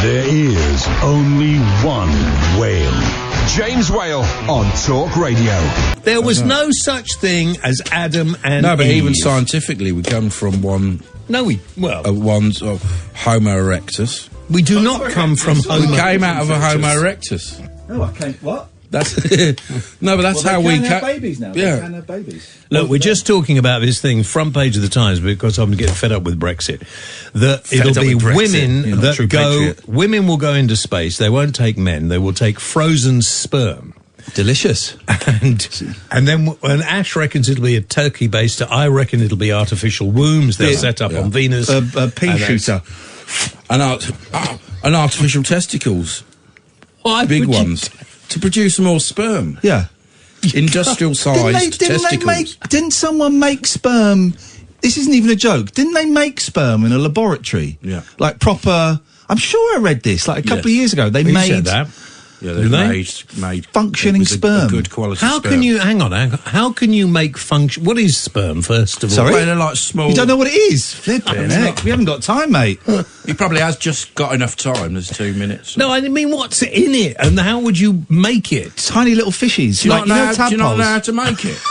There is only one whale. James Whale on Talk Radio. There was no such thing as Adam and No, but Eve. even scientifically, we come from one... Homo erectus. We do not come from Homo... We came out of a Homo erectus. Oh, I came... What? That's no, but that's how we have babies now. Yeah. They can have babies. Look, we're just talking about this thing, front page of the Times, because I'm getting fed up with Brexit. That it'll be women that go... Women will go into space. They won't take men. They will take frozen sperm. Delicious. And then when Ash reckons it'll be a turkey based, I reckon it'll be artificial wombs. They'll set up on Venus. A pea shooter. And artificial testicles. Big ones. To produce more sperm. Yeah. Industrial-sized testicles. Didn't someone make sperm... This isn't even a joke. Didn't they make sperm in a laboratory? Yeah. Like proper... I'm sure I read this, like a couple of years ago. They made... said that. Yeah, they made functioning sperm. A good quality How sperm. can you... Hang on. How can you make function... What is sperm, first of all? Sorry? Well, they're like small... You don't know what it is? Flippin' heck. We haven't got time, mate. He probably has just got enough time. There's 2 minutes. No, I mean, what's in it, and how would you make it? Tiny little fishies. Do you like, not tadpoles. do you not know how to make it?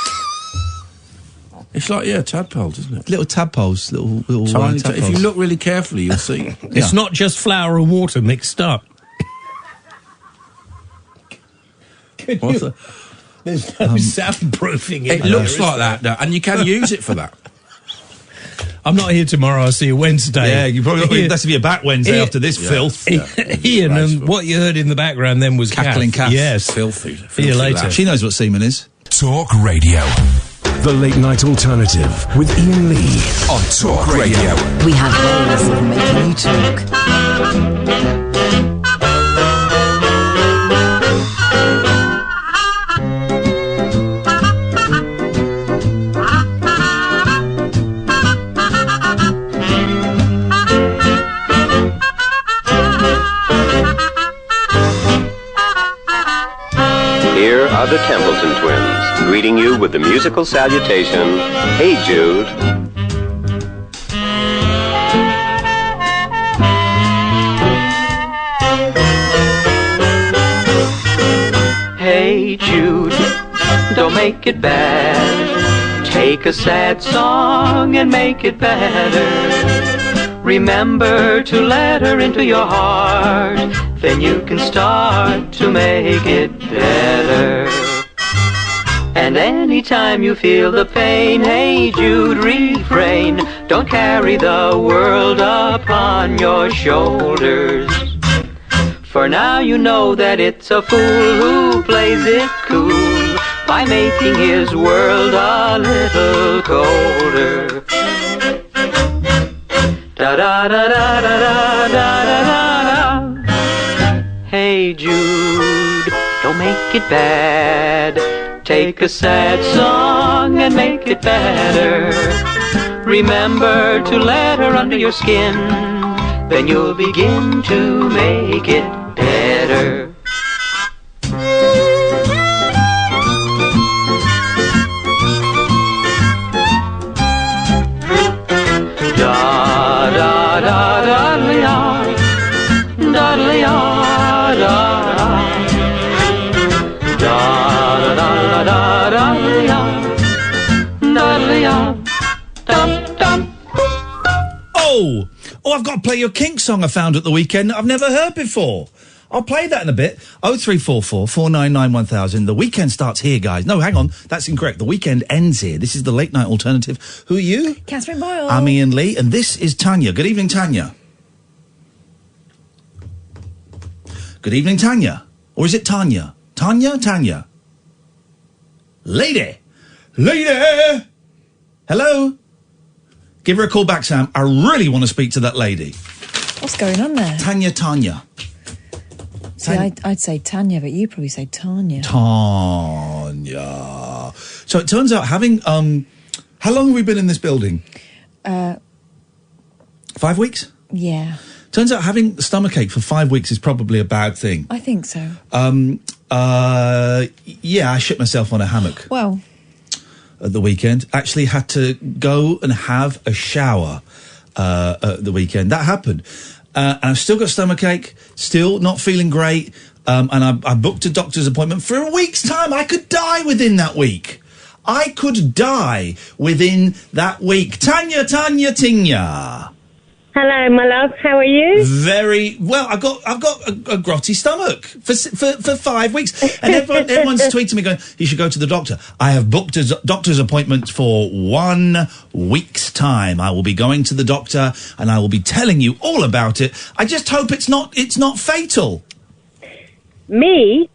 It's like, tadpoles, isn't it? Little tadpoles. Little Tiny tadpoles. if you look really carefully, you'll see. It's not just flour and water mixed up. There's no soundproofing in It there, looks is like there? that, and you can use it for that. I'm not here tomorrow. I'll see you Wednesday. Yeah, you probably that's to be a back Wednesday Ian- after this filth. Ian, and what you heard in the background then was Cackling Kath. Kath. Yes. Filthy. See you later. lad. She knows what semen is. Talk Radio. The Late Night Alternative with Iain Lee On Talk Radio. We have ways of making you talk. Here are the Templeton twins, greeting you with the musical salutation, Hey Jude. Hey Jude, don't make it bad. Take a sad song and make it better. Remember to let her into your heart, then you can start to make it better. And anytime you feel the pain, hey Jude, refrain. Don't carry the world upon your shoulders. For now you know that it's a fool who plays it cool by making his world a little colder. Da da da da da da da da da. Hey Jude, don't make it bad. Take a sad song and make it better. Remember to let her under your skin, then you'll begin to make it better. Da da da da da da da da. Oh, I've got to play your Kink song I found at the weekend that I've never heard before. I'll play that in a bit. 0344 499 1000. The weekend starts here, guys. No, hang on. That's incorrect. The weekend ends here. This is the Late Night Alternative. Who are you? Catherine Boyle. I'm Iain Lee, and this is Tanya. Good evening, Tanya. Good evening, Tanya. Or is it Tanya? Tanya? Lady! Hello? Give her a call back, Sam. I really want to speak to that lady. What's going on there? Tanya. See, I'd say Tanya, but you probably say Tanya. Tanya. So it turns out having, how long have we been in this building? 5 weeks? Yeah. Turns out having a stomachache for 5 weeks is probably a bad thing. I think so. Yeah, I shit myself on a hammock. Well. At the weekend. Actually had to go and have a shower at the weekend. That happened. and I've still got stomachache, still not feeling great, and I booked a doctor's appointment for a week's time. I could die within that week. I could die within that week. Tanya. Hello, my love. How are you? Very well. I've got a grotty stomach for 5 weeks, and everyone's tweeting me going, "You should go to the doctor." I have booked a doctor's appointment for 1 week's time. I will be going to the doctor, and I will be telling you all about it. I just hope it's not fatal. Me?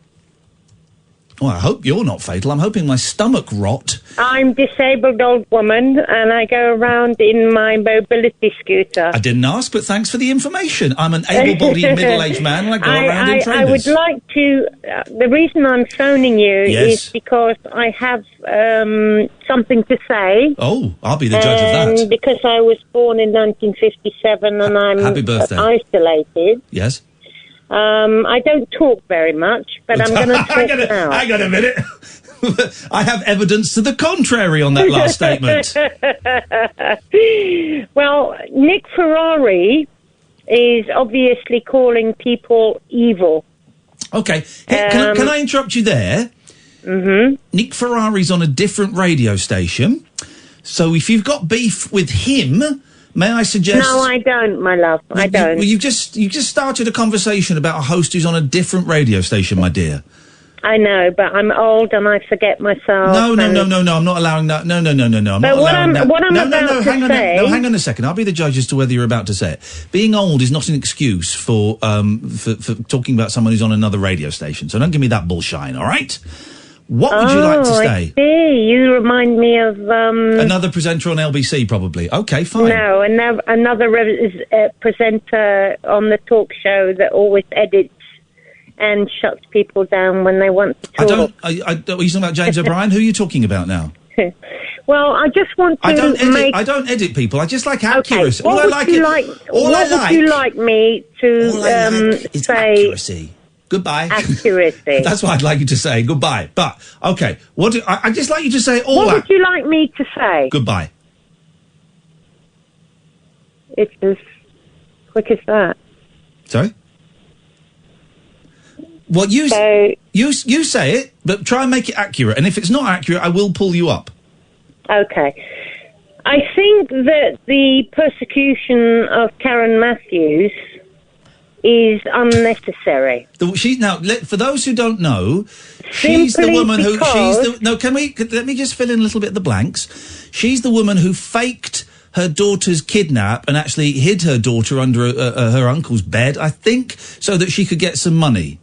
Well, I hope you're not fatal. I'm hoping my stomach rot. I'm a disabled old woman, and I go around in my mobility scooter. I didn't ask, but thanks for the information. I'm an able-bodied middle-aged man, and I go around in trainers. I would like to... the reason I'm phoning you is because I have something to say. Oh, I'll be the judge of that. Because I was born in 1957, and I'm Happy birthday. Isolated. Yes. I don't talk very much, but I'm going to talk now. Hang on a minute. I have evidence to the contrary on that last statement. Well, Nick Ferrari is obviously calling people evil. Okay. Can I interrupt you there? Mm-hmm. Nick Ferrari's on a different radio station. So if you've got beef with him... May I suggest... No, I don't, my love. I don't. You've just started a conversation about a host who's on a different radio station, my dear. I know, but I'm old and I forget myself. No, I'm not allowing that. No. I'm but not allowing that. What I'm about to say... No, hang on a second. I'll be the judge as to whether you're about to say it. Being old is not an excuse for talking about someone who's on another radio station. So don't give me that bullshine, all right? What would you like to say? I see. You remind me of... another presenter on LBC, probably. Okay, fine. No, another presenter on the talk show that always edits and shuts people down when they want to talk. Are you talking about James O'Brien? Who are you talking about now? Well, I just want to I don't edit people. I just like accuracy. Okay. What would you like me to say? Accuracy. Goodbye. Accuracy. That's what I'd like you to say. Goodbye. But, okay, I'd just like you to say all that. What would you like me to say? Goodbye. It's as quick as that. Sorry? Well, you say it, but try and make it accurate. And if it's not accurate, I will pull you up. Okay. I think that the persecution of Karen Matthews is unnecessary. For those who don't know, she's the woman who... let me just fill in a little bit of the blanks. She's the woman who faked her daughter's kidnap and actually hid her daughter under her uncle's bed, I think, so that she could get some money.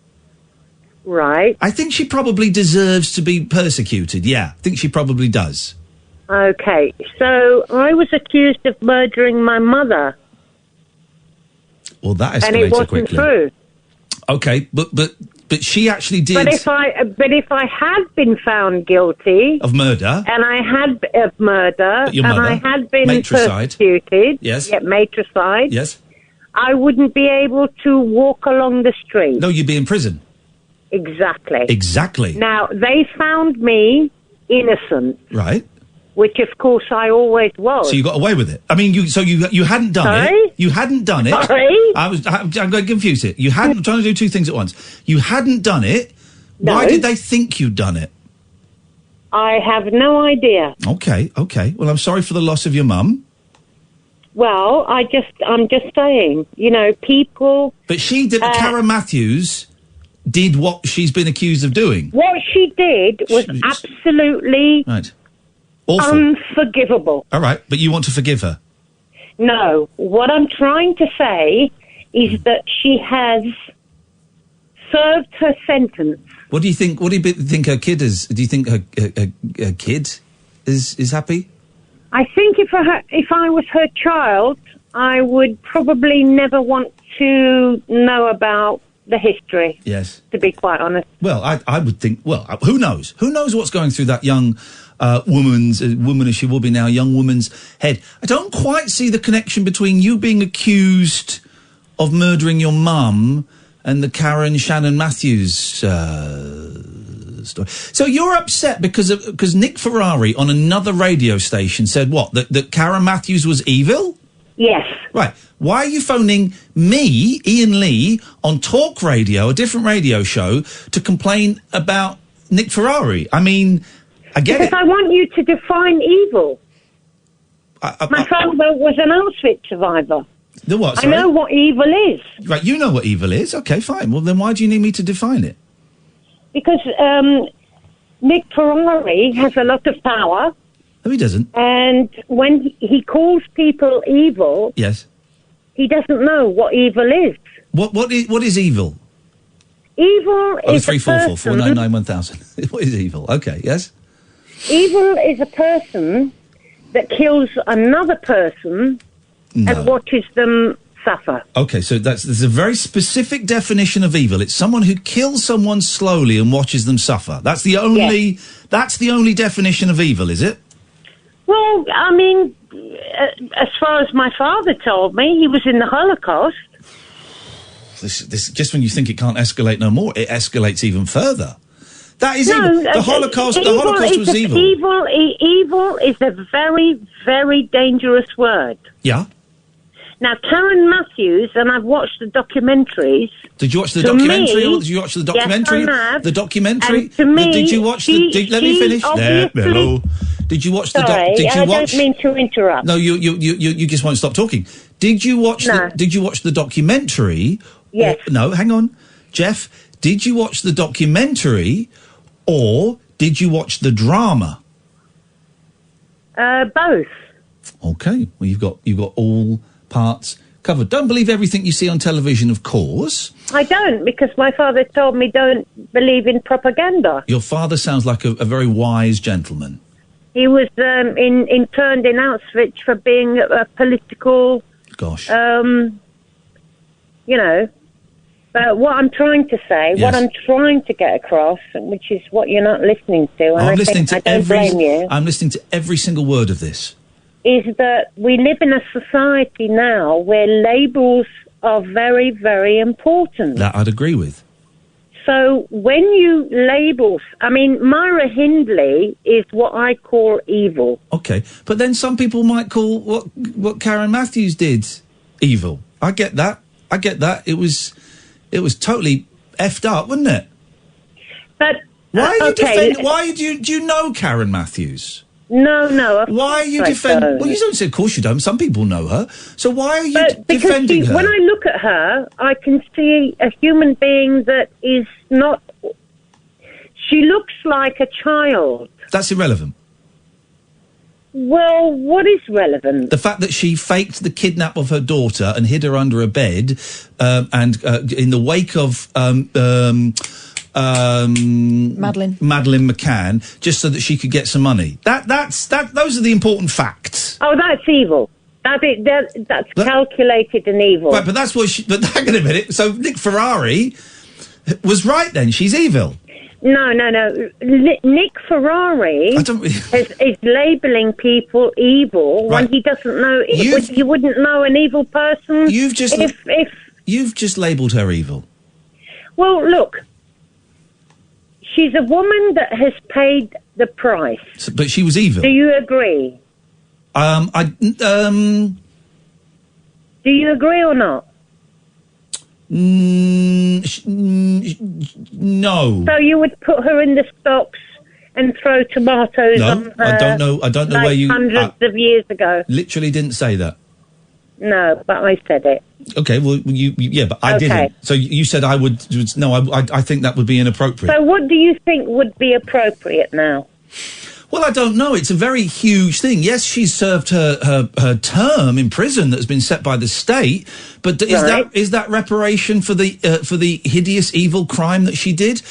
Right. I think she probably deserves to be persecuted, yeah. I think she probably does. Okay, so I was accused of murdering my mother. Well, that escalated and it wasn't quickly. True. Okay, but she actually did. But if I had been found guilty of murder, and I had I had been matricide. Persecuted, yes, matricide, yes, I wouldn't be able to walk along the street. No, you'd be in prison. Exactly. Now they found me innocent. Right. Which, of course, I always was. So you got away with it. I mean, you hadn't done it. You hadn't done it. Sorry? I'm going to confuse it. You hadn't... I'm trying to do two things at once. You hadn't done it. No. Why did they think you'd done it? I have no idea. Okay. Well, I'm sorry for the loss of your mum. Well, I'm just saying, people... But she did... Karen Matthews did what she's been accused of doing. What she did was absolutely... Right. Awful. Unforgivable. All right, but you want to forgive her? No. What I'm trying to say is that she has served her sentence. What do you think? What do you think her kid is? Do you think her kid is happy? I think if I was her child, I would probably never want to know about the history. Yes. To be quite honest. Well, I would think. Well, who knows? Who knows what's going through that young woman as she will be now, young woman's head? I don't quite see the connection between you being accused of murdering your mum and the Karen Shannon Matthews story. So you're upset because Nick Ferrari on another radio station said what? That Karen Matthews was evil? Yes. Right. Why are you phoning me, Iain Lee, on Talk Radio, a different radio show, to complain about Nick Ferrari? I mean, I get because I want you to define evil. My father was an Auschwitz survivor. The what? Sorry? I know what evil is. Right, you know what evil is. Okay, fine. Well, then why do you need me to define it? Because Nick Ferrari has a lot of power. No, he doesn't. And when he calls people evil, yes, he doesn't know what evil is. What is evil? Evil is 0344 499 1000. What is evil? Okay, yes. Evil is a person that kills another person and watches them suffer. Okay, so there's a very specific definition of evil. It's someone who kills someone slowly and watches them suffer. That's the only. Yes. That's the only definition of evil, is it? Well, I mean, as far as my father told me, he was in the Holocaust. This just when you think it can't escalate no more, it escalates even further. That is evil. The Holocaust was evil. Evil is a very, very dangerous word. Yeah. Now, Karen Matthews, and I've watched the documentaries. Did you watch the documentary? Did you watch the documentary? Yes, I have. The documentary. And to me, did you watch the? Let me finish. Hello. Did you watch the? I don't mean to interrupt. No, you just won't stop talking. Did you watch? Did you watch the documentary? Yes. No, hang on, Jeff. Did you watch the documentary, or did you watch the drama? Both. Okay. Well, you've got all parts covered. Don't believe everything you see on television, of course. I don't, because my father told me don't believe in propaganda. Your father sounds like a very wise gentleman. He was interned in Auschwitz for being a political... Gosh. But what I'm trying to say, what I'm trying to get across, which is what you're not listening to, and I don't blame you. I'm listening to every single word of this. Is that we live in a society now where labels are very, very important. That I'd agree with. So when you label... I mean, Myra Hindley is what I call evil. Okay, but then some people might call what Karen Matthews did evil. I get that. It was totally effed up, wasn't it? But... Why are you defending... Why do you know Karen Matthews? No. Why are you defending... Well, you don't say, of course you don't. Some people know her. So why are you defending her? When I look at her, I can see a human being that is not... She looks like a child. That's irrelevant. Well, what is relevant? The fact that she faked the kidnap of her daughter and hid her under a bed, and in the wake of... Madeleine McCann, just so that she could get some money. Those are the important facts. Oh, that's evil. That's calculated and evil. Right, but that's what she... But hang on a minute. So Nick Ferrari was right then. She's evil. No. Nick Ferrari is labelling people evil when he doesn't know... You wouldn't know an evil person You've just labelled her evil. Well, look... She's a woman that has paid the price. But she was evil. Do you agree? Do you agree or not? No. So you would put her in the stocks and throw tomatoes on her? I don't know like where you... hundreds of years ago. Literally didn't say that. No, but I said it. Okay, well, but I didn't. So you said I would... No, I think that would be inappropriate. So what do you think would be appropriate now? Well, I don't know. It's a very huge thing. Yes, she's served her term in prison that's been set by the state, but is that reparation for the hideous, evil crime that she did?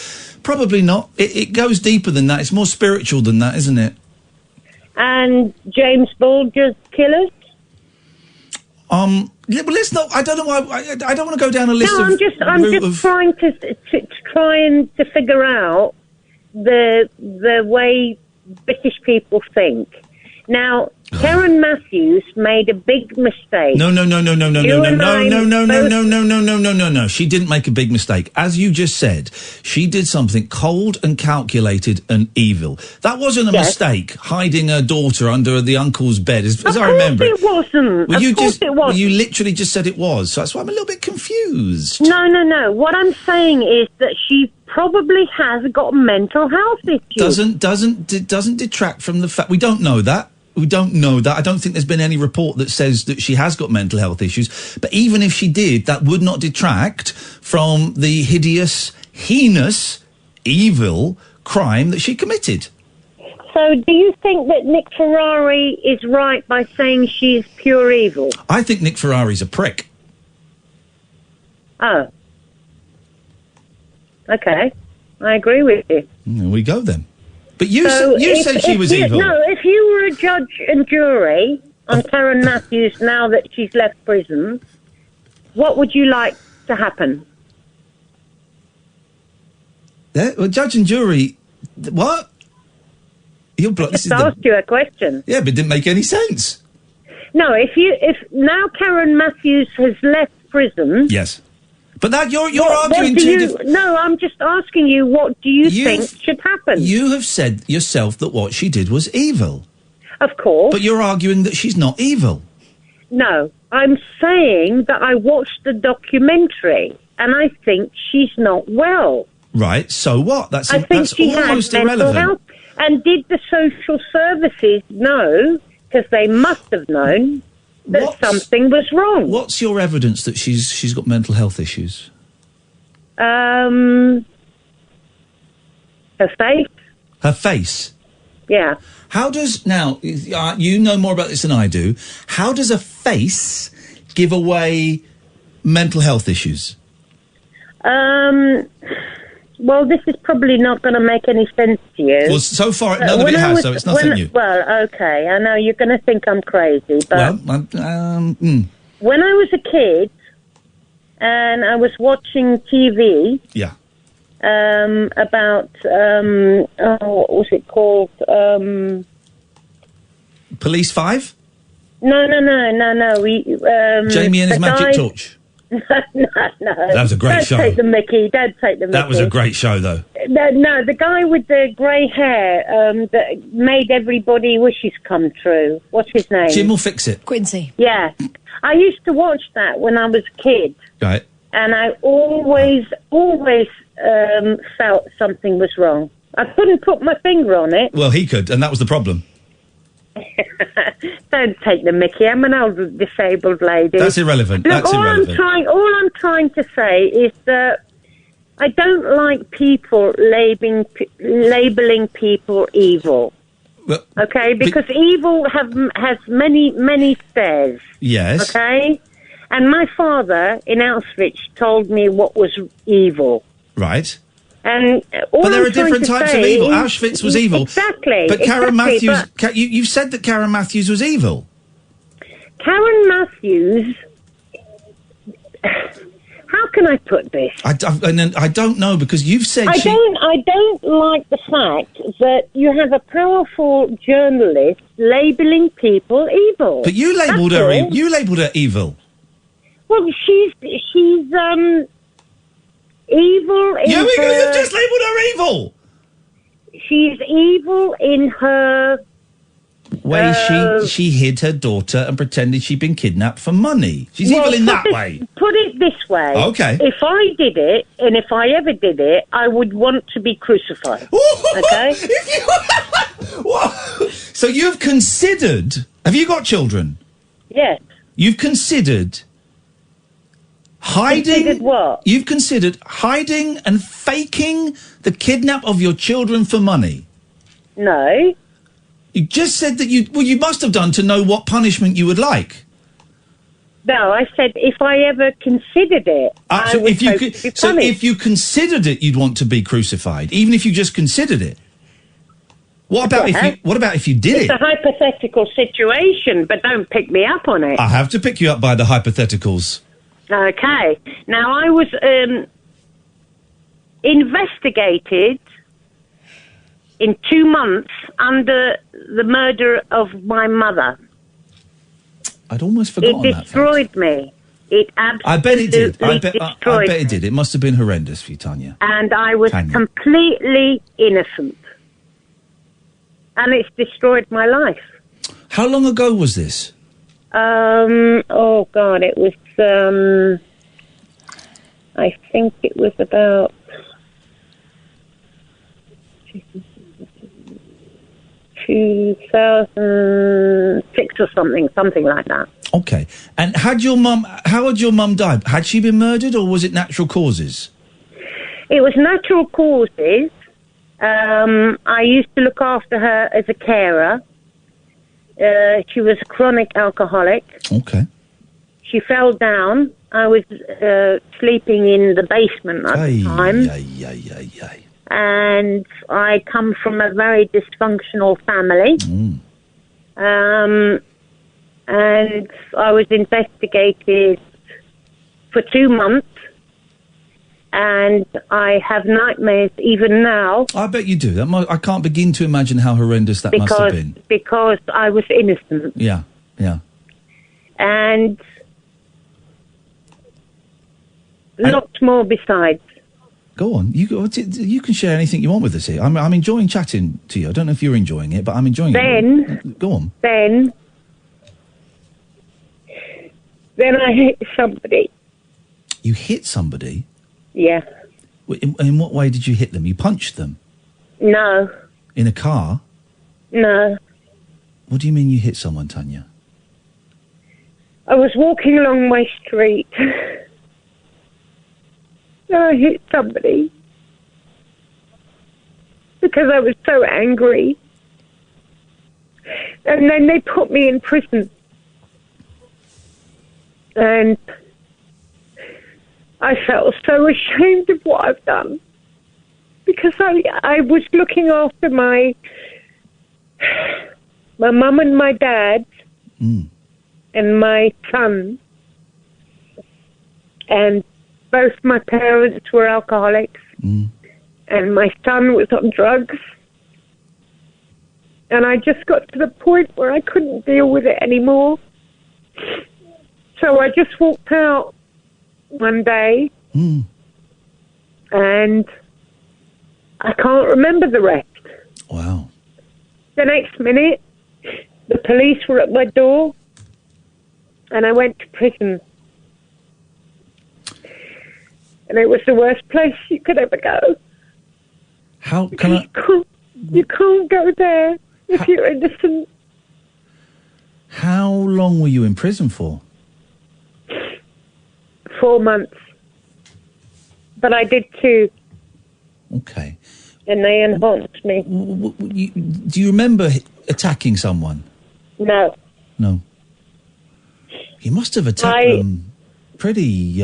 Probably not. It goes deeper than that. It's more spiritual than that, isn't it? And James Bulger's killers? Well, let's not. I don't know why. I don't want to go down a list. No, I'm just trying to figure out the way British people think. Now, Karen Matthews made a big mistake. No. She didn't make a big mistake. As you just said, she did something cold and calculated and evil. That wasn't a mistake, hiding her daughter under the uncle's bed, as I remember it. Of course it wasn't. Well, of course it wasn't. You literally just said it was, so that's why I'm a little bit confused. No. What I'm saying is that she probably has got mental health issues. Doesn't detract from the fact. We don't know that. I don't think there's been any report that says that she has got mental health issues. But even if she did, that would not detract from the hideous, heinous, evil crime that she committed. So do you think that Nick Ferrari is right by saying she's pure evil? I think Nick Ferrari's a prick. Oh. Okay. I agree with you. There we go then. But you said she was evil. No, if you were a judge and jury on Karen Matthews now that she's left prison, what would you like to happen? Yeah, well, judge and jury, what? I just asked you a question. Yeah, but it didn't make any sense. No, if now Karen Matthews has left prison. Yes. But that you're arguing No, I'm just asking you, what do you think should happen? You have said yourself that what she did was evil. Of course. But you're arguing that she's not evil. No, I'm saying that I watched the documentary and I think she's not well. Right, so what? That's she almost had mental irrelevant. Health. And did the social services know, because they must have known, that something was wrong? What's your evidence that she's got mental health issues? Her face. Her face? Yeah. How does, now, you know more about this than I do, how does a face give away mental health issues? Well, this is probably not going to make any sense to you. Well, so far, none of it has, so it's nothing new. Well, okay, I know you're going to think I'm crazy, but... When I was a kid, and I was watching TV... Yeah. About, what was it called? Police 5? No. Jamie and his magic torch. No. That was a great show. Don't take the Mickey. That was a great show, though. No, the guy with the grey hair that made everybody wishes come true. What's his name? Jim will fix it. Quincy. Yeah. I used to watch that when I was a kid. Right. And I always felt something was wrong. I couldn't put my finger on it. Well, he could, and that was the problem. Don't take the mickey. I'm an old disabled lady. That's irrelevant. Look, That's irrelevant. All I'm trying to say is that I don't like people labeling people evil. Well, okay, because evil has many stairs. Yes. Okay, and my father in Auschwitz told me what was evil. Right. And but there are different types of evil. Auschwitz was evil. Exactly. But Karen Matthews, you've said that Karen Matthews was evil. Karen Matthews, how can I put this? I don't know, because you've said I don't like the fact that you have a powerful journalist labelling people evil. But you labelled her. You labelled her evil. Well, she's evil in you just labelled her evil. She's evil in her way. She hid her daughter and pretended she'd been kidnapped for money. She's evil in that way. Put it this way. Okay. If I did it, and if I ever did it, I would want to be crucified. Okay? So you've considered... Have you got children? Yes. You've considered... Considered what? You've considered hiding and faking the kidnap of your children for money? No. You just said that you must have done to know what punishment you would like. No, I said if I ever considered it, I would hope to be punished. So if you considered it, you'd want to be crucified, even if you just considered it. What about if you did it? It's a hypothetical situation, but don't pick me up on it. I have to pick you up by the hypotheticals. Okay. Now, I was investigated in 2 months under the murder of my mother. I'd almost forgotten that. It destroyed me. It absolutely I bet it did. I bet destroyed it did. It must have been horrendous for you, Tanya. And I was Tanya. completely innocent. And it's destroyed my life. How long ago was this? Oh, God, it was, I think it was about 2006 or something like that. Okay. And how had your mum died? Had she been murdered or was it natural causes? It was natural causes. I used to look after her as a carer. She was a chronic alcoholic. Okay. She fell down. I was sleeping in the basement at the time. And I come from a very dysfunctional family. And I was investigated for 2 months. And I have nightmares even now. I bet you do. I can't begin to imagine how horrendous that must have been. Because I was innocent. Yeah. And lots more besides. Go on. You can share anything you want with us here. I'm enjoying chatting to you. I don't know if you're enjoying it, but I'm enjoying it. Go on. Then I hit somebody. You hit somebody? Yeah. In what way did you hit them? You punched them? No. In a car? No. What do you mean you hit someone, Tanya? I was walking along my street. And I hit somebody. Because I was so angry. And then they put me in prison. And I felt so ashamed of what I've done. Because I was looking after my mum and my dad and my son. And both my parents were alcoholics. And my son was on drugs. And I just got to the point where I couldn't deal with it anymore. So I just walked out one day. And I can't remember the rest. Wow. The next minute, the police were at my door. And I went to prison. And it was the worst place you could ever go. You can't go there if you're innocent. How long were you in prison for? 4 months. But I did 2. Okay. And they enhanced me. Do you remember attacking someone? No. No. You must have attacked them pretty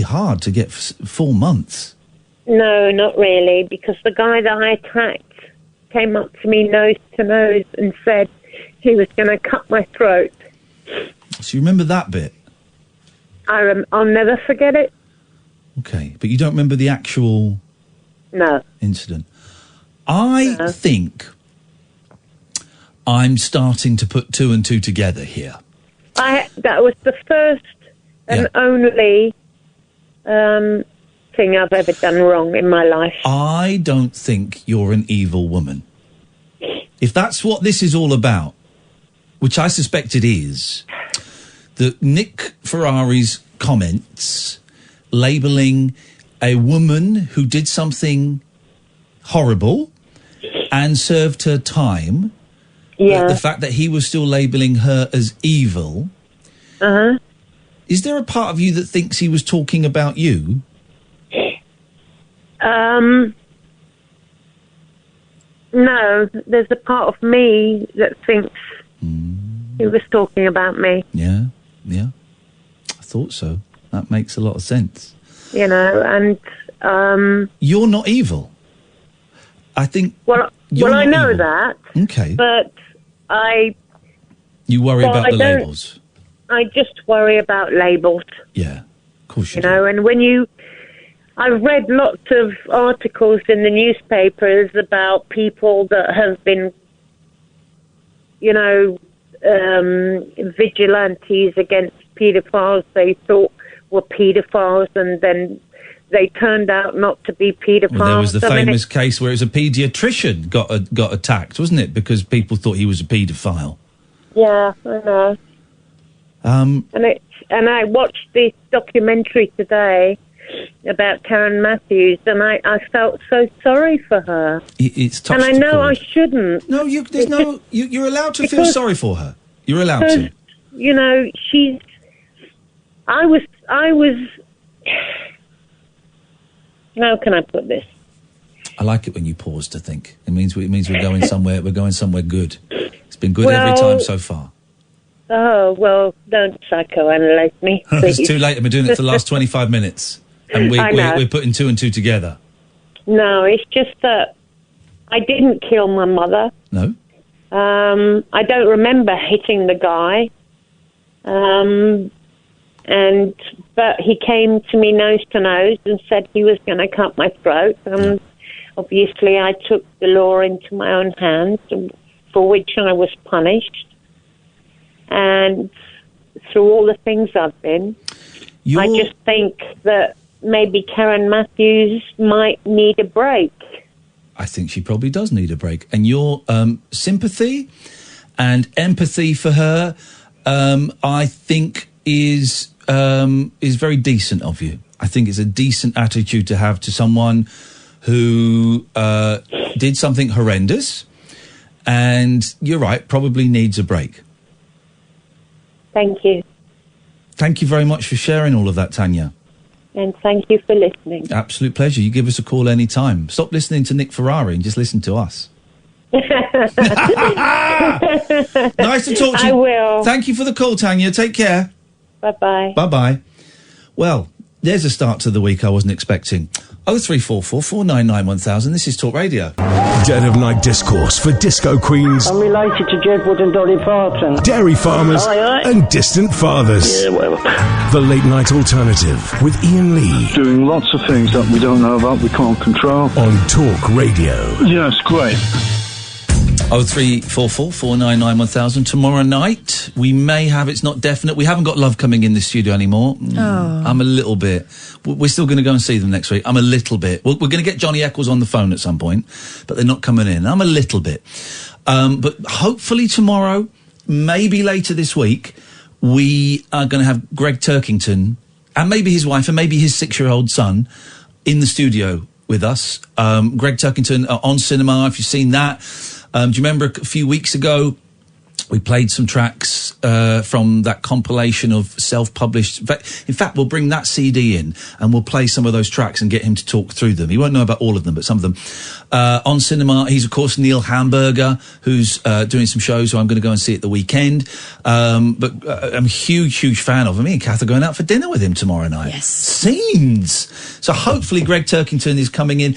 hard to get 4 months. No, not really, because the guy that I attacked came up to me nose to nose and said he was going to cut my throat. So you remember that bit? I'll never forget it. Okay, but you don't remember the actual incident. I think I'm starting to put 2 and 2 together here. That was the first and only thing I've ever done wrong in my life. I don't think you're an evil woman. If that's what this is all about, which I suspect it is, that Nick Ferrari's comments labelling a woman who did something horrible and served her time, the fact that he was still labelling her as evil, is there a part of you that thinks he was talking about you? No, there's a part of me that thinks he was talking about me. Yeah. I thought so. That makes a lot of sense. You know, and... You're not evil. I think... Well, I know evil. That. Okay. But You worry about the labels. I just worry about labels. Yeah, of course you do. Know, and when I've read lots of articles in the newspapers about people that have been, vigilantes against paedophiles they thought were paedophiles, and then they turned out not to be paedophiles. Well, there was the famous case where it was a paediatrician got attacked, wasn't it? Because people thought he was a paedophile. Yeah, I know. And I watched this documentary today about Karen Matthews, and I felt so sorry for her. It's and I know I shouldn't. No, you're allowed to feel sorry for her. You're allowed to. You know, I was. How can I put this? I like it when you pause to think. It means we're going somewhere. We're going somewhere good. It's been good every time so far. Oh well, don't psychoanalyze me. It's too late. I've been doing it for the last 25 minutes, and we're putting two and two together. No, it's just that I didn't kill my mother. No. I don't remember hitting the guy. But he came to me nose to nose and said he was going to cut my throat. And obviously I took the law into my own hands, for which I was punished. And through all the things I've been, I just think that maybe Karen Matthews might need a break. I think she probably does need a break. And your sympathy and empathy for her, I think is very decent of you. I think it's a decent attitude to have to someone who did something horrendous, and you're right, probably needs a break. Thank you. Thank you very much for sharing all of that, Tanya. And thank you for listening. Absolute pleasure. You give us a call any time. Stop listening to Nick Ferrari and just listen to us. Nice to talk to you. I will. Thank you for the call, Tanya. Take care. Bye-bye. Bye-bye. Well, there's a start to the week I wasn't expecting. 0344 499 1000. This is Talk Radio. Dead of night discourse for disco queens. I'm related to Jed Wood and Dolly Parton. Dairy farmers and distant fathers. Yeah, whatever. The late night alternative with Iain Lee. Doing lots of things that we don't know about, we can't control. On Talk Radio. Yeah, it's great. 0344 499 1000. Tomorrow night, we may have, it's not definite, we haven't got Love coming in the studio anymore. I'm a little bit. We're still going to go and see them next week. I'm a little bit. We're going to get Johnny Eccles on the phone at some point, but they're not coming in. I'm a little bit. But hopefully tomorrow, maybe later this week, we are going to have Greg Turkington and maybe his wife and maybe his 6-year-old son in the studio with us. Greg Turkington on Cinema, if you've seen that. Do you remember a few weeks ago, we played some tracks from that compilation of self-published... In fact, we'll bring that CD in and we'll play some of those tracks and get him to talk through them. He won't know about all of them, but some of them. On Cinema, he's, of course, Neil Hamburger, who's doing some shows, so I'm going to go and see at the weekend. But I'm a huge fan of him. Me and Kath are going out for dinner with him tomorrow night. Yes. Scenes! So hopefully Greg Turkington is coming in.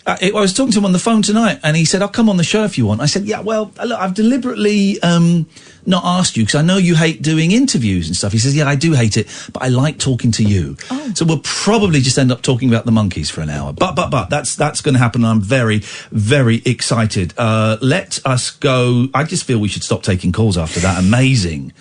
I was talking to him on the phone tonight, and he said, I'll come on the show if you want. I said, yeah, well, look, I've deliberately not asked you, because I know you hate doing interviews and stuff. He says, yeah, I do hate it, but I like talking to you. Oh. So we'll probably just end up talking about the monkeys for an hour. But that's going to happen, and I'm very, very excited. Let us go. I just feel we should stop taking calls after that. Amazing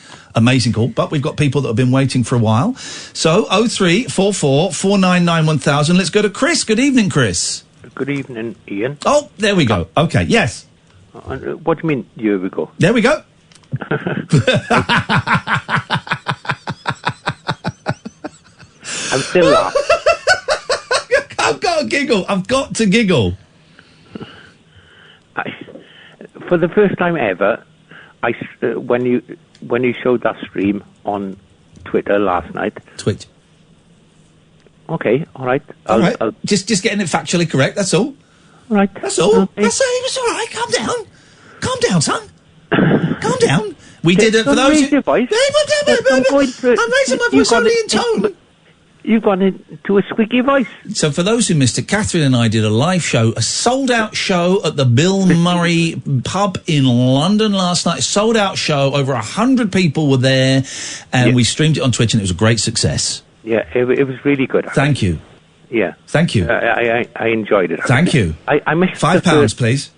call. But we've got people that have been waiting for a while. So, 0344 499 1000. Let's go to Chris. Good evening, Chris. Good evening, Iain. Oh, there we go. Okay, yes. What do you mean, here we go? There we go. I'm still laughing. I've got to giggle. I've got to giggle. For the first time ever, when you showed that stream on Twitter last night... Twitch. Okay, all right. I'll just getting it factually correct, that's all. All right. That's all. Okay. That's all. It's all right. Calm down. Calm down, son. Calm down. We did it for those... Raise your voice. I'm raising my voice only in tone. You've gone into a squeaky voice. So for those who missed it, Catherine and I did a live show, a sold-out show at the Bill Murray pub in London last night. Sold-out show. Over 100 people were there, and we streamed it on Twitch, and it was a great success. Yeah, it was really good. Thank you. Yeah. Thank you. I enjoyed it. Thank you. I missed £5, please.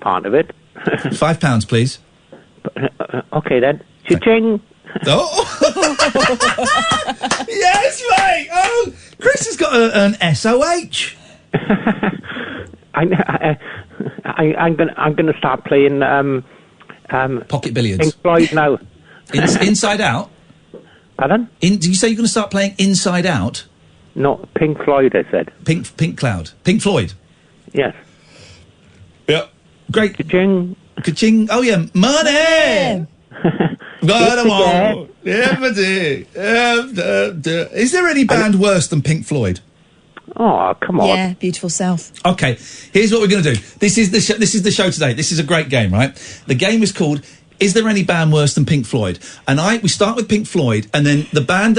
Part of it. £5, please. Okay then. Cha-ching. Oh. Yes, mate. Oh, Chris has got an SOH. I'm gonna start playing pocket billiards. Pink Floyd now. Inside Out. Pardon? Did you say you're going to start playing Inside Out? No, Pink Floyd. I said. Pink Floyd. Yes. Yep. Great. Ka-ching. Ka-ching. Oh yeah, money. Is there any band worse than Pink Floyd? Oh, come on. Yeah, Beautiful South. Okay, here's what we're going to do. This is the show today. This is a great game, right? The game is called Is There Any Band Worse Than Pink Floyd? And we start with Pink Floyd, and then the band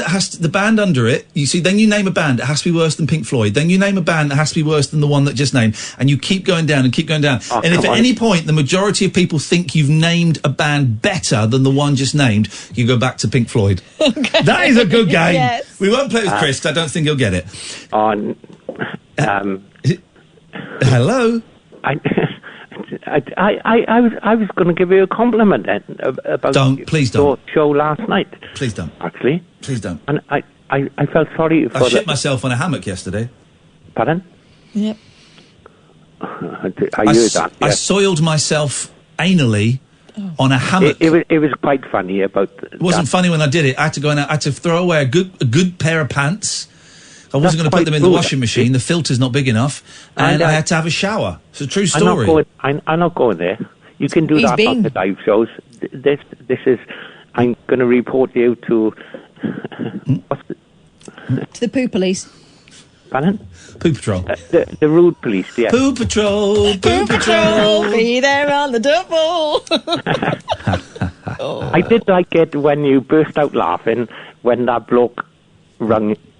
under it, you see, then you name a band that has to be worse than Pink Floyd, then you name a band that has to be worse than the one that just named, and you keep going down and keep going down. Oh, and if at any point the majority of people think you've named a band better than the one just named, you go back to Pink Floyd. Okay. That is a good game. Yes. We won't play with Chris, 'cause I don't think he'll get it. Hello? I was going to give you a compliment then about please your show last night. Please don't. Actually. Please don't. And I felt sorry for I shit myself on a hammock yesterday. Pardon? Yep. I heard that. I Yes. soiled myself anally on a hammock. It was quite funny about. It wasn't funny when I did it. I had to go and I had to throw away a good pair of pants. I wasn't going to put them in the washing machine. The filter's not big enough, and I had to have a shower. It's a true story. I'm not going there. You can do that on the live shows. This is. I'm going to report you to. To the poo police. Pardon? Poo Patrol. The rude police, yeah. Poo Patrol, Poo Patrol. Be there on the double. I did like it when you burst out laughing when that bloke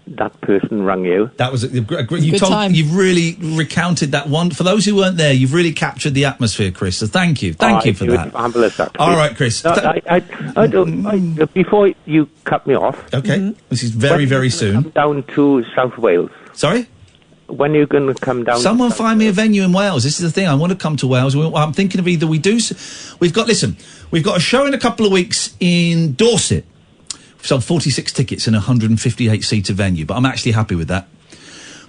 that person rang you. That was you've really recounted that one. For those who weren't there, you've really captured the atmosphere, Chris. So thank you for that. Fabulous, actually. All right, Chris. No, before you cut me off. Okay. This is very, very soon. Come down to South Wales. Sorry? When are you going to come down? Someone find me a venue in Wales. This is the thing. I want to come to Wales. I'm thinking of either we've got a show in a couple of weeks in Dorset. We've sold 46 tickets in a 158-seater venue, but I'm actually happy with that.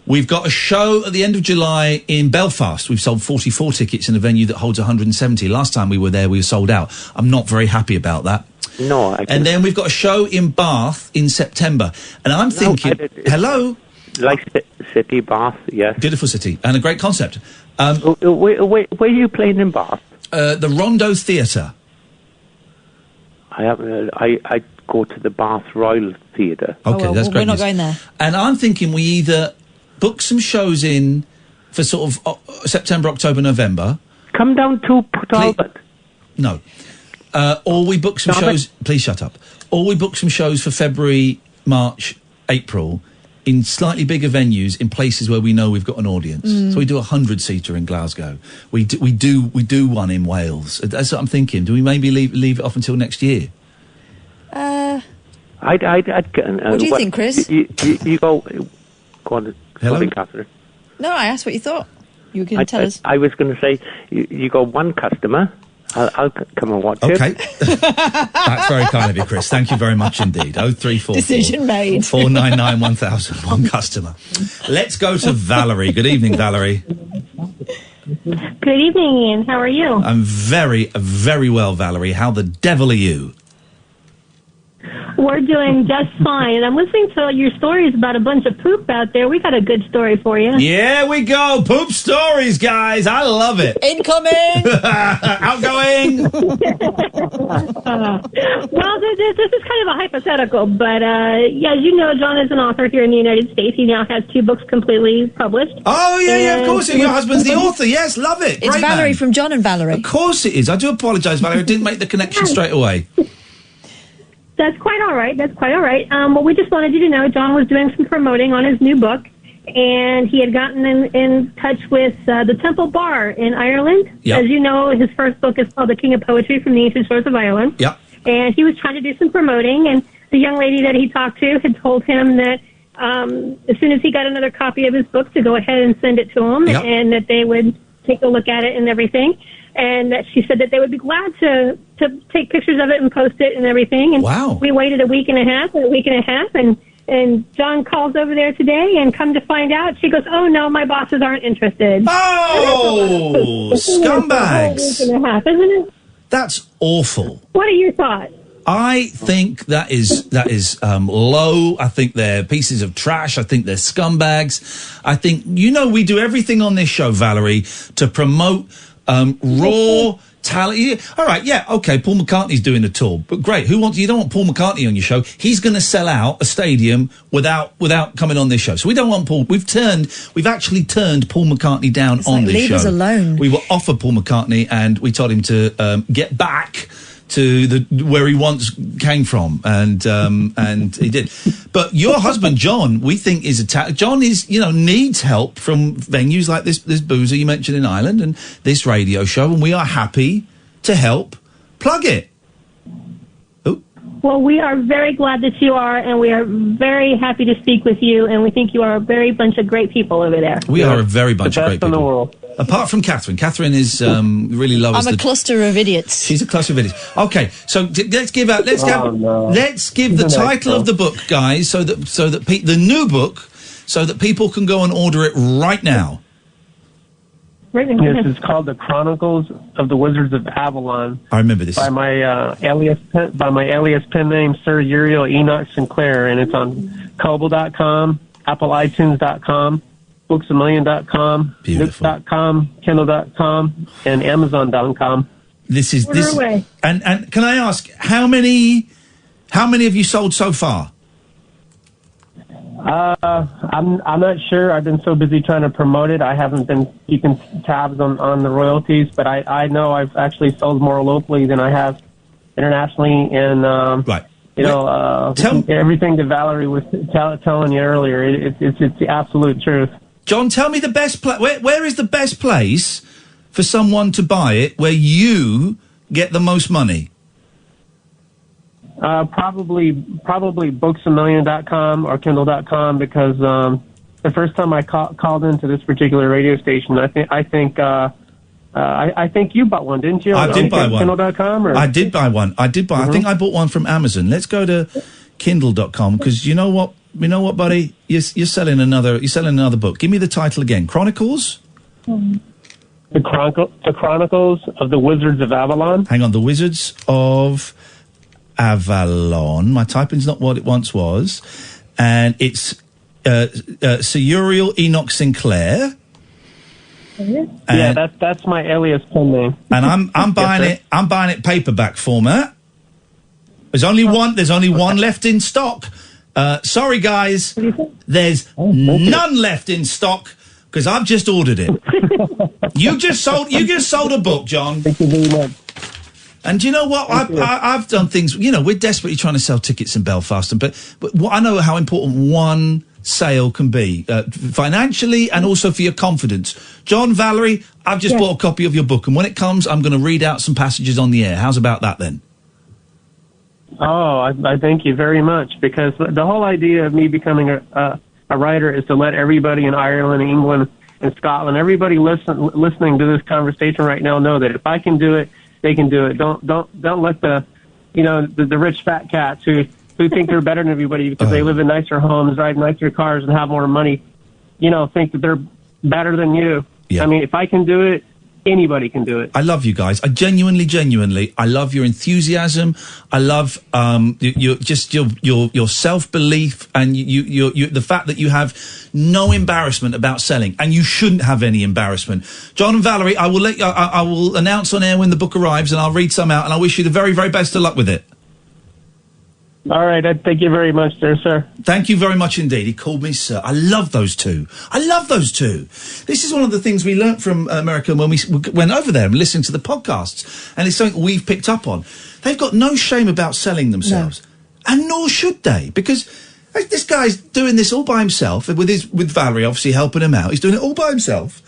We've got a show at the end of July in Belfast. We've sold 44 tickets in a venue that holds 170. Last time we were there, we were sold out. I'm not very happy about that. No. And then we've got a show in Bath in September. And I'm thinking... Hello? Like City, Bath, yes. Beautiful city. And a great concept. Where are you playing in Bath? The Rondo Theatre. I go to the Bath Royal Theatre. Okay, that's great. We're not going there. And I'm thinking we either book some shows in for sort of September, October, November. Come down to Port Albert. No. Or we book some shows... Please shut up. Or we book some shows for February, March, April in slightly bigger venues in places where we know we've got an audience. So we do a 100-seater in Glasgow. We do one in Wales. That's what I'm thinking. Do we maybe leave it off until next year? I'd what do you think, Chris? You go on. Hello? Sorry, Catherine. No, I asked what you thought. You were going to tell us. I was going to say, you got one customer. I'll come and watch it. Okay. That's very kind of you, Chris. Thank you very much indeed. 0344 Decision made. 499 1000. One customer. Let's go to Valerie. Good evening, Valerie. Good evening, Ian. How are you? I'm very, very well, Valerie. How the devil are you? We're doing just fine. And I'm listening to your stories about a bunch of poop out there. We got a good story for you. Yeah, we go. Poop stories, guys. I love it. Incoming. Well, Outgoing. this is kind of a hypothetical, but as you know, John is an author here in the United States. He now has 2 books completely published. Oh, yeah, of course. Your husband's the author. Yes, love it. It's Great Valerie man. from John and Valerie. Of course it is. I do apologise, Valerie. I didn't make the connection straight away. That's quite all right. Well, we just wanted you to know John was doing some promoting on his new book, and he had gotten in touch with the Temple Bar in Ireland. Yep. As you know, his first book is called The King of Poetry from the Ancient Shores of Ireland. Yep. And he was trying to do some promoting, and the young lady that he talked to had told him that as soon as he got another copy of his book to go ahead and send it to him, Yep. and that they would take a look at it and everything. and that she said that they would be glad to take pictures of it and post it and everything. And wow. We waited a week and a half, and John calls over there today, and come to find out, she goes, "Oh no, my bosses aren't interested." Oh, scumbags! A week and a half, isn't it? That's awful. What are your thoughts? I think that is low. I think they're pieces of trash. I think they're scumbags. I think, we do everything on this show, Valerie, to promote raw talent. All right, yeah, okay, Paul McCartney's doing a tour, but great. You don't want Paul McCartney on your show. He's going to sell out a stadium without coming on this show. So we don't want Paul. We've actually turned Paul McCartney down on this show. Leave us alone. We were offered Paul McCartney, and we told him to get back to where he once came from, and he did. But your husband John, we think John is needs help from venues like this boozer you mentioned in Ireland and this radio show, and we are happy to help plug it. Well, we are very glad that you are, and we are very happy to speak with you, and we think you are a very bunch of great people over there. We are a very bunch of great people. The best in the world. Apart from Catherine. Catherine is really loves. I'm a cluster of idiots. She's a cluster of idiots. Okay, so let's give the title of the book, guys, so that the new book, so that people can go and order it right now. Yes, it's called The Chronicles of the Wizards of Avalon. I remember this. By my alias pen name, Sir Uriel Enoch Sinclair, and it's on Kobo.com, AppleITunes.com, BooksAMillion.com, Nook.com, Kindle.com, and Amazon.com. This. And can I ask how many have you sold so far? I'm not sure. I've been so busy trying to promote it. I haven't been keeping tabs on the royalties, but I know I've actually sold more locally than I have internationally. And right. Everything that Valerie was telling you earlier, it's the absolute truth. John, tell me the best place. Where is the best place for someone to buy it where you get the most money? Probably BooksAMillion.com or Kindle.com, because the first time I called into this particular radio station, I think you bought one, didn't you? I did buy one. Kindle.com? I did buy one. I think I bought one from Amazon. Let's go to Kindle.com, because you know what, buddy, you're selling another book. Give me the title again. Chronicles. The Chronicles of the Wizards of Avalon. Hang on, the Wizards of Avalon. My typing's not what it once was, and it's Sir Uriel Enoch Sinclair. Yeah, that's my alias pen name. And I'm buying it. I'm buying it paperback format. There's only one left in stock. Sorry, guys. There's none left in stock because I've just ordered it. You just sold a book, John. Thank you very much. And do you know what? I've done things. We're desperately trying to sell tickets in Belfast, but I know how important one sale can be financially and also for your confidence. John, Valerie, I've just bought a copy of your book, and when it comes, I'm going to read out some passages on the air. How's about that then? Oh, I thank you very much, because the whole idea of me becoming a writer is to let everybody in Ireland, England, and Scotland, everybody listening to this conversation right now, know that if I can do it, they can do it. Don't let the rich fat cats who think they're better than everybody because they live in nicer homes, drive nicer cars, and have more money, think that they're better than you. Yeah. I mean, if I can do it, anybody can do it. I love you guys. I genuinely, I love your enthusiasm. I love your self-belief, and you the fact that you have no embarrassment about selling, and you shouldn't have any embarrassment. John and Valerie, I will announce on air when the book arrives, and I'll read some out, and I wish you the very, very best of luck with it. All right, thank you very much, sir. Thank you very much indeed. He called me sir. I love those two. This is one of the things we learnt from America when we went over there and listened to the podcasts, and it's something we've picked up on. They've got no shame about selling themselves, and nor should they, because this guy's doing this all by himself with Valerie obviously helping him out. He's doing it all by himself.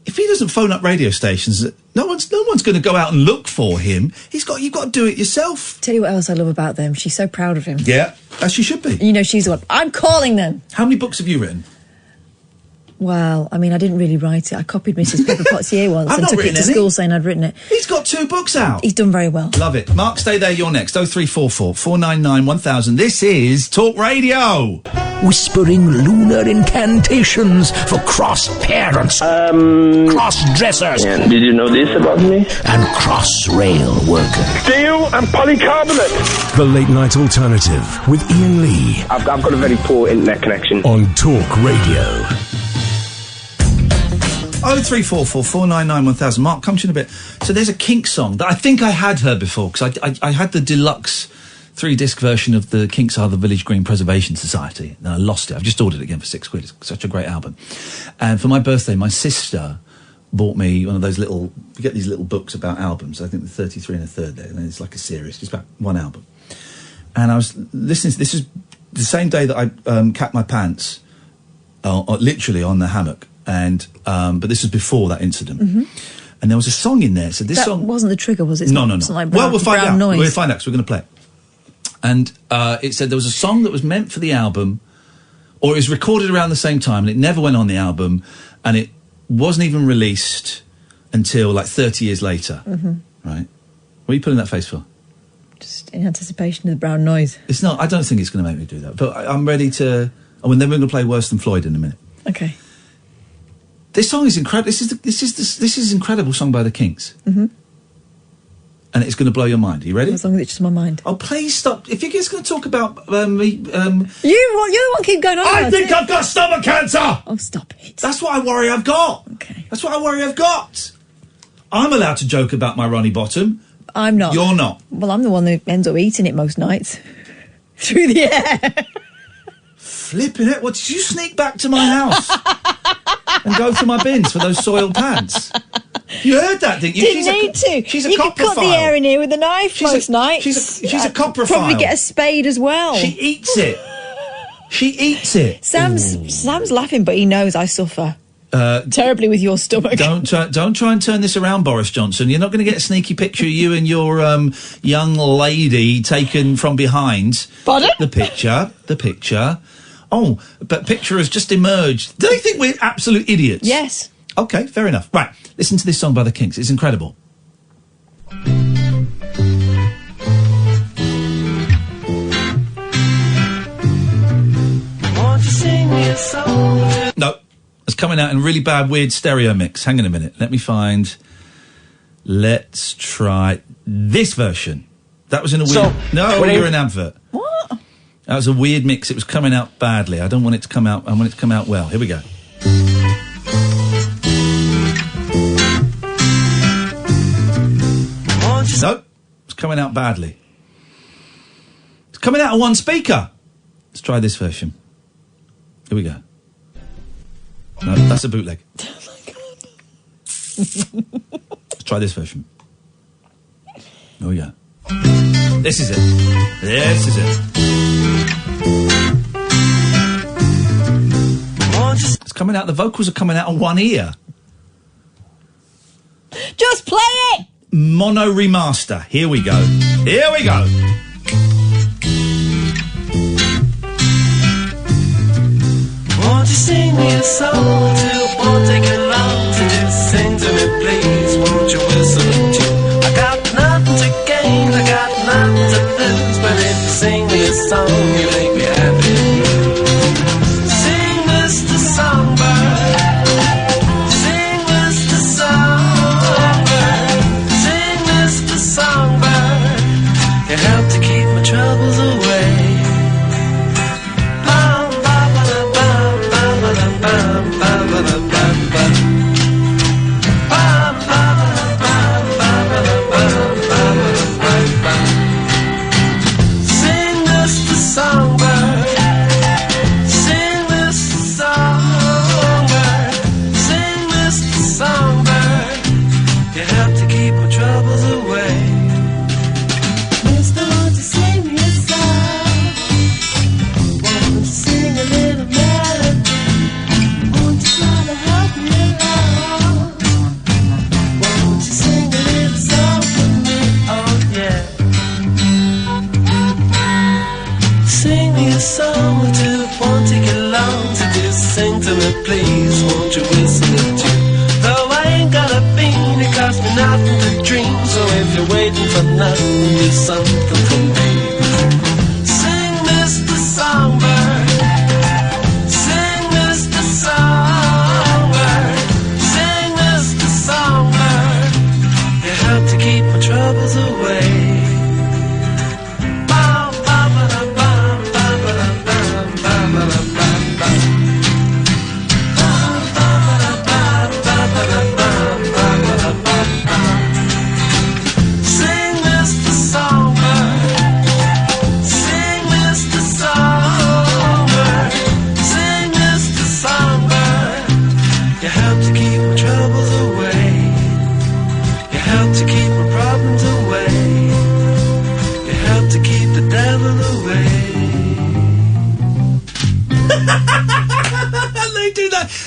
If he doesn't phone up radio stations, no one's going to go out and look for him. You've got to do it yourself. Tell you what else I love about them. She's so proud of him. Yeah, as she should be. She's the one. I'm calling them. How many books have you written? Well, I mean, I didn't really write it. I copied Mrs. Pepper Potts' year once and took it to school saying I'd written it. He's got 2 books out. He's done very well. Love it. Mark, stay there. You're next. 0344 499 1000. This is Talk Radio. Whispering lunar incantations for cross-parents, cross-dressers. Yeah, did you know this about me? And cross-rail workers. Steel and polycarbonate. The Late Night Alternative with Iain Lee. I've got a very poor internet connection. On Talk Radio. 0344 499 1000. Mark, come to you in a bit. So there's a Kinks song that I think I had heard before, because I had the deluxe 3-disc version of the Kinks Are the Village Green Preservation Society, and I lost it. I've just ordered it again for £6. It's such a great album. And for my birthday, my sister bought me one of those little, you get these little books about albums. I think the 33 and a third there, and it's like a series, just about one album. And I was listening to, this is the same day that I capped my pants, literally on the hammock. And but this was before that incident, and there was a song in there. So this song wasn't the trigger, was it? No. Like Well, we'll find out. Noise. We'll find out because we're going to play it. And it said there was a song that was meant for the album, or it was recorded around the same time, and it never went on the album, and it wasn't even released until like 30 years later. Right? What are you putting that face for? Just in anticipation of the brown noise. It's not. I don't think it's going to make me do that. But I'm ready to. Oh, and then we're going to play Worse Than Floyd in a minute. Okay. This song is incredible. This is an incredible song by the Kinks, and it's going to blow your mind. Are you ready? As long as it's just my mind. Oh, please stop! If you're just going to talk about me, you're the one keep going on. I think I've got stomach cancer. Oh, stop it! That's what I worry I've got. Okay. That's what I worry I've got. I'm allowed to joke about my Ronnie Bottom. I'm not. You're not. Well, I'm the one who ends up eating it most nights through the air. Flipping it! What, did you sneak back to my house and go through my bins for those soiled pants? You heard that, didn't you? Didn't need to. She's a you could cut the air in here with a knife most nights. She's a coprophile. Probably get a spade as well. She eats it. She eats it. Sam's laughing, but he knows I suffer terribly with your stomach. Don't try and turn this around, Boris Johnson. You're not going to get a sneaky picture of you and your young lady taken from behind. Pardon? The picture. Oh, but picture has just emerged. Do they think we're absolute idiots? Yes. Okay, fair enough. Right, listen to this song by the Kinks. It's incredible. Won't you sing me a song? No, it's coming out in really bad, weird stereo mix. Hang on a minute. Let's try this version. That was in a weird... you're an advert. What? That was a weird mix. It was coming out badly. I don't want it to come out... I want it to come out well. Here we go. Nope. It's coming out badly. It's coming out on one speaker. Let's try this version. Here we go. No, that's a bootleg. Oh, my God. Let's try this version. Oh, yeah. This is it. It's coming out, the vocals are coming out on one ear. Just play it! Mono remaster. Here we go. Won't you sing me a song too? Won't take it long to just sing to me, please. Won't you whistle a tune? I got nothing to gain, I got nothing to lose, but if you sing me a song, you make me happy. Sing, Mr. Songbird. Sing, Mr. Songbird. Sing, Mr. Songbird. You help to keep my troubles away. Sing, Mr. Songbird. it please, won't you whistle it too? Though I ain't got a bean, it costs me nothing to dream. So if you're waiting for nothing, do something for me. Sing Mr. Songbird, sing Mr. Songbird, sing Mr. Songbird. You help to keep my troubles away.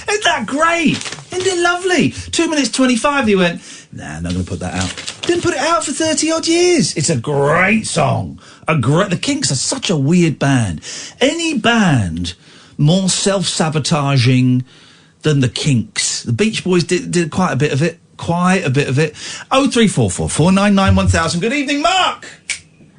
Isn't that great? Isn't it lovely? 2 minutes 25, he went, nah, not going to put that out. Didn't put it out for 30 odd years. It's a great song. The Kinks are such a weird band. Any band more self-sabotaging than the Kinks. The Beach Boys did quite a bit of it. 0344 499 1000. Good evening, Mark.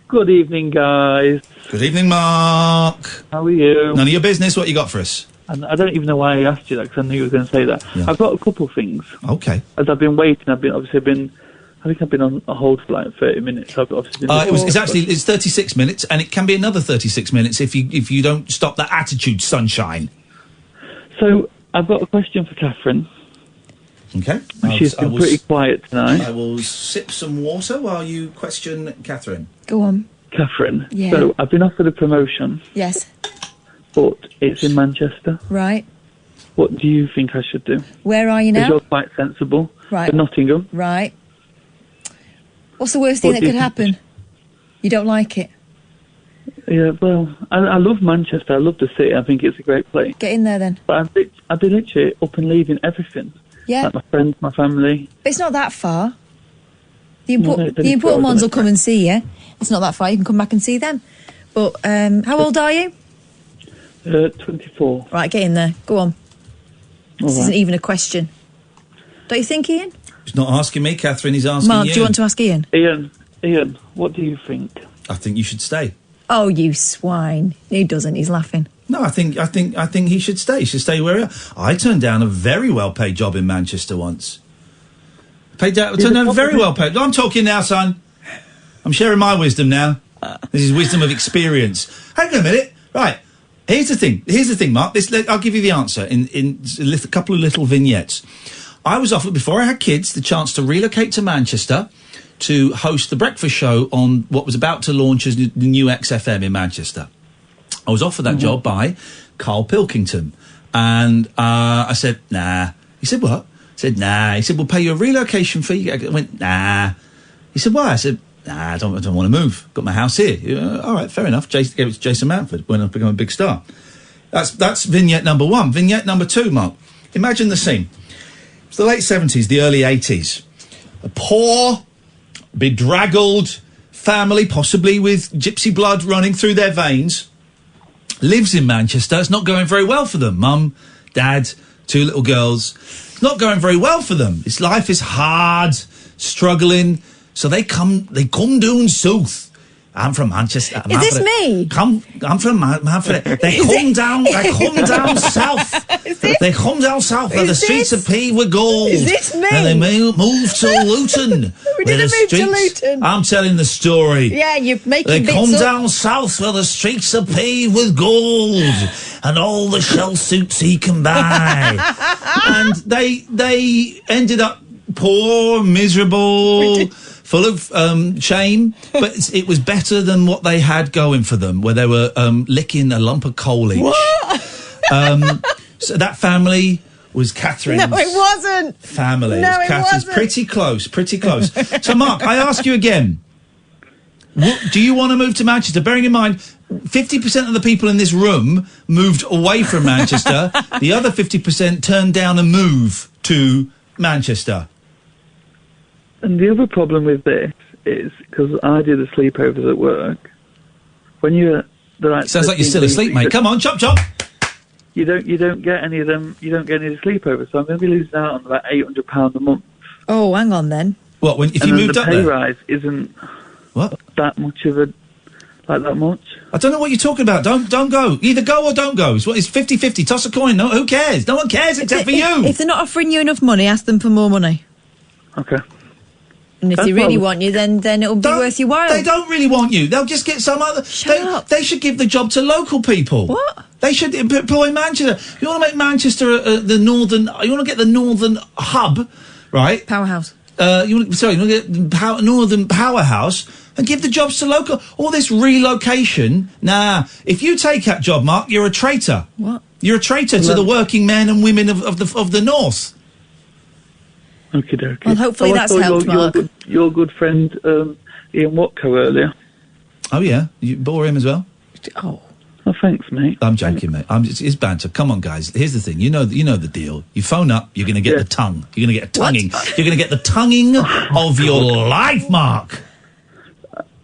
Good evening, guys. Good evening, Mark. How are you? None of your business. What you got for us? And I don't even know why I asked you that, because I knew you were going to say that. Yeah. I've got a couple of things. Okay. As I've been waiting, I think I've been on a hold for like 30 minutes. I've obviously been it's 36 minutes, and it can be another 36 minutes if you don't stop that attitude, sunshine. So I've got a question for Catherine. Okay. She's been pretty quiet tonight. I will sip some water while you question Catherine. Go on. Catherine. Yeah. So I've been offered a promotion. Yes. But it's in Manchester. Right. What do you think I should do? Where are you now? Because you're quite sensible. Right. Nottingham. Right. What's the worst thing that could happen? You don't like it? Yeah, well, I love Manchester. I love the city. I think it's a great place. Get in there then. But I've been literally up and leaving everything. Yeah. Like my friends, my family. But it's not that far. The important ones will come and see you. It's not that far. You can come back and see them. But how old are you? 24. Right, get in there. Go on. This right. isn't even a question. Don't you think, Ian? He's not asking me, Catherine. He's asking Mark, you. do you want to ask Ian? Ian, what do you think? I think you should stay. Oh, you swine. He doesn't. He's laughing. No, I think he should stay. He should stay where he is. I turned down a very well-paid job in Manchester once. Turned down a very well-paid. I'm talking now, son. I'm sharing my wisdom now. This is wisdom of experience. Hang on a minute. Right. Here's the thing, Mark. I'll give you the answer in a couple of little vignettes. I was offered, before I had kids, the chance to relocate to Manchester to host the breakfast show on what was about to launch as the new XFM in Manchester. I was offered that job by Carl Pilkington. And I said, nah. He said, what? I said, nah. He said, we'll pay you a relocation fee. I went, nah. He said, why? I said, nah, I don't want to move. Got my house here. All right, fair enough. Gave it to Jason Manford when I became a big star. That's vignette number one. Vignette number two, Mark. Imagine the scene. It's the late 70s, the early 80s. A poor, bedraggled family, possibly with gypsy blood running through their veins, lives in Manchester. It's not going very well for them. Mum, dad, two little girls. It's not going very well for them. Life is hard, struggling. So they come down south. I'm from Manchester. Is this me? I'm from Manfred. They come down south. They come down south where the streets of P were gold. Is this me? And they move to Luton. We didn't move to Luton. I'm telling the story. Yeah, you're making They bits come up. down south where the streets are paved with gold and all the shell suits he can buy. And they ended up poor, miserable, full of shame, but it was better than what they had going for them, where they were licking a lump of coal each. What? So that family was Catherine's. No, it wasn't. Family. No, it Catherine's. wasn't. Pretty close. So, Mark, I ask you again. Do you want to move to Manchester? Bearing in mind, 50% of the people in this room moved away from Manchester. The other 50% turned down a move to Manchester. And the other problem with this is, because I do the sleepovers at work, when you're... Sounds like you're still asleep, mate. Come on, chop, chop. you don't get any of them. You don't get any of the sleepovers. So I'm going to be losing out on about £800 a month. Oh, hang on then. What? If you moved the up pay there? rise isn't that much of a that much. I don't know what you're talking about. Don't go. Either go or don't go. It's 50-50. Toss a coin. No, who cares? No one cares except for you. If they're not offering you enough money, ask them for more money. Okay. And if they really want you, then it'll be worth your while. They don't really want you. They'll just get some other... They should give the job to local people. What? They should employ Manchester. You want to make Manchester the northern... You want to get the northern hub, right? Powerhouse. You want to get the northern powerhouse and give the jobs to local... All this relocation... Nah. If you take that job, Mark, you're a traitor. What? You're a traitor to the working men and women of the north. Okie dokie. Well, hopefully that's helped, Mark. Your good friend Iain Watco earlier. Oh yeah, you bore him as well. Oh, thanks, mate. I'm joking, mate. It's banter. Come on, guys. Here's the thing. You know the deal. You phone up. You're going to get the tongue. You're going to get a tonguing. You're going to get the tonguing of your life, Mark.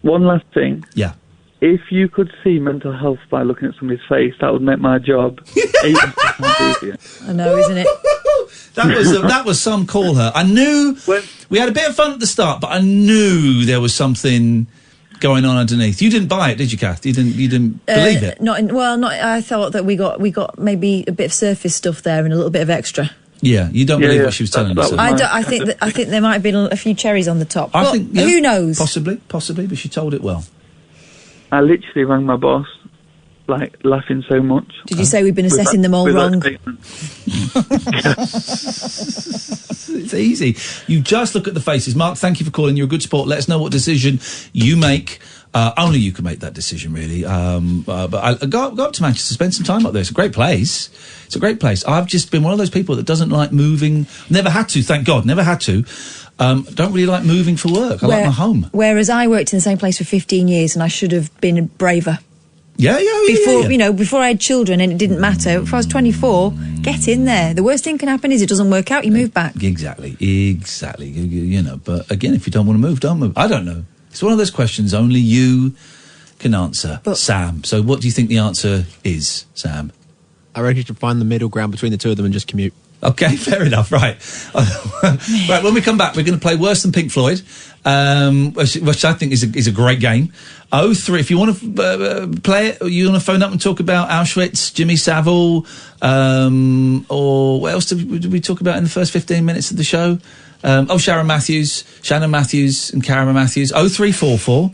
One last thing. Yeah. If you could see mental health by looking at somebody's face, that would make my job 80% easier. I know, isn't it? That was some call her. I knew we had a bit of fun at the start, but I knew there was something going on underneath. You didn't buy it, did you, Kath? You didn't believe it. I thought that we got maybe a bit of surface stuff there and a little bit of extra. Yeah, you don't believe what she was telling us. I think there might have been a few cherries on the top. Who knows? Possibly, but she told it well. I literally rang my boss, laughing so much. Did you say we've been assessing them all wrong? It's easy. You just look at the faces. Mark, thank you for calling. You're a good sport. Let us know what decision you make. Only you can make that decision, really. But go up to Manchester, spend some time up there. It's a great place. It's a great place. I've just been one of those people that doesn't like moving. Never had to, thank God. Never had to. Don't really like moving for work. I like my home. Whereas I worked in the same place for 15 years and I should have been braver. Yeah. Before I had children and it didn't matter. If I was 24, get in there. The worst thing can happen is it doesn't work out, you move back. Exactly. You know, but again, if you don't want to move, don't move. I don't know. It's one of those questions only you can answer, Sam. So what do you think the answer is, Sam? I reckon you should find the middle ground between the two of them and just commute. Okay, fair enough, right. Right, when we come back, we're going to play Worse Than Pink Floyd, which I think is a great game. 03, if you want to play it, you want to phone up and talk about Auschwitz, Jimmy Saville, or what else did we talk about in the first 15 minutes of the show? Shannon Matthews and Karen Matthews. 0344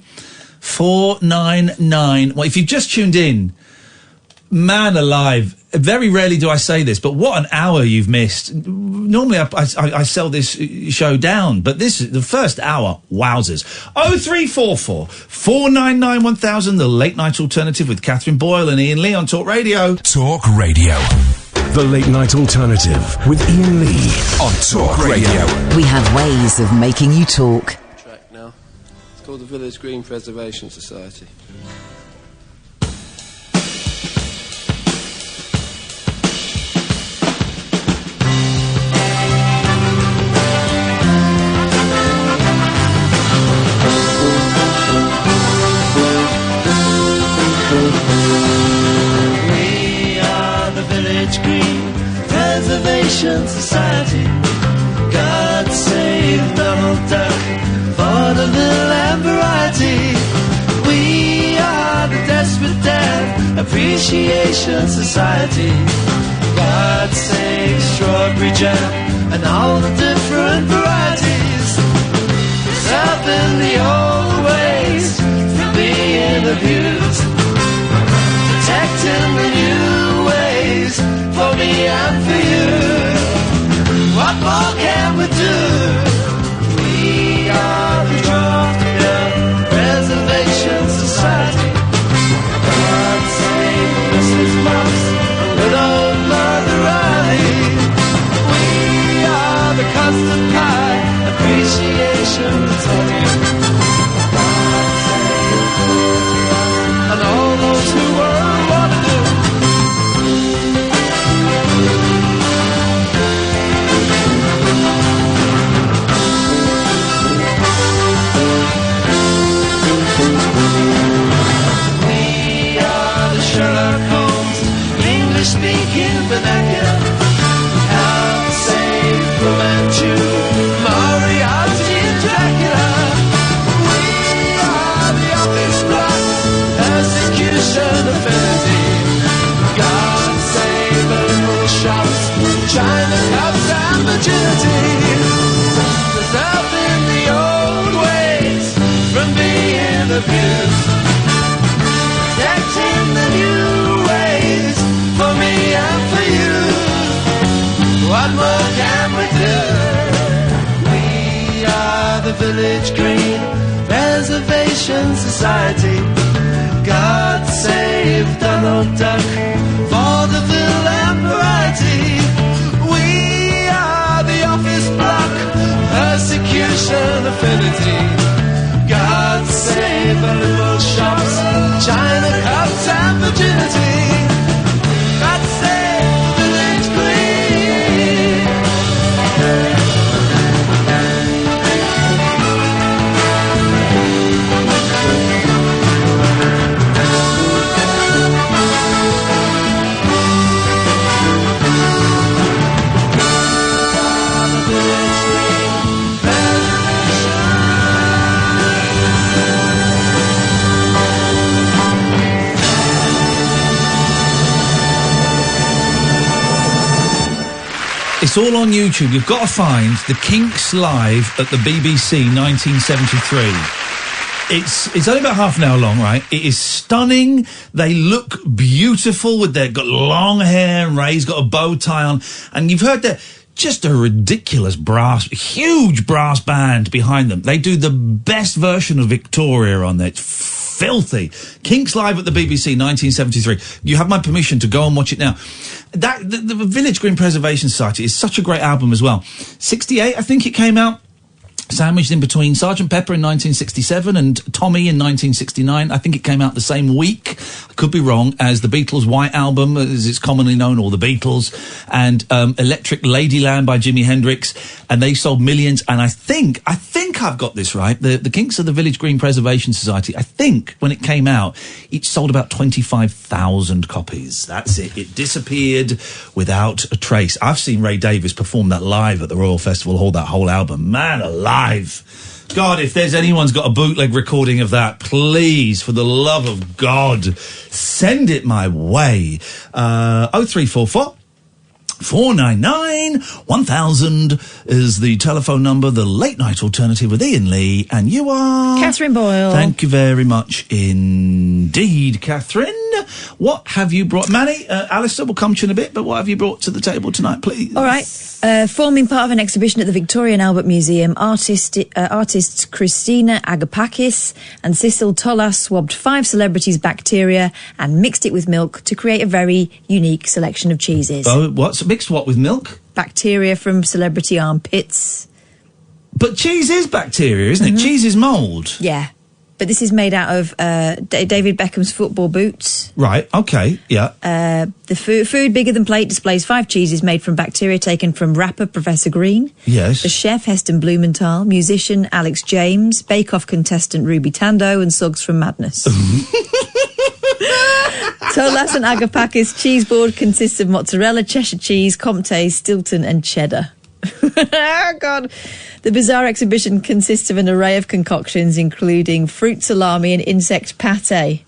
499. Well, if you've just tuned in, man alive, very rarely do I say this, but what an hour you've missed. Normally I sell this show down, but this is the first hour, wowzers. 0344 499 1000, the late night alternative with Catherine Boyle and Iain Lee on Talk Radio. Talk Radio. The late night alternative with Iain Lee on Talk Radio. We have ways of making you talk. Track now. It's called the Village Green Preservation Society. Society. God save Donald Duck for the little and variety. We are the Desperate Dad Appreciation Society. God save strawberry jam and all the different varieties. Stopping the old ways from being abused. Protecting the new ways for me and for you. What more can we do? We are the Georgia Preservation Society. God save Mrs. Moss and good old Mother Riley. We are the Custard Pie Appreciation Battalion. God save us and all those who were Waterloo. China cups and virginity. Preserving the old ways from being abused. Protecting the new ways for me and for you. What more can we do? We are the Village Green Preservation Society. God save Donald Duck, vaudeville and variety. We are the office block, persecution affinity. God save the little shops, China cups and virginity. God save Village Green. It's all on YouTube. You've got to find the Kinks live at the BBC 1973. It's only about half an hour long, right? It is stunning. They look beautiful with their got long hair, and Ray's got a bow tie on, and you've heard that. Just a ridiculous huge brass band behind them. They do the best version of Victoria on there. It's filthy. Kinks live at the BBC 1973. You have my permission to go and watch it now. The Village Green Preservation Society is such a great album as well. 68, I think it came out. Sandwiched in between Sgt. Pepper in 1967 and Tommy in 1969. I think it came out the same week, I could be wrong, as the Beatles' White Album, as it's commonly known, or the Beatles, and Electric Ladyland by Jimi Hendrix, and they sold millions. And I think I've got this right. The Kinks of the Village Green Preservation Society, I think when it came out, it sold about 25,000 copies. That's it. It disappeared without a trace. I've seen Ray Davies perform that live at the Royal Festival Hall, that whole album. Man alive. God, if there's anyone's got a bootleg recording of that, please, for the love of God, send it my way. 0344 499 1000 is the telephone number, the late night alternative with Iain Lee, and you are... Catherine Boyle. Thank you very much indeed, Catherine. What have you brought? Manny, Alistair will come to you in a bit, but what have you brought to the table tonight, please? All right. Forming part of an exhibition at the Victoria and Albert Museum, artists Christina Agapakis and Cecil Tolas swabbed 5 celebrities' bacteria and mixed it with milk to create a very unique selection of cheeses. Oh, what's mixed what with milk? Bacteria from celebrity armpits. But cheese is bacteria, isn't it? Cheese is mould. Yeah. But this is made out of David Beckham's football boots. Right, okay, yeah. The food bigger than plate displays 5 cheeses made from bacteria taken from rapper Professor Green. Yes. The chef Heston Blumenthal, musician Alex James, Bake-Off contestant Ruby Tando, and Suggs from Madness. Tolas and Agapakis cheese board consists of mozzarella, Cheshire cheese, Comté, Stilton and cheddar. Oh, God. The bizarre exhibition consists of an array of concoctions, including fruit salami and insect pate.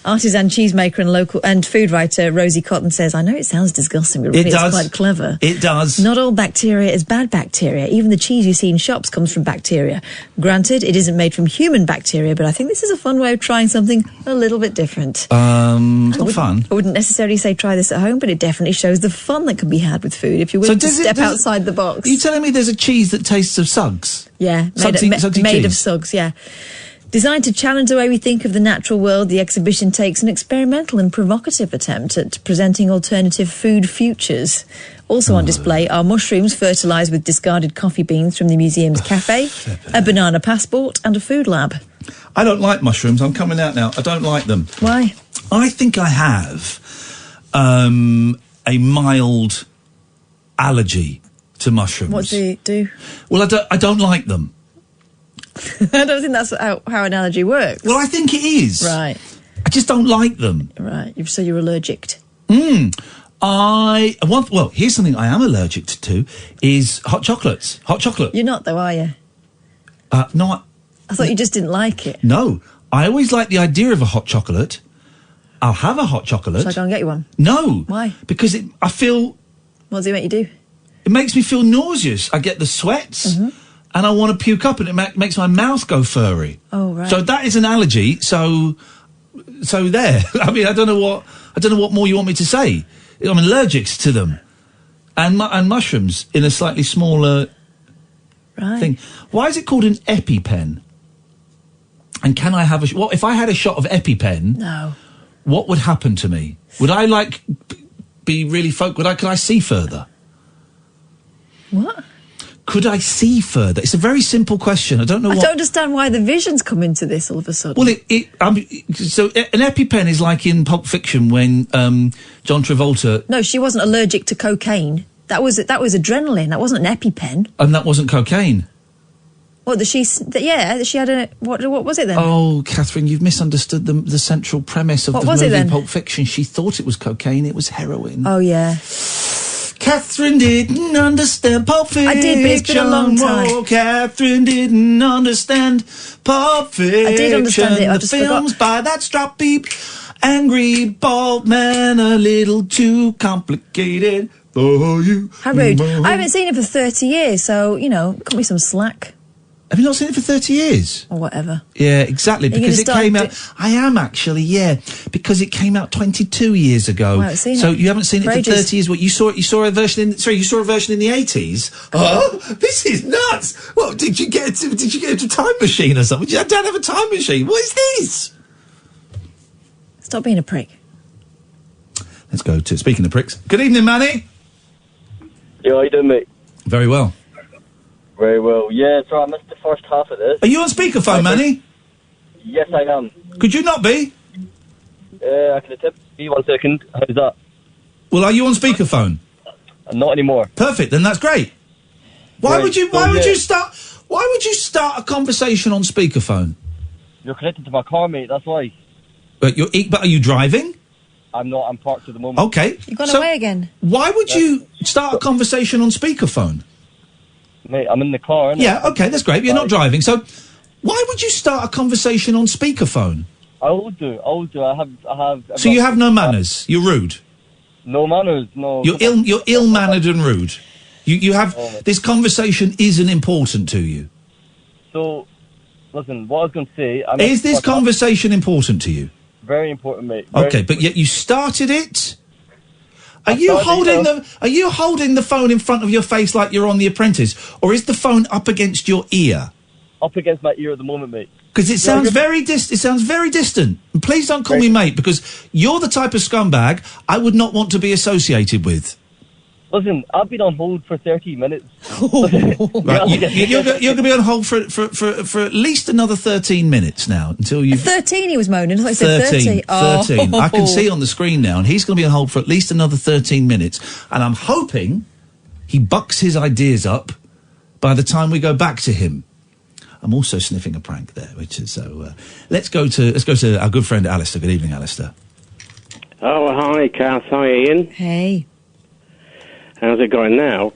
Artisan cheesemaker and food writer Rosie Cotton says, I know it sounds disgusting, but really it's quite clever. It does. Not all bacteria is bad bacteria. Even the cheese you see in shops comes from bacteria. Granted, it isn't made from human bacteria, but I think this is a fun way of trying something a little bit different. It's not fun. I wouldn't necessarily say try this at home, but it definitely shows the fun that can be had with food if you're willing to step outside the box. Are you telling me there's a cheese that tastes of Suggs? Yeah, made of Suggs, yeah. Designed to challenge the way we think of the natural world, the exhibition takes an experimental and provocative attempt at presenting alternative food futures. Also on display are mushrooms fertilised with discarded coffee beans from the museum's cafe, a banana passport and a food lab. I don't like mushrooms. I'm coming out now. I don't like them. Why? I think I have a mild allergy to mushrooms. What do you do? Well, I don't like them. I don't think that's how an allergy works. Well, I think it is. Right. I just don't like them. Right. So you're allergic. Well, here's something I am allergic to, is hot chocolates. Hot chocolate. You're not, though, are you? No. I thought you just didn't like it. No. I always like the idea of a hot chocolate. I'll have a hot chocolate. Shall I go and get you one? No. Why? Because I feel... What does it make you do? It makes me feel nauseous. I get the sweats, and I want to puke up, and it makes my mouth go furry. Oh, right. So that is an allergy. So there. I mean, I don't know what more you want me to say. I'm allergic to them, and mushrooms in a slightly smaller thing. Why is it called an EpiPen? And can I have what if I had a shot of EpiPen? No. What would happen to me? Would I be really could I see further? What? Could I see further? It's a very simple question. I don't know. I don't understand why the visions come into this all of a sudden. Well, so an EpiPen is like in Pulp Fiction when John Travolta. No, she wasn't allergic to cocaine. That was adrenaline. That wasn't an EpiPen. And that wasn't cocaine. What? She had a what was it then? Oh, Catherine, you've misunderstood the central premise of the movie Pulp Fiction. She thought it was cocaine. It was heroin. Oh yeah. Catherine didn't understand Pulp Fiction. I did, but it's been a long time. Oh, Catherine didn't understand Pulp Fiction. I did understand it. I just films by that stroppy, angry bald man, a little too complicated for you. How rude! I haven't seen it for 30 years, so cut me some slack. Have you not seen it for 30 years? Or whatever. Yeah, exactly. Because it came out. I am actually, because it came out 22 years ago. I haven't seen it. So you haven't seen it for ages. 30 years. What you saw a version in the 80s? Oh, this is nuts! What did you get a time machine or something? I don't have a time machine. What is this? Stop being a prick. Let's go to speaking of pricks. Good evening, Manny. Yeah, how you doing, mate? Very well. Very well. Yeah, so I missed the first half of this. Are you on speakerphone, Manny? Yes, I am. Could you not be? I can attempt to be 1 second. How's that? Well, are you on speakerphone? Not anymore. Perfect, then that's great. Why would you start a conversation on speakerphone? You're connected to my car, mate, that's why. But are you driving? I'm not, I'm parked at the moment. Okay. You've gone away again. Why would you start a conversation on speakerphone? Mate, I'm in the car, innit? Yeah, okay, that's great. You're not driving, so why would you start a conversation on speakerphone? I will do. I have. So you have no manners. You're rude. No manners. No. You're ill-mannered and rude. You have this conversation isn't important to you. So, listen. What I was going to say. Is this conversation important to you? Very important, mate. Okay, but yet you started it. Are you holding the phone in front of your face like you're on The Apprentice, or is the phone up against your ear? Up against my ear at the moment, mate. Because it sounds very distant. And please don't call me mate, because you're the type of scumbag I would not want to be associated with. Listen, I've been on hold for 30 minutes. Right, you're going to be on hold for at least another 13 minutes now until you. 13, he was moaning. I thought he said 30. 13. Oh. I can see on the screen now, and he's going to be on hold for at least another 13 minutes. And I'm hoping he bucks his ideas up by the time we go back to him. I'm also sniffing a prank there, which is so. Let's go to our good friend Alistair. Good evening, Alistair. Oh, hi, Kath. Hi, Ian. Hey. How's it going now?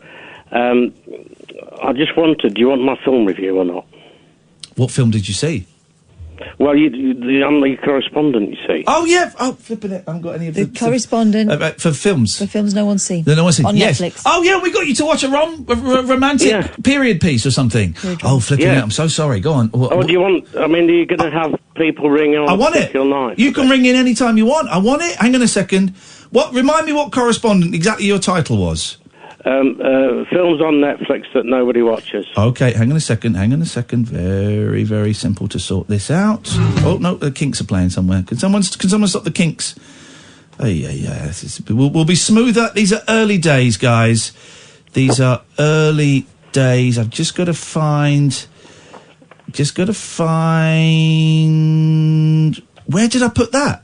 I just wondered, do you want my film review or not? What film did you see? Well, I'm the correspondent, you see. Oh, yeah. Oh, flipping it. I haven't got any of the correspondent. For films. For films no one's seen. No one's seen. On yes. Netflix. Oh, yeah, we got you to watch a romantic period piece or something. Oh, flipping it. I'm so sorry. Go on. Do you want... I mean, are you going to have people ring on? I want it. Night, you can ring in any time you want. I want it. Hang on a second. Remind me what correspondent exactly your title was. Films on Netflix that nobody watches. Okay, hang on a second. Very, very simple to sort this out. Oh, no, the Kinks are playing somewhere. Can someone stop the Kinks? Oh, yeah. We'll be smoother. These are early days, guys. These are early days. I've just got to find... Where did I put that?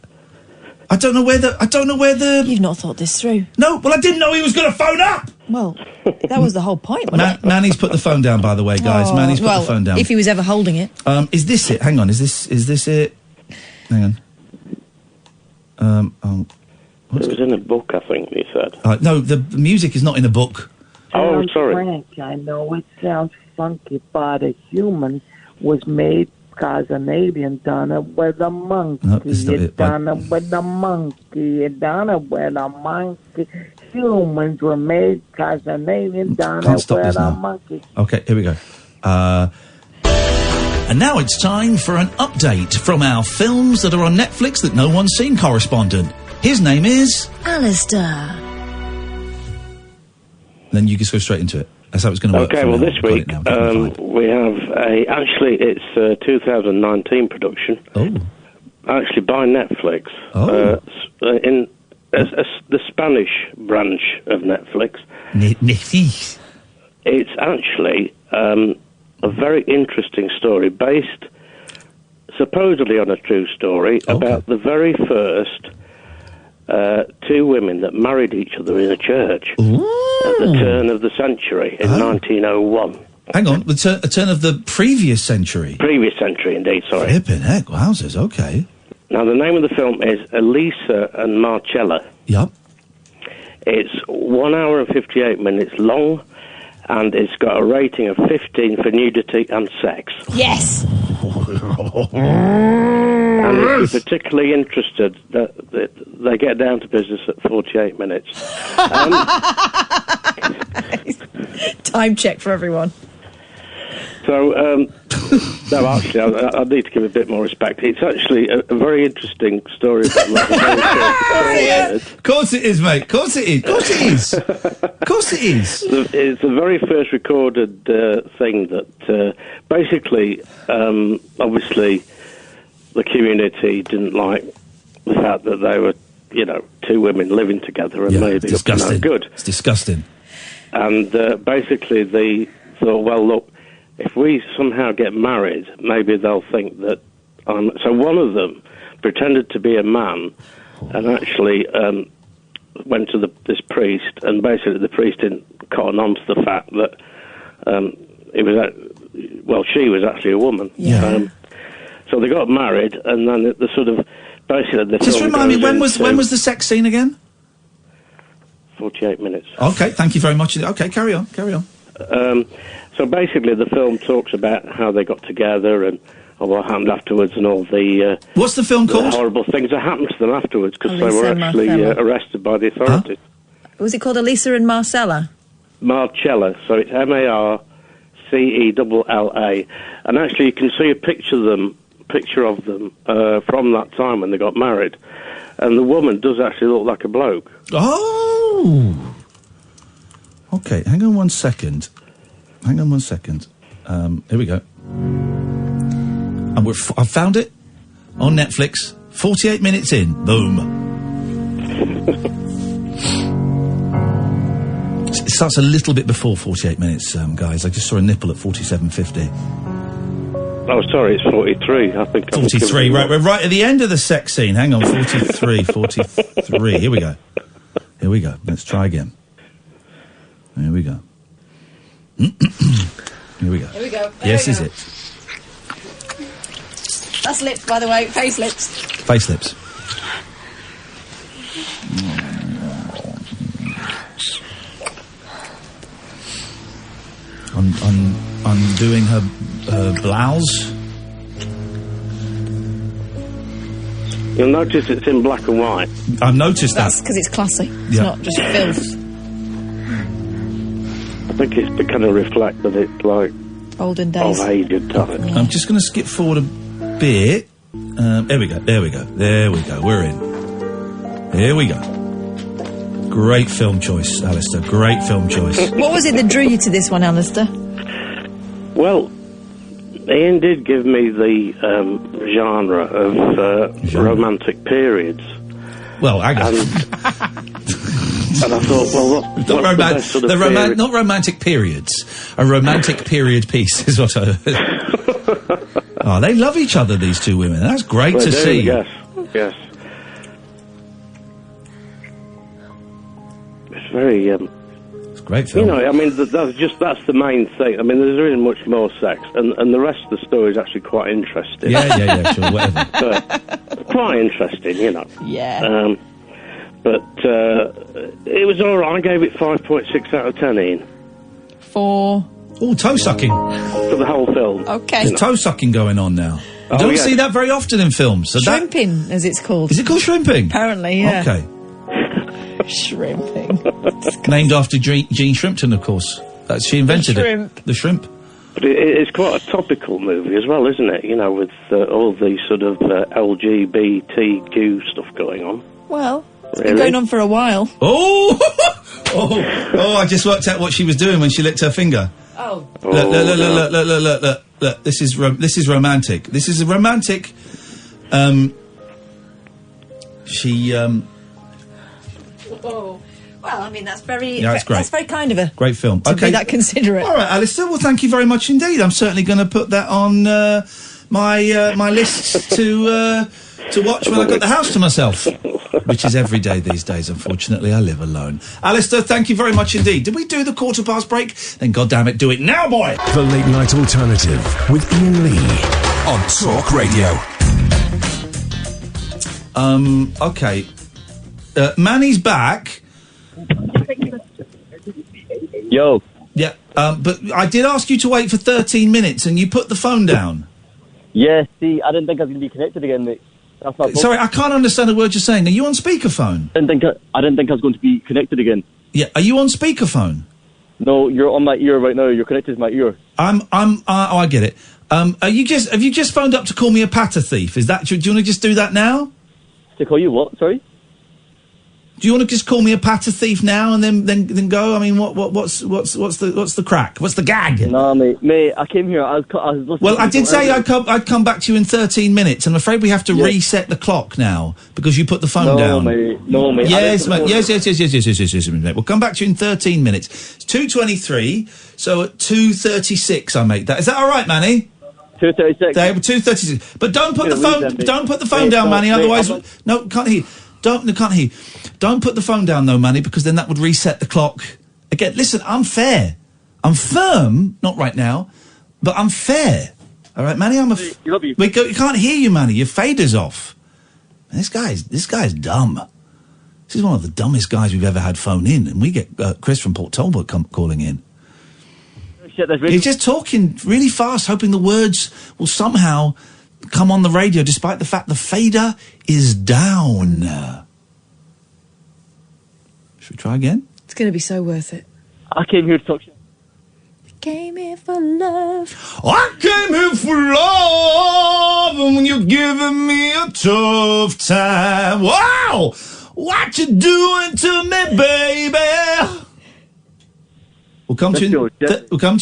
I don't know where the... You've not thought this through. No, well, I didn't know he was going to phone up! Well, that was the whole point, wasn't it? Manny's put the phone down, by the way, guys. Manny's put the phone down. If he was ever holding it. Is this it? Hang on, is this it? Hang on. It was in a book, I think, you said. No, the music is not in a book. Oh, sorry. Frank, I know it sounds funky, but a human was made because an alien done it with a monkey. No, it's not it. Done it with a monkey. Done it with a monkey. humans were made because an alien down Can't there stop with this a now. monkey. Okay, here we go. And now it's time for an update from our films that are on Netflix that no one's seen correspondent. His name is... Alistair. Then you just go straight into it. That's how it's going to work. Okay, well, this week we have actually, it's a 2019 production. Oh. Actually, by Netflix. Oh. The Spanish branch of Netflix. Netflix. It's actually a very interesting story based supposedly on a true story about the very first two women that married each other in a church at the turn of the century in 1901. Hang on, the turn of the previous century? Previous century, indeed, sorry. Flippin' heck, wowzers, okay. Now, the name of the film is Elisa and Marcella. Yep. It's 1 hour and 58 minutes long, and it's got a rating of 15 for nudity and sex. Yes! And if you're particularly interested, they get down to business at 48 minutes. Time check for everyone. So, no, actually, I need to give a bit more respect. It's actually a very interesting story. Of course it is, mate. Of course it is. Of course it is. Of course it is. It's the very first recorded thing that basically, obviously, the community didn't like the fact that they were, two women living together and maybe up to no good. It's disgusting. And basically, they thought, well, look, if we somehow get married, maybe they'll think that... so one of them pretended to be a man and actually went to this priest, and basically the priest didn't cotton on to the fact that she was actually a woman. Yeah. So they got married, and then the sort of... Basically, the Just film remind me, goes when was the sex scene again? 48 minutes. Okay, thank you very much. Okay, carry on. So basically, the film talks about how they got together and what happened afterwards, and all the what's the film called? Horrible things that happened to them afterwards because they Elisa were and actually Marcella. arrested by the authorities. Was it called Elisa and Marcella? Marcella, so it's Marcella, and actually you can see a picture of them from that time when they got married, and the woman does actually look like a bloke. Oh. Okay, hang on one second. Here we go. And I found it on Netflix. 48 minutes in. Boom. It starts a little bit before 48 minutes, guys. I just saw a nipple at 47:50. Oh, sorry, it's 43. I think 43. Right, we're right at the end of the sex scene. Hang on, 43. Here we go. Let's try again. Here we go. Here we go. Yes, is it? That's lips, by the way. Face lips. Face lips. Undoing her blouse. You'll notice it's in black and white. I've noticed that. That's because it's classy. It's not just filth. I think it's to kind of reflect that it's like olden days. Of aged time. I'm just going to skip forward a bit. There we go. We're in. Here we go. Great film choice, Alistair. Great film choice. What was it that drew you to this one, Alistair? Well, Iain did give me the genre of romantic periods. Well, I got. And I thought, well, not romantic periods. A romantic period piece is what I heard. Oh, they love each other, these two women. That's great to see. Yes. It's very. It's a great film. I mean, that's the main thing. I mean, there isn't much more sex, and the rest of the story is actually quite interesting. Yeah, sure, whatever. But quite interesting, Yeah. But it was all right. I gave it 5.6 out of 10, Iain. For? Oh, toe-sucking. For the whole film. Okay. There's toe-sucking going on now. You don't see that very often in films. So shrimping, as it's called. Is it called shrimping? Apparently, yeah. Okay. Shrimping. Named after Jean Shrimpton, of course. She invented it. The shrimp. But it's quite a topical movie as well, isn't it? You know, with all the sort of LGBTQ stuff going on. Well, it's been going on for a while. Oh! I just worked out what she was doing when she licked her finger. Oh. Look. This is romantic. This is a romantic. Oh. Well, I mean, that's very... Yeah, that's great. That's very kind of her. Great film. To be that considerate. All right, Alistair. Well, thank you very much indeed. I'm certainly going to put that on my list to watch when I've got the house to myself, which is every day these days. Unfortunately, I live alone. Alistair, thank you very much indeed. Did we do the 15:15 break? Then, goddammit, do it now, boy. The Late Night Alternative with Iain Lee on Talk Radio. Okay. Manny's back. Yo. Yeah, but I did ask you to wait for 13 minutes and you put the phone down. Yeah, see, I didn't think I was going to be connected again, mate. That's my fault. Sorry, I can't understand a word you're saying. Are you on speakerphone? I didn't think I was going to be connected again. Yeah, are you on speakerphone? No, you're on my ear right now. You're connected to my ear. I get it. Have you just phoned up to call me a patter thief? Is that, do you want to just do that now? To call you what, sorry? Do you want to just call me a patter thief now and then go? I mean, what's the crack? What's the gag? No, mate, I came here. I was listening. Well, I did say I'd come back to you in 13 minutes. I'm afraid we have to reset the clock now because you put the phone down. No, mate. Yes, mate. Yes, mate. We'll come back to you in 13 minutes. It's 2:23, so at 2:36 I make that. Is that all right, Manny? 2:36. 2:36. But don't put the phone. Don't put the phone down, Manny. Otherwise, no, can't hear. Can't hear. Don't put the phone down, though, Manny, because then that would reset the clock. Again, listen, I'm fair. I'm firm, not right now, but I'm fair. All right, Manny, you can't hear you, Manny. Your fader's off. This guy's dumb. This is one of the dumbest guys we've ever had phone in, and we get Chris from Port Talbot calling in. He's just talking really fast, hoping the words will somehow come on the radio, despite the fact the fader is down. Should we try again? It's going to be so worth it. I came here to talk shit. Came here for love. I came here for love, and when you're giving me a tough time. Wow! What you doing to me, baby? We'll come to you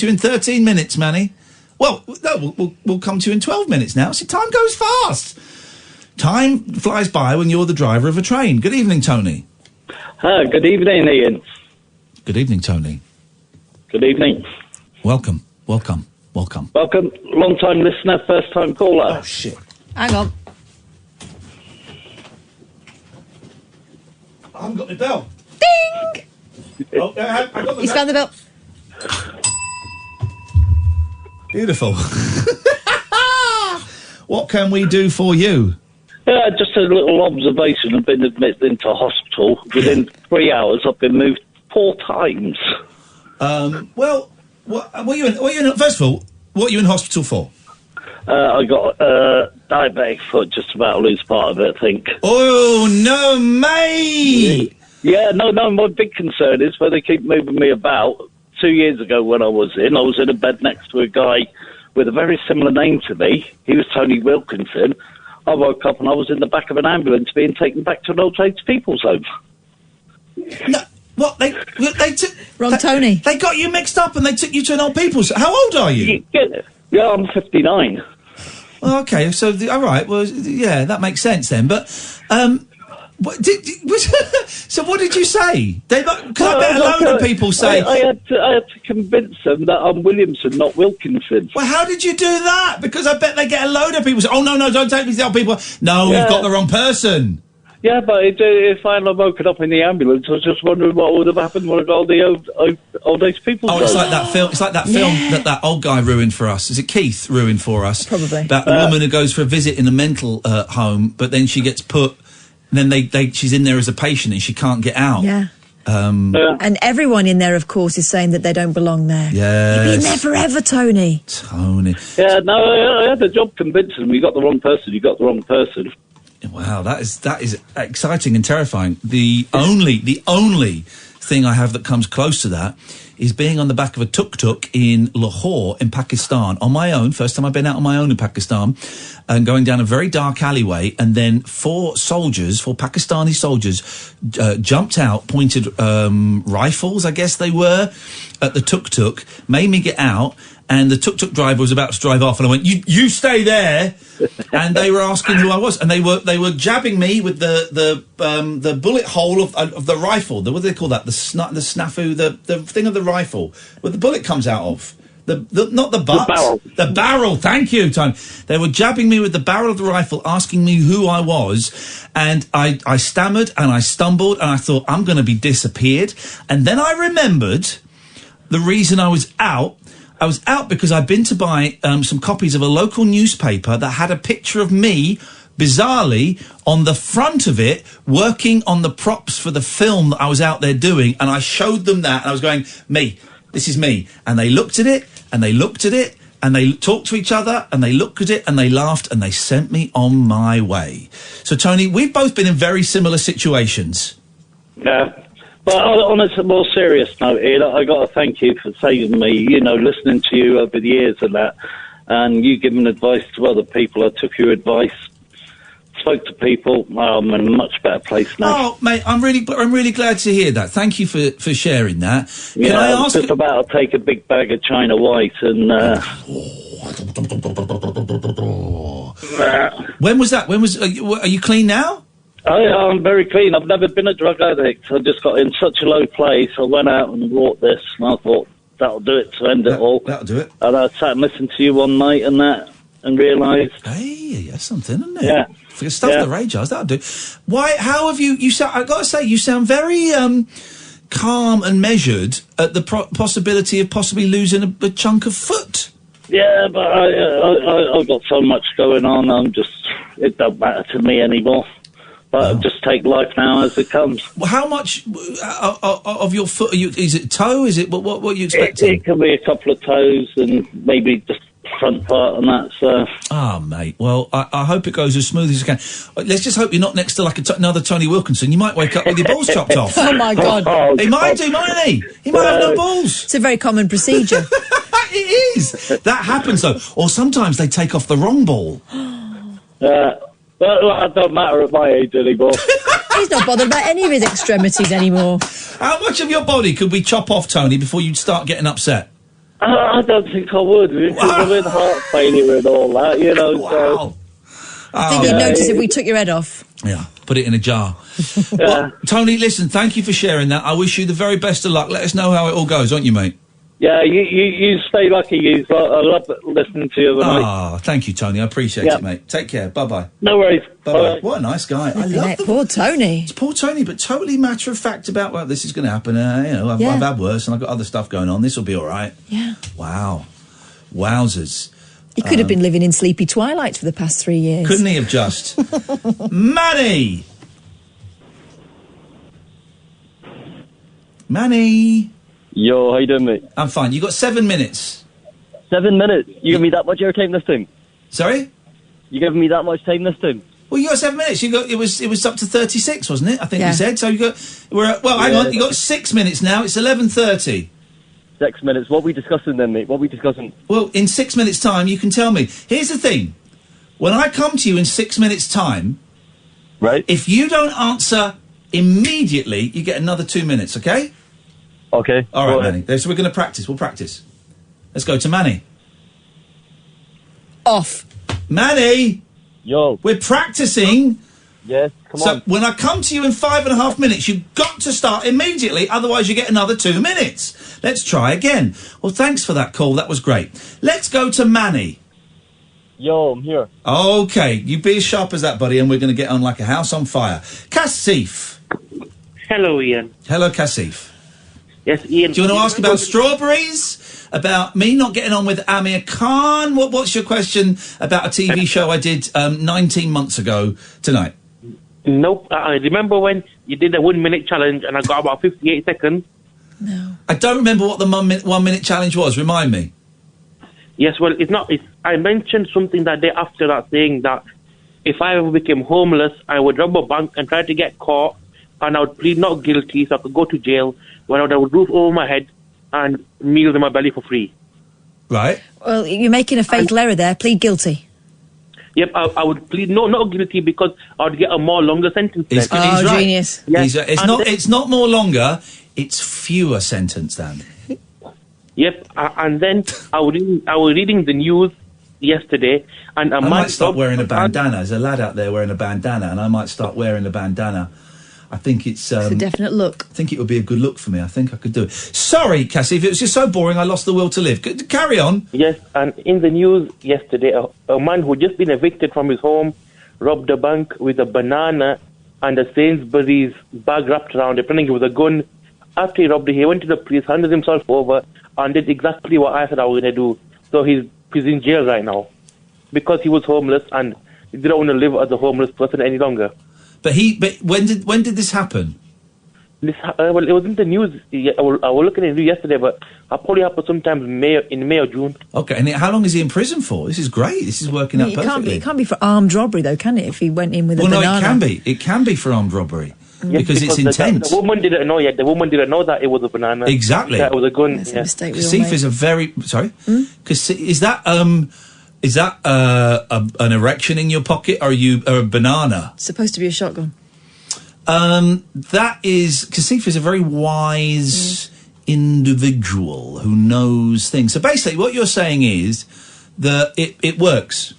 in 13 minutes, Manny. Well, no, we'll come to you in 12 minutes now. See, time goes fast. Time flies by when you're the driver of a train. Good evening, Tony. Good evening, Iain. Good evening, Tony. Good evening. Welcome. Welcome. Long-time listener, first-time caller. Oh, shit. Hang on. I haven't got my bell. Ding! Oh, I got the bell. He's found the bell. Beautiful. What can we do for you? Just a little observation. I've been admitted into hospital. Within 3 hours, I've been moved 4 times. Well, what are you in? First of all, what are you in hospital for? I got diabetic foot, just about to lose part of it, I think. Oh, no, mate! Yeah, no, my big concern is where they keep moving me about. 2 years ago when I was in a bed next to a guy with a very similar name to me. He was Tony Wilkinson. I woke up and I was in the back of an ambulance being taken back to an old age people's home. No, what? They took... Wrong Tony. They got you mixed up and they took you to an old people's... How old are you? Yeah, I'm 59. Oh, okay, so, all right, well, yeah, that makes sense then, but... so what did you say? Because I bet a load of people say... I had to convince them that I'm Williamson, not Wilkinson. Well, how did you do that? Because I bet they get a load of people say, oh, no, don't take me to the old people. No, you've got the wrong person. Yeah, but if I had woken up in the ambulance, I was just wondering what would have happened when I got all the old age people. Oh, it's like that film. It's like that film that old guy ruined for us. Is it Keith ruined for us? Probably. About the woman who goes for a visit in a mental home, but then she gets put... And then she's in there as a patient and she can't get out. Yeah. And everyone in there, of course, is saying that they don't belong there. Yes. You've been there forever, Tony. Tony. Yeah, no, I had the job convincing them. You got the wrong person. Wow, that is exciting and terrifying. The only thing I have that comes close to that is being on the back of a tuk-tuk in Lahore in Pakistan on my own. First time I've been out on my own in Pakistan, and going down a very dark alleyway, and then four Pakistani soldiers jumped out, pointed rifles, I guess they were, at the tuk-tuk, made me get out, and the tuk-tuk driver was about to drive off, and I went, you stay there. And they were asking who I was, and they were jabbing me with the bullet hole of the rifle. What do they call that? The snafu, the thing of the rifle where the bullet comes out of. Not the butt. The barrel. Thank you, Tony. They were jabbing me with the barrel of the rifle, asking me who I was, and I stammered and I stumbled, and I thought, I'm going to be disappeared. And then I remembered the reason I was out. I was out because I'd been to buy some copies of a local newspaper that had a picture of me, bizarrely, on the front of it, working on the props for the film that I was out there doing, and I showed them that, and I was going, me, this is me. And they looked at it, and they looked at it, and they talked to each other, and they looked at it, and they laughed, and they sent me on my way. So, Tony, we've both been in very similar situations. Yeah. But on a more serious note, Ian, I got to thank you for saving me, listening to you over the years and that, and you giving advice to other people. I took your advice, spoke to people. I'm in a much better place now. Oh, mate, I'm really glad to hear that. Thank you for sharing that. Can I ask? Just about to take a big bag of China White and. When was that? Are you clean now? I'm very clean. I've never been a drug addict. I just got in such a low place. I went out and bought this, and I thought, that'll do it to end it all. That'll do it. And I sat and listened to you one night and realised... Hey, that's something, isn't it? Yeah. For stuff the rage hours, that'll do. Why, how have you sound, I've got to say, you sound very calm and measured at the possibility of possibly losing a chunk of foot. Yeah, but I've got so much going on, it don't matter to me anymore. But I just take life now as it comes. Well, how much of your foot is it toe? Is it what are you expecting? It can be a couple of toes and maybe just front part and that. So. Oh, mate. Well, I hope it goes as smooth as you can. Let's just hope you're not next to like another Tony Wilkinson. You might wake up with your balls chopped off. Oh my God! He might do, mightn't he? He might have no balls. It's a very common procedure. It is. That happens though. Or sometimes they take off the wrong ball. Well, it don't matter at my age anymore. He's not bothered about any of his extremities anymore. How much of your body could we chop off, Tony, before you'd start getting upset? I don't think I would, because I'm in heart failure and all that, Wow. So. I think you'd notice if we took your head off. Yeah, put it in a jar. Well, Tony, listen, thank you for sharing that. I wish you the very best of luck. Let us know how it all goes, won't you, mate? Yeah, you stay lucky, you. I love listening to you. Ah, thank you, Tony. I appreciate it, mate. Take care. Bye-bye. No worries. Bye-bye. What a nice guy. I love poor Tony. It's poor Tony, but totally matter of fact about, well, this is going to happen. I've had worse and I've got other stuff going on. This will be all right. Yeah. Wow. Wowzers. He could have been living in sleepy twilight for the past 3 years. Couldn't he have just? Manny! Manny! Yo, how you doing, mate? I'm fine. You got 7 minutes. 7 minutes? You give me that much airtime this time? Sorry? You giving me that much time this time? Well, you got 7 minutes. It was up to 36, wasn't it? I think you said. So you got hang on. You got 6 minutes now. It's 11:30. 6 minutes. What are we discussing then, mate? What are we discussing? Well, in 6 minutes' time, you can tell me. Here's the thing: when I come to you in 6 minutes' time, right? If you don't answer immediately, you get another 2 minutes. Okay? Okay. All right, Manny. So we're going to practice. We'll practice. Let's go to Manny. Off. Manny. Yo. We're practicing. Yes, come on. So when I come to you in 5.5 minutes, you've got to start immediately, otherwise you get another 2 minutes. Let's try again. Well, thanks for that call. That was great. Let's go to Manny. Yo, I'm here. Okay, you be as sharp as that, buddy, and we're going to get on like a house on fire. Cassif. Hello, Ian. Hello, Cassif. Yes, Ian. Do you want to ask about strawberries? About me not getting on with Amir Khan? What's your question about a TV show I did 19 months ago tonight? Nope. I remember when you did the 1 minute challenge and I got about 58 seconds. No. I don't remember what the 1 minute challenge was. Remind me. Yes, well, it's not. I mentioned something that day after that, saying that if I ever became homeless, I would rob a bank and try to get caught, and I would plead not guilty so I could go to jail, when I would have a roof over my head and meals in my belly for free. Right. Well, you're making a fatal error there. Plead guilty. Yep, I would plead not guilty because I would get a more longer sentence. He's right. Genius. Yes. It's not more longer. It's fewer sentence, Dan. Yep, and then I was reading the news yesterday, and I might start wearing a bandana. There's a lad out there wearing a bandana, and I might start wearing a bandana. I think it's a definite look. I think it would be a good look for me. I think I could do it. Sorry, Cassie, if it was just so boring, I lost the will to live. Carry on. Yes, and in the news yesterday, a man who just been evicted from his home robbed a bank with a banana and a Sainsbury's bag wrapped around it, pretending it was a gun. After he robbed it, he went to the police, handed himself over, and did exactly what I said I was going to do. So he's in jail right now because he was homeless and he didn't want to live as a homeless person any longer. But when did this happen? Well, it was in the news. I was looking at it yesterday, but I'll probably happen sometime in May or June. Okay, and how long is he in prison for? This is great. This is working out perfectly. It can't be for armed robbery, though, can it? If he went in with a banana. Well, no, it can be. It can be for armed robbery. Yes, because it's intense. The woman didn't know yet. The woman didn't know that it was a banana. Exactly. That it was a gun. That's a mistake we all Kasif made. is a very... Sorry? Is that an erection in your pocket, or are you a banana? It's supposed to be a shotgun. Kasif is a very wise individual who knows things. So basically what you're saying is that it works.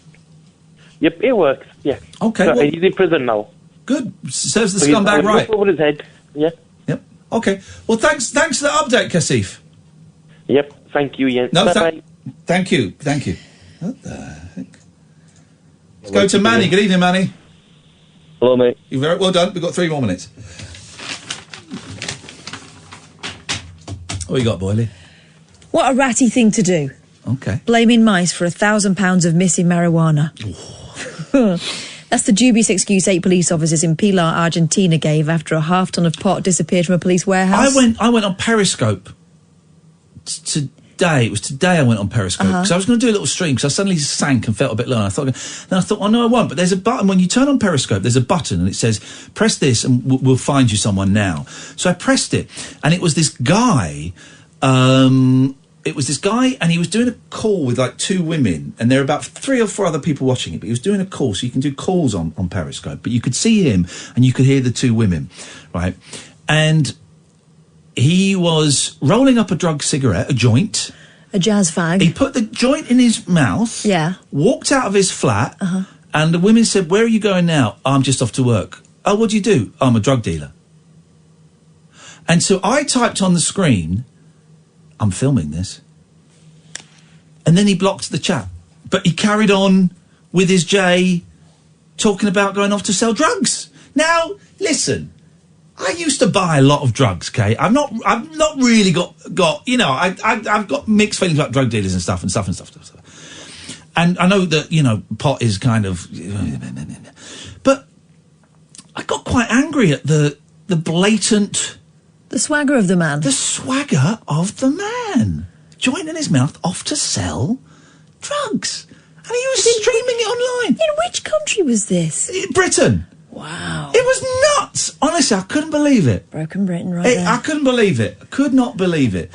Yep, it works, yeah. Okay. So he's in prison now. Good. Serves the scumbag right. Over his head, yeah. Yep. Okay. Well, thanks for the update, Kasif. Yep, thank you, Iain. No, Bye-bye. thank you. What the heck? Let's go to Manny. Good evening, Manny. Hello, mate. You're very well done. We've got 3 more minutes. What you got, Boyley? What a ratty thing to do. Okay. Blaming mice for £1,000 of missing marijuana. That's the dubious excuse 8 police officers in Pilar, Argentina gave after a half-ton of pot disappeared from a police warehouse. I went on Periscope today. It was today I went on Periscope because I was going to do a little stream because I suddenly sank and felt a bit low. And I thought, oh no, I won't. But there's a button when you turn on Periscope. There's a button and it says, "Press this and we'll find you someone now." So I pressed it, and it was this guy. And he was doing a call with like 2 women, and there were about 3 or 4 other people watching it, but he was doing a call, so you can do calls on Periscope, but you could see him and you could hear the 2 women, right? And he was rolling up a drug cigarette, a joint. A jazz fag. He put the joint in his mouth, walked out of his flat, and the women said, "Where are you going now?" "I'm just off to work." "Oh, what do you do?" "I'm a drug dealer." And so I typed on the screen, "I'm filming this." And then he blocked the chat. But he carried on with his J talking about going off to sell drugs. Now, listen, I used to buy a lot of drugs, okay? I've not really got you know, I've got mixed feelings about drug dealers and stuff. And I know that, you know, pot is kind of... But I got quite angry at the blatant... The swagger of the man. The swagger of the man. Joint in his mouth, off to sell drugs. And he was streaming it online. In which country was this? Britain. Wow. It was nuts. Honestly, I couldn't believe it. Broken Britain right there. I couldn't believe it. I could not believe it.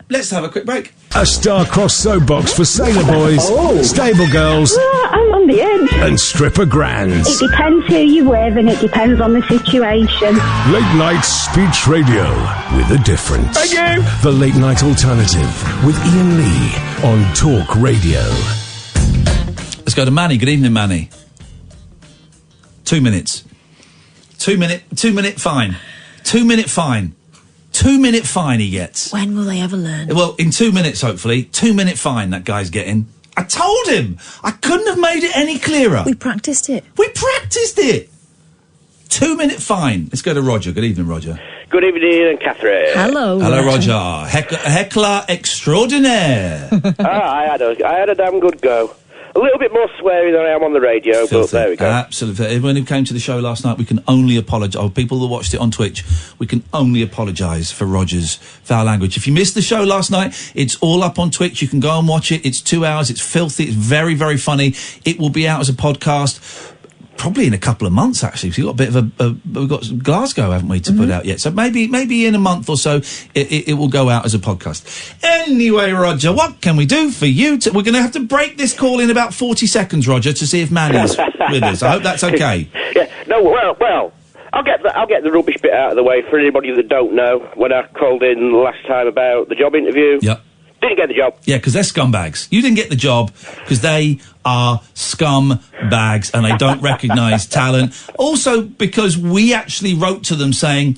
Let's have a quick break. A star-crossed soapbox for sailor boys, stable girls, I'm on the edge. and stripper grands. It depends who you're with and it depends on the situation. Late night speech radio with a difference. Thank you. The Late Night Alternative with Iain Lee on Talk Radio. Let's go to Manny. Good evening, Manny. 2 minutes. 2 minute fine. 2 minute fine. 2 minute fine he gets. When will they ever learn? Well, in 2 minutes, hopefully. 2 minute fine that guy's getting. I told him! I couldn't have made it any clearer. We practiced it. 2 minute fine. Let's go to Roger. Good evening, Roger. Good evening, and Catherine. Hello. Hello, Roger. Heckler extraordinaire. I had a damn good go. A little bit more sweary than I am on the radio, Filthy. but there we go. Absolutely. Everyone who came to the show last night, we can only apologise. Or people that watched it on Twitch, we can only apologise for Roger's foul language. If you missed the show last night, it's all up on Twitch. You can go and watch it. It's 2 hours. It's filthy. It's very, very funny. It will be out as a podcast probably in a couple of months, actually. We've got a bit of we've got Glasgow, haven't we, to put out yet? So maybe in a month or so, it will go out as a podcast. Anyway, Roger, what can we do for you? We're going to have to break this call in about 40 seconds, Roger, to see if Manny's with us. I hope that's okay. Yeah. No. Well. I'll get the rubbish bit out of the way for anybody that don't know. When I called in last time about the job interview, yep. Didn't get the job. Yeah, because they're scumbags. You didn't get the job because they are scumbags and they don't recognise talent. Also, because we actually wrote to them saying,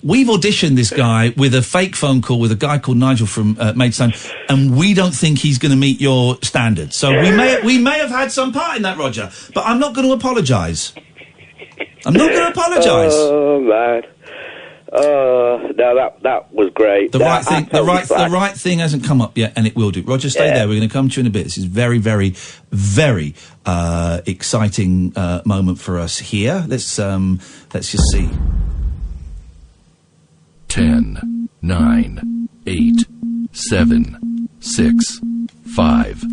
we've auditioned this guy with a fake phone call with a guy called Nigel from Maidstone, and we don't think he's going to meet your standards. So we may have had some part in that, Roger, but I'm not going to apologise. I'm not going to apologise. Oh, man. No, that was great. The right thing hasn't come up yet, and it will do. Roger, stay there. We're going to come to you in a bit. This is very, very, very exciting moment for us here. Let's just see. 10, 9, 8, 7, 6, 5,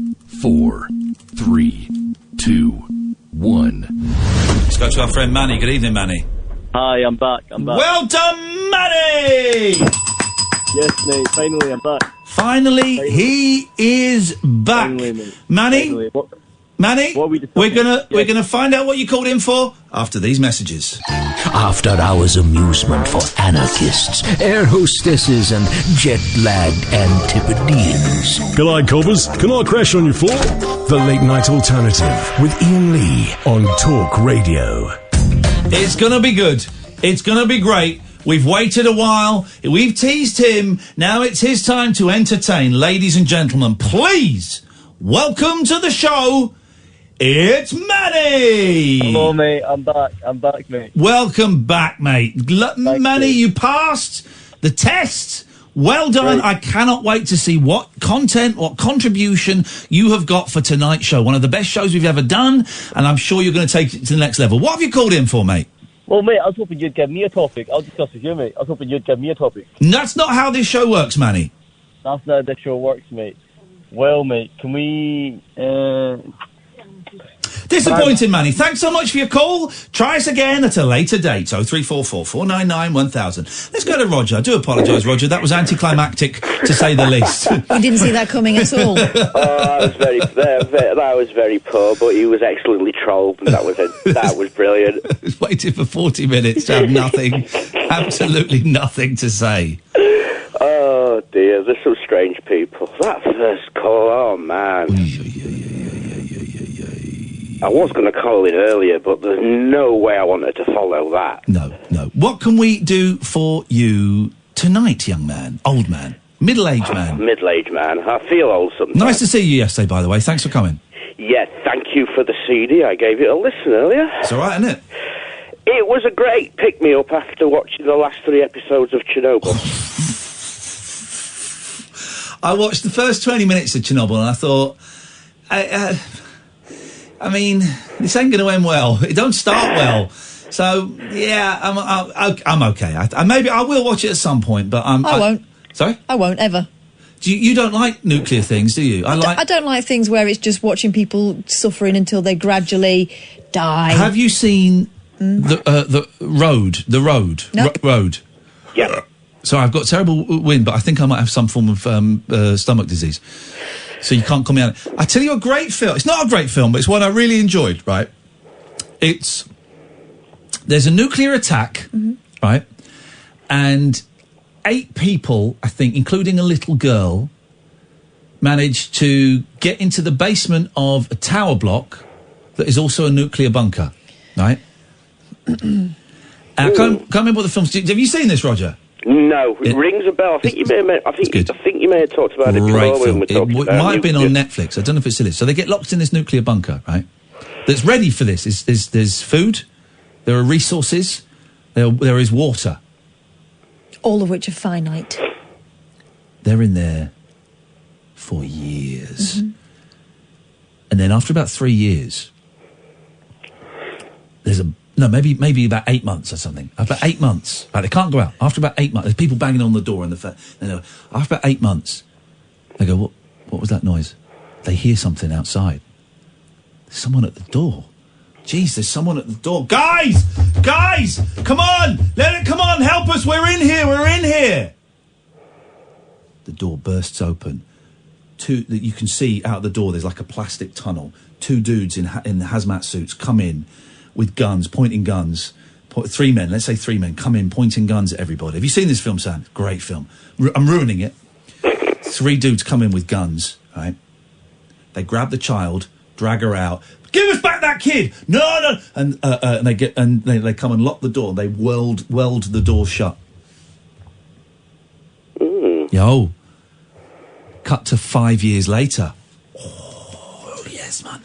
4, 3, 2, 1. Let's go to our friend Manny. Good evening, Manny. Hi, I'm back. Well done, Manny! Yes, mate. Finally, I'm back. Finally, he is back. Finally, mate. Manny? Manny, we're gonna find out what you called in for after these messages. After hours amusement for anarchists, air hostesses, and jet-lagged Antipodeans. G'day, coppers. Can I crash on your floor? The Late Night Alternative with Iain Lee on Talk Radio. It's gonna be good. It's gonna be great. We've waited a while. We've teased him. Now it's his time to entertain. Ladies and gentlemen, please welcome to the show. It's Manny! Hello, mate. I'm back, mate. Welcome back, mate. Manny, you passed the test. Well done. Great. I cannot wait to see what content, what contribution you have got for tonight's show. One of the best shows we've ever done, and I'm sure you're going to take it to the next level. What have you called in for, mate? Well, mate, I was hoping you'd give me a topic. I'll discuss with you, mate. I was hoping you'd give me a topic. That's not how this show works, Manny. That's not how this show works, mate. Well, mate, can we... Disappointing, Manny. Thanks so much for your call. Try us again at a later date. 0344 499 1000. Let's go to Roger. I do apologise, Roger. That was anticlimactic, to say the least. We didn't see that coming at all. That was very poor, but he was excellently trolled, and that was brilliant. I was waiting for 40 minutes to have nothing, absolutely nothing to say. Oh, dear. There's some strange people. That first call, oh, man. I was going to call in earlier, but there's no way I wanted to follow that. No. What can we do for you tonight, young man? Old man? Middle-aged man? Middle-aged man. I feel old sometimes. Nice to see you yesterday, by the way. Thanks for coming. Yeah, thank you for the CD. I gave it a listen earlier. It's all right, isn't it? It was a great pick-me-up after watching the last 3 episodes of Chernobyl. I watched the first 20 minutes of Chernobyl and I thought... I mean, this ain't going to end well. It don't start well. So, yeah, I'm okay. Maybe I will watch it at some point, but I won't. Sorry? I won't, ever. You don't like nuclear things, do you? I don't like things where it's just watching people suffering until they gradually die. Have you seen the Road? The Road? Nope. Road? Yeah. So I've got terrible wind, but I think I might have some form of stomach disease. So you can't call me out. I tell you a great film. It's not a great film, but it's one I really enjoyed, right? There's a nuclear attack, right? And 8 people, I think, including a little girl, managed to get into the basement of a tower block that is also a nuclear bunker, right? I can't remember what the film's... Have you seen this, Roger? No, it rings a bell. I think you may have talked about it before when we were talking about it. It might have been on Netflix. I don't know if it still is. So they get locked in this nuclear bunker, right? That's ready for this. There's food, there are resources, there is water. All of which are finite. They're in there for years. And then after about 3 years, maybe about 8 months or something. About 8 months. Right, they can't go out. After about 8 months, there's people banging on the door after about 8 months, they go, what was that noise? They hear something outside. There's someone at the door. Jeez, there's someone at the door. Guys! Come on! Come on, help us! We're in here! The door bursts open. You can see out the door, there's like a plastic tunnel. 2 dudes in hazmat suits come in with guns, pointing guns. 3 men, let's say 3 men, come in pointing guns at everybody. Have you seen this film, Sam? Great film. I'm ruining it. 3 dudes come in with guns, right? They grab the child, drag her out. Give us back that kid! No! And they come and lock the door. They weld the door shut. Yo. Cut to 5 years later. Oh, yes, man.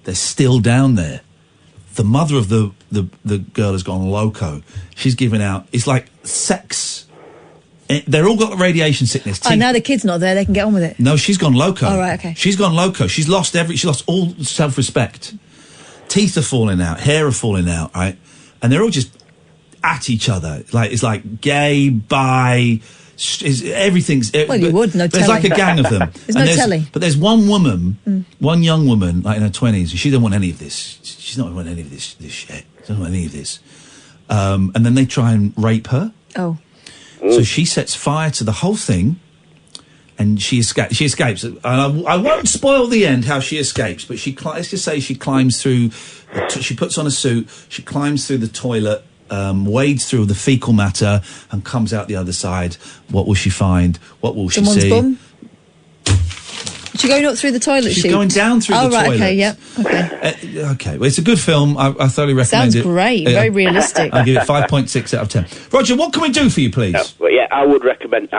They're still down there. The mother of the girl has gone loco. She's given out. It's like sex. They're all got radiation sickness. Oh, now the kid's not there. They can get on with it. No, she's gone loco. Oh, right, okay. She's gone loco. She's lost all self-respect. Teeth are falling out. Hair are falling out, right? And they're all just at each other. It's like gay, bi... everything's... Well, you would, no telly. There's like a gang of them. There's no telly. But there's one woman, one young woman, like in her 20s, and she doesn't want any of this. She's not want any of this shit. She doesn't want any of this. And then they try and rape her. Oh. So she sets fire to the whole thing, and she escapes. And I won't spoil the end, how she escapes, but let's just say she climbs through... She puts on a suit, she climbs through the toilet, wades through the fecal matter and comes out the other side. What will she find? What will she see? Bum? Is she going up through the toilet She's chute? going down through the toilet. Oh, right, okay, yep. Okay. Okay, well, it's a good film. I thoroughly recommend it. Sounds great, very realistic. I'll give it 5.6 out of 10. Roger, what can we do for you, please? I would recommend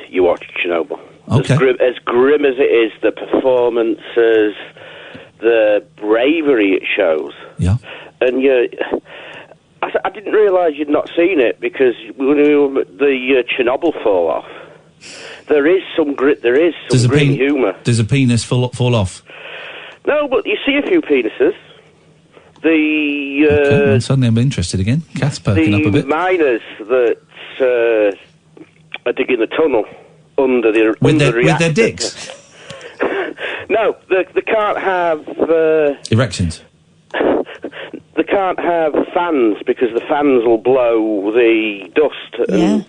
you watch Chernobyl. Okay. As grim as it is, the performances, the bravery it shows. Yeah. And I didn't realise you'd not seen it, because when the Chernobyl fall off, there is some grit, there is some grim humour. Does a penis fall off? No, but you see a few penises. Okay, well, suddenly I'm interested again. Kath's perking up a bit. The miners that are digging the tunnel under the reactor. With their dicks? No, they can't have... Erections? They can't have fans, because the fans will blow the dust. Yeah.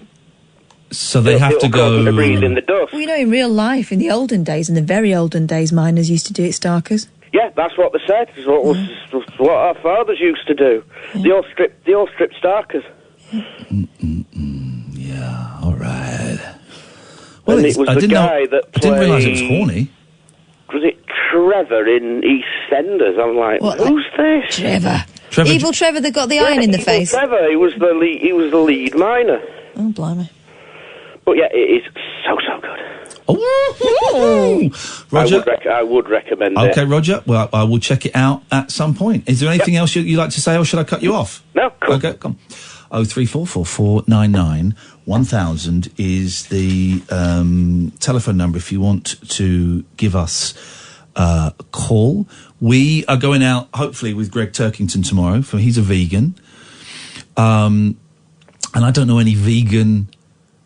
So they have to go... To breathe in the dust. Well, you know, in real life, in the olden days, in the very olden days, miners used to do it, Starkers. Yeah, that's what they said. It's what our fathers used to do. Yeah. They all stripped Starkers. Yeah, all right. Well, and it was the guy that played... I didn't realise it was horny. Was it Trevor in EastEnders? I'm like, who's this? Trevor. Evil Trevor that got the iron in the face. Trevor, he was the lead miner. Oh, blimey. But yeah, it is so good. Oh, Roger, I would recommend it. Okay, Roger. Well, I will check it out at some point. Is there anything else you'd like to say, or should I cut you off? No, cool. Okay, come on. 0344 499 1000 is the telephone number if you want to give us a call. We are going out, hopefully, with Greg Turkington tomorrow. He's a vegan. And I don't know any vegan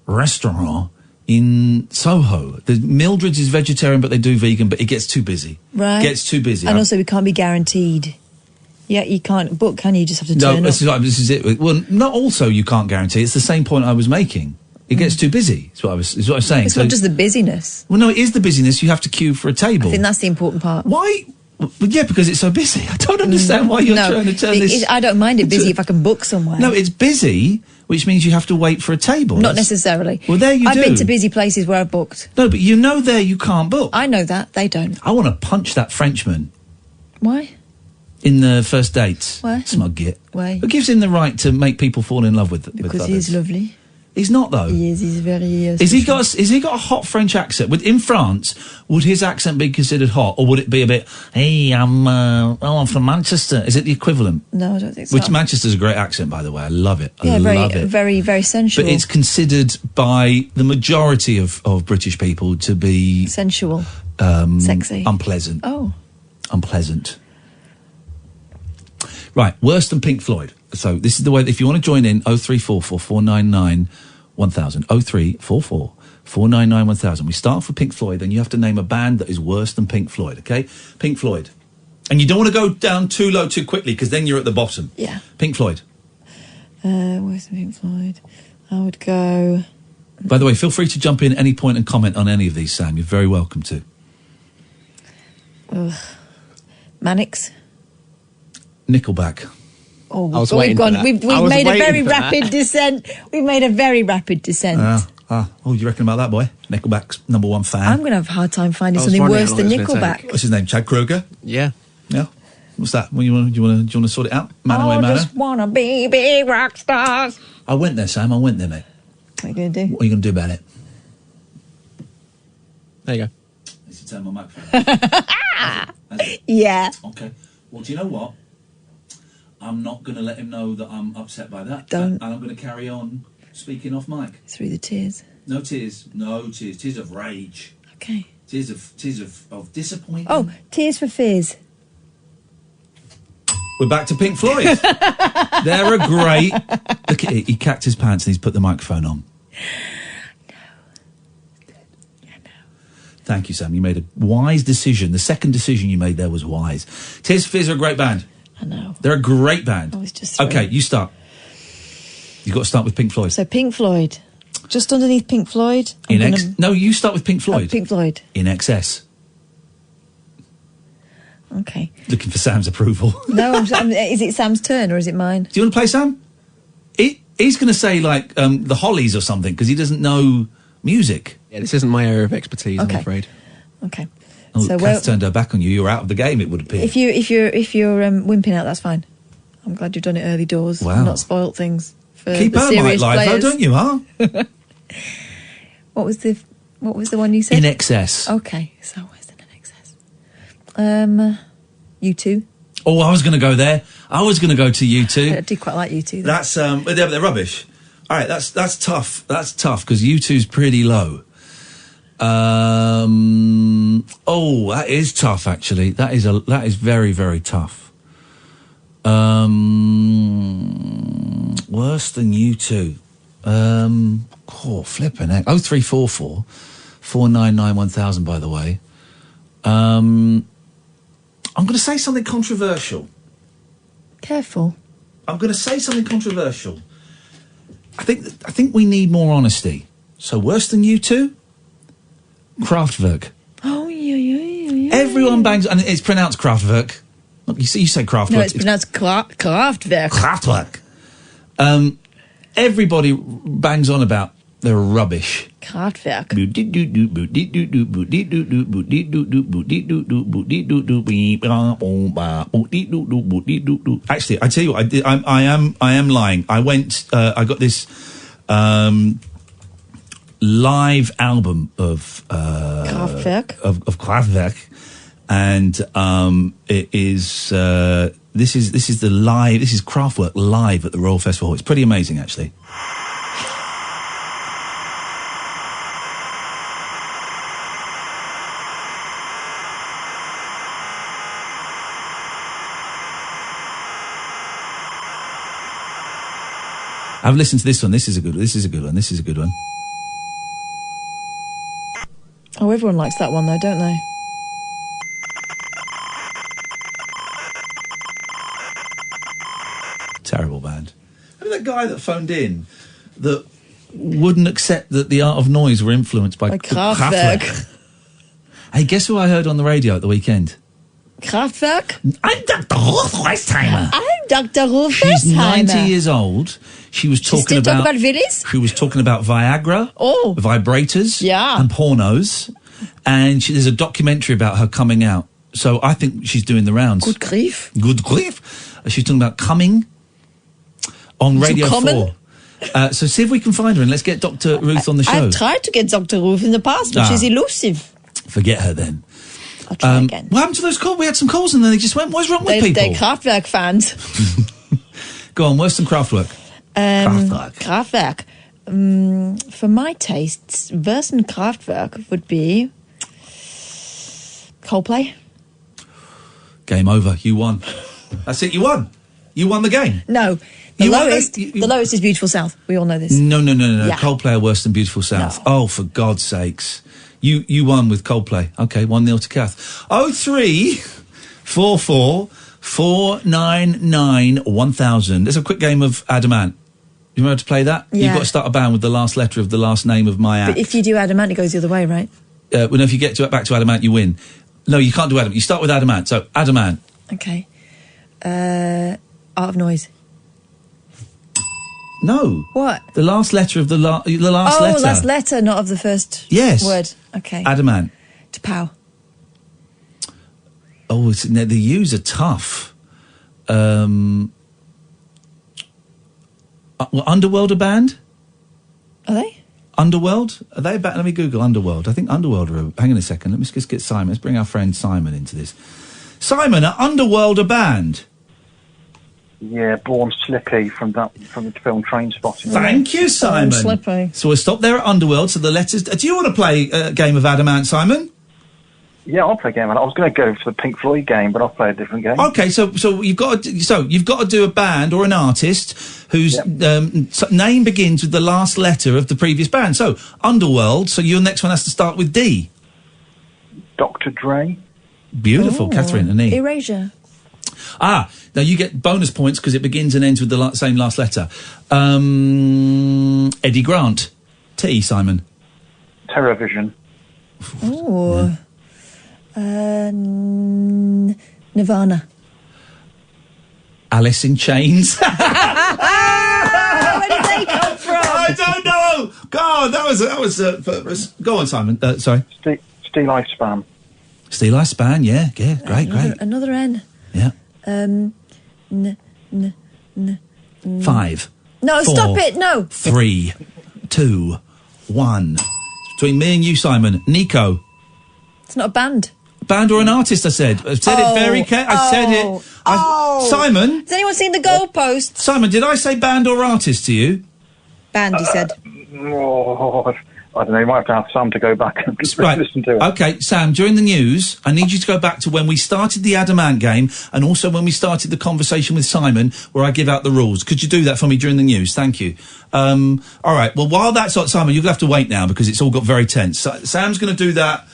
restaurant in Soho. The Mildred's is vegetarian, but they do vegan, but it gets too busy. Right. Gets too busy. And also, we can't be guaranteed. Yeah, you can't book, can you? You just have to turn up. This is it. Well, not also you can't guarantee. It's the same point I was making. It gets too busy, is what I was saying. It's not just the busyness. Well, no, it is the busyness. You have to queue for a table. I think that's the important part. Why? Well, yeah, because it's so busy. I don't understand why you're trying to turn this... I don't mind it busy if I can book somewhere. No, it's busy, which means you have to wait for a table. Not necessarily. Well, there you I've been to busy places where I've booked. No, but you know there you can't book. I know that. They don't. I want to punch that Frenchman. Why? In the first dates. Why? Smug git. Why? Who gives him the right to make people fall in love with others? Because he's lovely. He's not, though. He is. He's very... Has he got a hot French accent? In France, would his accent be considered hot, or would it be a bit, hey, I'm from Manchester? Is it the equivalent? No, I don't think so. Which Manchester's a great accent, by the way. I love it. Yeah, I love it. Very, very sensual. But it's considered by the majority of British people to be... sensual. Sexy. Unpleasant. Oh. Unpleasant. Right, worse than Pink Floyd. So this is the way, if you want to join in, 0344 499 1000. 0344 499 1000. We start off with Pink Floyd, then you have to name a band that is worse than Pink Floyd, okay? Pink Floyd. And you don't want to go down too low too quickly, because then you're at the bottom. Yeah. Pink Floyd. Where's the Pink Floyd? I would go... By the way, feel free to jump in at any point and comment on any of these, Sam. You're very welcome to. Mannix. Nickelback. Oh, I was waiting for that. We've I was made a waiting very for that. rapid descent. We've made a very rapid descent. Oh, you reckon about that, boy? Nickelback's number one fan. I'm going to have a hard time finding I was something wondering worse how than long it was gonna Nickelback. take. What's his name? Chad Kroeger? Yeah. Yeah. What's that? Do you want to sort it out? Man away, I manner. just want to be big rock stars. I went there, Sam. I went there, mate. What are you going to do? What are you going to do about it? There you go. Let's turn my microphone. Yeah. Okay. Well, do you know what? I'm not going to let him know that I'm upset by that. Don't. And I'm going to carry on speaking off mic. Through the tears. No tears. No tears. Tears of rage. Okay. Tears of disappointment. Oh, Tears for Fears. We're back to Pink Floyd. They're a great... Look at it. He cacked his pants and he's put the microphone on. Thank you, Sam. You made a wise decision. The second decision you made there was wise. Tears for Fears are a great band. I know. They're a great band. I was just okay, you start. You've got to start with Pink Floyd. So Pink Floyd. Just underneath Pink Floyd. No, you start with Pink Floyd. Pink Floyd. In Excess. Okay. Looking for Sam's approval. No, is it Sam's turn or is it mine? Do you want to play, Sam? He's going to say, like, the Hollies or something, because he doesn't know music. Yeah, this isn't my area of expertise, Okay. I'm afraid. Okay. Oh, So Kath turned her back on you. You're out of the game, it would appear. If you're wimping out, that's fine. I'm glad you've done it early doors. Wow. And not spoilt things for Keep the her serious live, players. though, don't you, huh? What was the one you said? In Excess. Okay, so where's the In Excess? U2. Oh, I was going to go there. I was going to go to U2. I do quite like U2. Though. That's they're rubbish. All right, that's tough. That's tough because U2's pretty low. Oh, that is tough. Actually, that is very, very tough. Worse than U2. Flipping heck. 0344 499 1000. By the way, I'm going to say something controversial. Careful. I'm going to say something controversial. I think we need more honesty. So worse than U2? Kraftwerk. Oh, yeah. Everyone bangs, and it's pronounced Kraftwerk. Look, you say Kraftwerk. No, it's pronounced Kraftwerk. Kraftwerk. Everybody bangs on about they're rubbish. Kraftwerk. Actually, I tell you what, I am lying. I went. I got this live album of Kraftwerk. Of Kraftwerk, and it is. This is the live. This is Kraftwerk live at the Royal Festival. It's pretty amazing, actually. I've listened to this one. This is a good one. Oh, everyone likes that one, though, don't they? Terrible band. Remember that guy that phoned in that wouldn't accept that the Art of Noise were influenced by Kraftwerk. Hey, guess who I heard on the radio at the weekend? Kraftwerk? I'm Dr. Hofweitzheimer. I'm Dr. Hofweitzheimer. She's 90 years old. She was talking about Willis? She was talking about Viagra, vibrators, and pornos. And there's a documentary about her coming out. So I think she's doing the rounds. Good grief. Good grief. She's talking about coming on Radio 4. So see if we can find her and let's get Dr. Ruth on the show. I've tried to get Dr. Ruth in the past, but she's elusive. Forget her then. I'll try again. What happened to those calls? We had some calls and then they just went, what's wrong with people? They're Kraftwerk fans. Go on, worse than Kraftwerk. Kraftwerk. For my tastes, worse than Kraftwerk would be Coldplay. Game over. You won. That's it. You won. You won the game. No. The lowest is Beautiful South. We all know this. No. Yeah. Coldplay are worse than Beautiful South. No. Oh, for God's sakes. You won with Coldplay. Okay, 1-0 to Kath. 03 0444 499 1000. There's a quick game of Adamant. You remember to play that? Yeah. You've got to start a band with the last letter of the last name of my act. But if you do Adamant, it goes the other way, right? Well, no, if you get back to Adamant, you win. No, you can't do Adamant. You start with Adamant. So, Adamant. Okay. Art of Noise. No. What? The last letter of the last letter. Oh, last letter, not of the first word. Okay. Adamant. T'pow. Oh, the U's are tough. Underworld a band? Are they? Underworld? Are they a band? Let me Google Underworld. I think Underworld are... Hang on a second. Let me just get Simon. Let's bring our friend Simon into this. Simon, are Underworld a band? Yeah, Born Slippy from the film Trainspotting. Thank you, Simon. Slippy. So we'll stop there at Underworld. So the letters... Do you want to play a game of Adamant, Simon? Yeah, I'll play a game. I was going to go for the Pink Floyd game, but I'll play a different game. Okay, so you've got to do a band or an artist whose name begins with the last letter of the previous band. So Underworld. So your next one has to start with D. Dr. Dre. Beautiful, Catherine and E. Erasure. Now you get bonus points because it begins and ends with the same last letter. Eddie Grant. T. Simon. TerraVision. Oh. Yeah. Nirvana. Alice in Chains. Where did they come from? I don't know. God, that was. Go on, Simon. Sorry. Steel Eye Span. Steel Eye Span. Yeah. Great. Another N. Yeah. 5. No, 4, stop it. No. 3, 2, 1. It's between me and you, Simon. Nico. It's not a band. Band or an artist, I said. I've said it very carefully. I said it. Simon. Has anyone seen the goalpost? Simon, did I say band or artist to you? Band, you said. I don't know. You might have to have Sam to go back and listen to it. Okay, Sam, during the news, I need you to go back to when we started the Adamant game and also when we started the conversation with Simon where I give out the rules. Could you do that for me during the news? Thank you. All right. Well, while that's on, Simon, you're going to have to wait now because it's all got very tense. So, Sam's going to do that.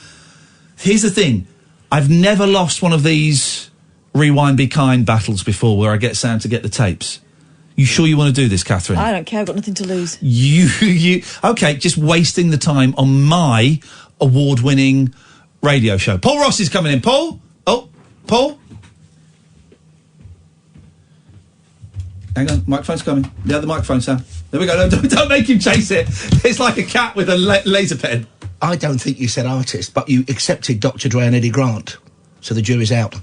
Here's the thing. I've never lost one of these Rewind Be Kind battles before where I get Sam to get the tapes. You sure you want to do this, Catherine? I don't care. I've got nothing to lose. You. Okay, just wasting the time on my award-winning radio show. Paul Ross is coming in. Paul? Oh, Paul? Hang on, microphone's coming. The other microphone, Sam. There we go. No, don't make him chase it. It's like a cat with a laser pen. I don't think you said artist, but you accepted Dr. Dre and Eddie Grant, so the jury's out.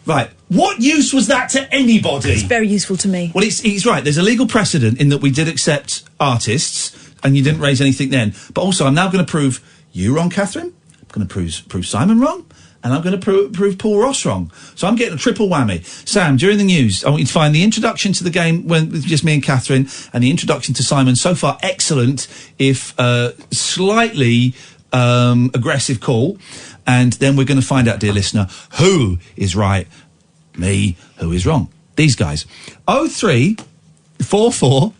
Right. What use was that to anybody? It's very useful to me. Well, he's right. There's a legal precedent in that we did accept artists, and you didn't raise anything then. But also, I'm now going to prove you wrong, Catherine. I'm going to prove Simon wrong, and I'm going to prove Paul Ross wrong. So I'm getting a triple whammy. Sam, during the news, I want you to find the introduction to the game with just me and Catherine, and the introduction to Simon. So far, excellent, if slightly aggressive call. And then we're going to find out, dear listener, who is right, me, who is wrong. These guys. 0344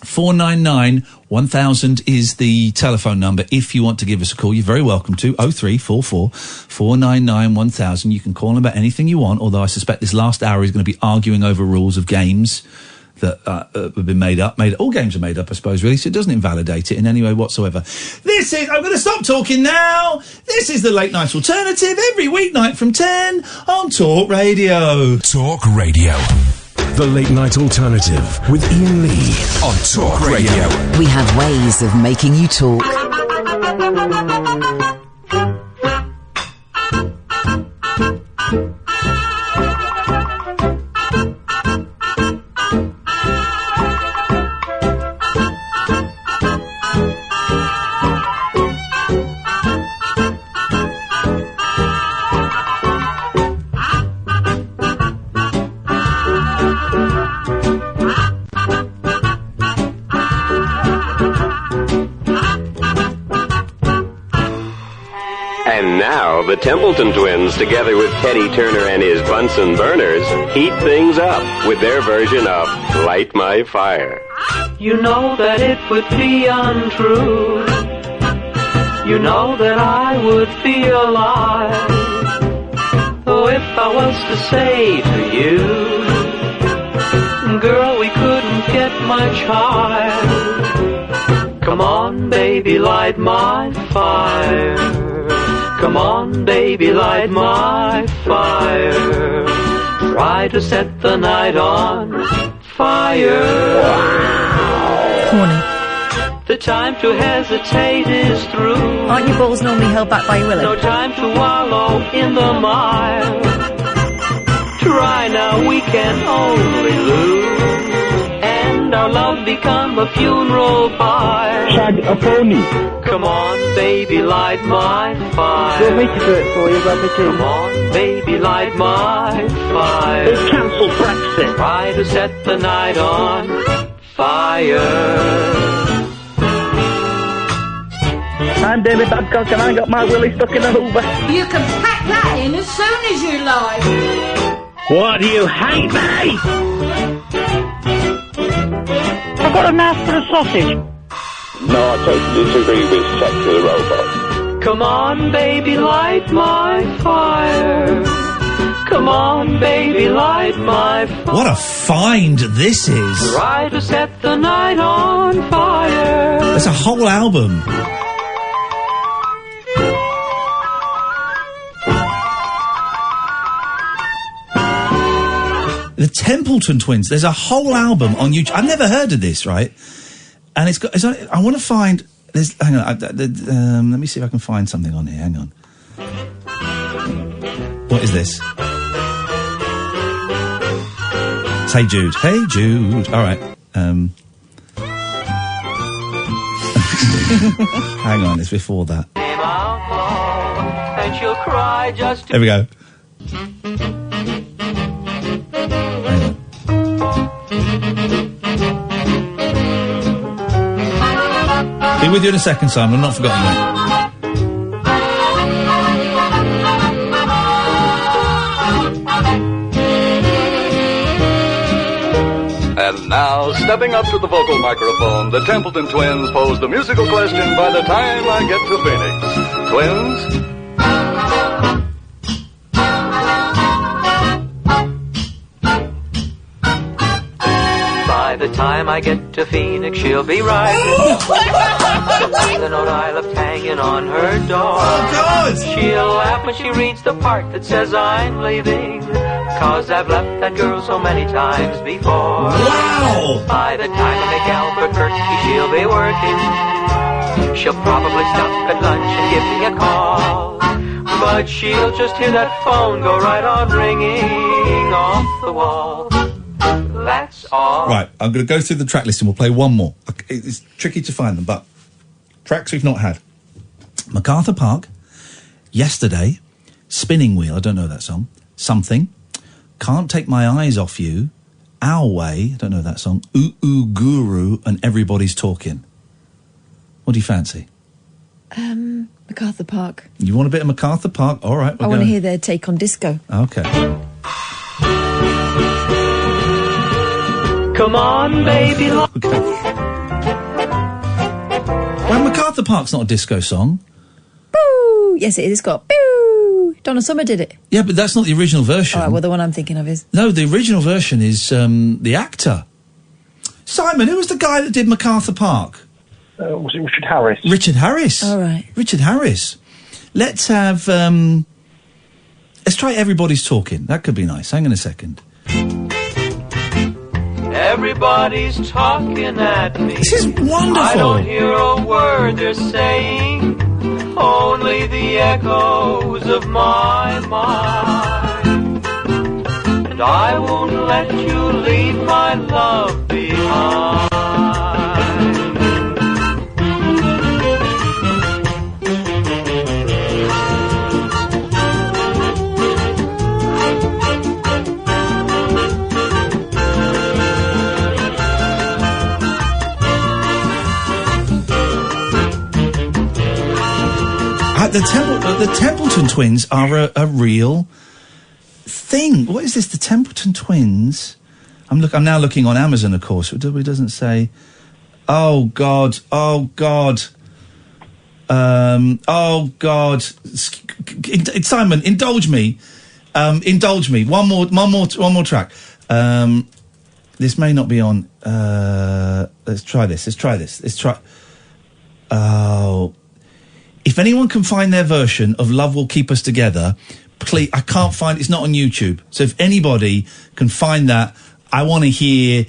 499 1000 is the telephone number. If you want to give us a call, you're very welcome to. 0344 499 1000. You can call about anything you want, although I suspect this last hour is going to be arguing over rules of games that have been made up. All games are made up, I suppose, really, so it doesn't invalidate it in any way whatsoever. I'm going to stop talking now. This is the Late Night Alternative, every weeknight from 10 on Talk Radio. Talk Radio. The Late Night Alternative with Iain Lee on Talk Radio. We have ways of making you talk. The Templeton twins, together with Teddy Turner and his Bunsen burners, heat things up with their version of Light My Fire. You know that it would be untrue. You know that I would feel alive. Oh, if I was to say to you, girl, we couldn't get much higher. Come on, baby, light my fire. Come on, baby, light my fire. Try to set the night on fire. Corny. The time to hesitate is through. Aren't your balls normally held back by your willow? No time to wallow in the mire. Try now, we can only lose. And our love become a funeral pyre. Shag a pony. Come on, baby, light my fire. Do you want me to do it for you, Rabbit? Come on, baby, light my fire. It's cancelled Brexit. Try to set the night on fire. I'm David Babcock and I got my willy stuck in a hoover. You can pack that in as soon as you like. What, do you hate me? I've got a mouth for a sausage. No, I totally disagree with sex with a robot. Come on, baby, light my fire. Come on, baby, light my fire. What a find this is. Try to set the night on fire. That's a whole album. The Templeton Twins. There's a whole album on YouTube. I've never heard of this, right? And it's got. I want to find. Hang on. Let me see if I can find something on here. Hang on. What is this? Hey Jude. Hey Jude. All right. Hang on. It's before that. And she'll cry just to... There we go. Be with you in a second, Simon. I'm not forgotten you. And now, stepping up to the vocal microphone, the Templeton Twins pose the musical question by the time I get to Phoenix. Twins? By the time I get to Phoenix, she'll be riding. The note I left hanging on her door. Oh, God! She'll laugh when she reads the part that says I'm leaving. 'Cause I've left that girl so many times before. Wow! By the time I make Albuquerque, she'll be working. She'll probably stop at lunch and give me a call. But she'll just hear that phone go right on ringing off the wall. That's all. Right, I'm going to go through the track list and we'll play one more. It's tricky to find them, but tracks we've not had. MacArthur Park, Yesterday, Spinning Wheel, I don't know that song, Something, Can't Take My Eyes Off You, Our Way, I don't know that song, Ooh Ooh Guru, and Everybody's Talking. What do you fancy? MacArthur Park. You want a bit of MacArthur Park? All right. I want to hear their take on disco. Okay. Come on, baby. Okay. Well, MacArthur Park's not a disco song. Boo! Yes, it is. It's got boo! Donna Summer did it. Yeah, but that's not the original version. All right, well, the one I'm thinking of is... No, the original version is the actor. Simon, who was the guy that did MacArthur Park? Was it Richard Harris? Richard Harris. All right. Richard Harris. Let's have... let's try Everybody's Talking. That could be nice. Hang on a second. Everybody's talking at me. This is wonderful. I don't hear a word they're saying, only the echoes of my mind. And I won't let you leave my love behind. The Templeton Twins are a real thing. What is this? The Templeton Twins? I'm now looking on Amazon, of course. It doesn't say. Oh God! Oh God! Oh God! Simon, indulge me. Indulge me. One more track. This may not be on. Let's try this. Oh. If anyone can find their version of Love Will Keep Us Together, please, I can't find, it's not on YouTube. So if anybody can find that, I want to hear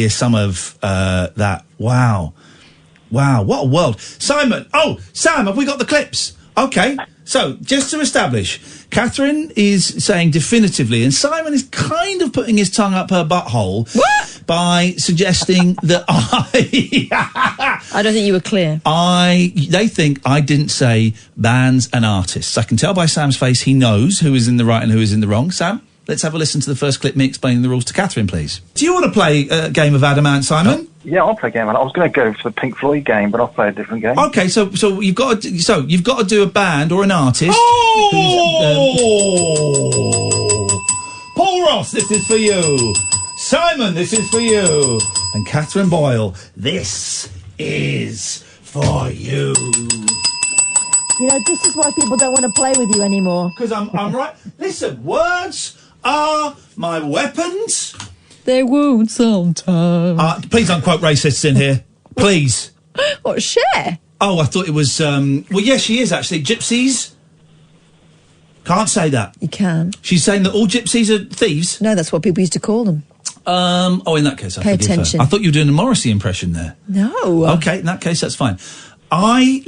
some of, that. Wow, what a world. Simon, Sam, have we got the clips? Okay, so just to establish, Catherine is saying definitively, and Simon is kind of putting his tongue up her butthole by suggesting that I don't think you were clear. They think I didn't say bands and artists. I can tell by Sam's face he knows who is in the right and who is in the wrong. Sam, let's have a listen to the first clip, me explaining the rules to Catherine, please. Do you want to play a game of Adamant, Simon? Yeah, I'll play a game. I was going to go for the Pink Floyd game, but I'll play a different game. Okay, so you've got to do a band or an artist. Paul Ross, this is for you. Simon, this is for you. And Catherine Boyle, this is for you. You know, this is why people don't want to play with you anymore. Because I'm right. Listen, words are my weapons. They won't sometimes. Please don't quote racists in here. Please. What, Cher? Oh, I thought it was, well, yes, she is actually. Gypsies? Can't say that. You can. She's saying that all gypsies are thieves? No, that's what people used to call them. In that case, I Pay forgive her. attention. I thought you were doing a Morrissey impression there. No. Okay, in that case, that's fine. I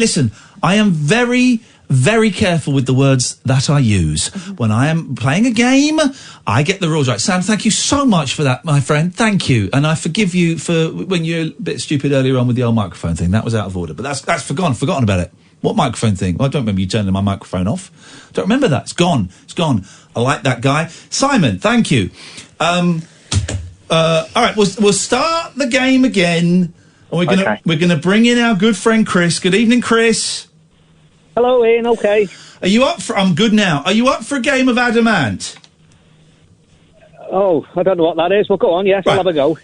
am very, very careful with the words that I use. When I am playing a game, I get the rules right. Sam, thank you so much for that, my friend. Thank you. And I forgive you for when you're a bit stupid earlier on with the old microphone thing. That was out of order. But that's forgotten about it. What microphone thing? Well, I don't remember you turning my microphone off. Don't remember that. It's gone. I like that guy. Simon, thank you. All right, we'll start the game again. And we're gonna bring in our good friend Chris. Good evening, Chris. Hello, Ian. Okay. Are you up for? I'm good now. Are you up for a game of Adamant? Oh, I don't know what that is. Well, go on. Yes, right. I'll have a go.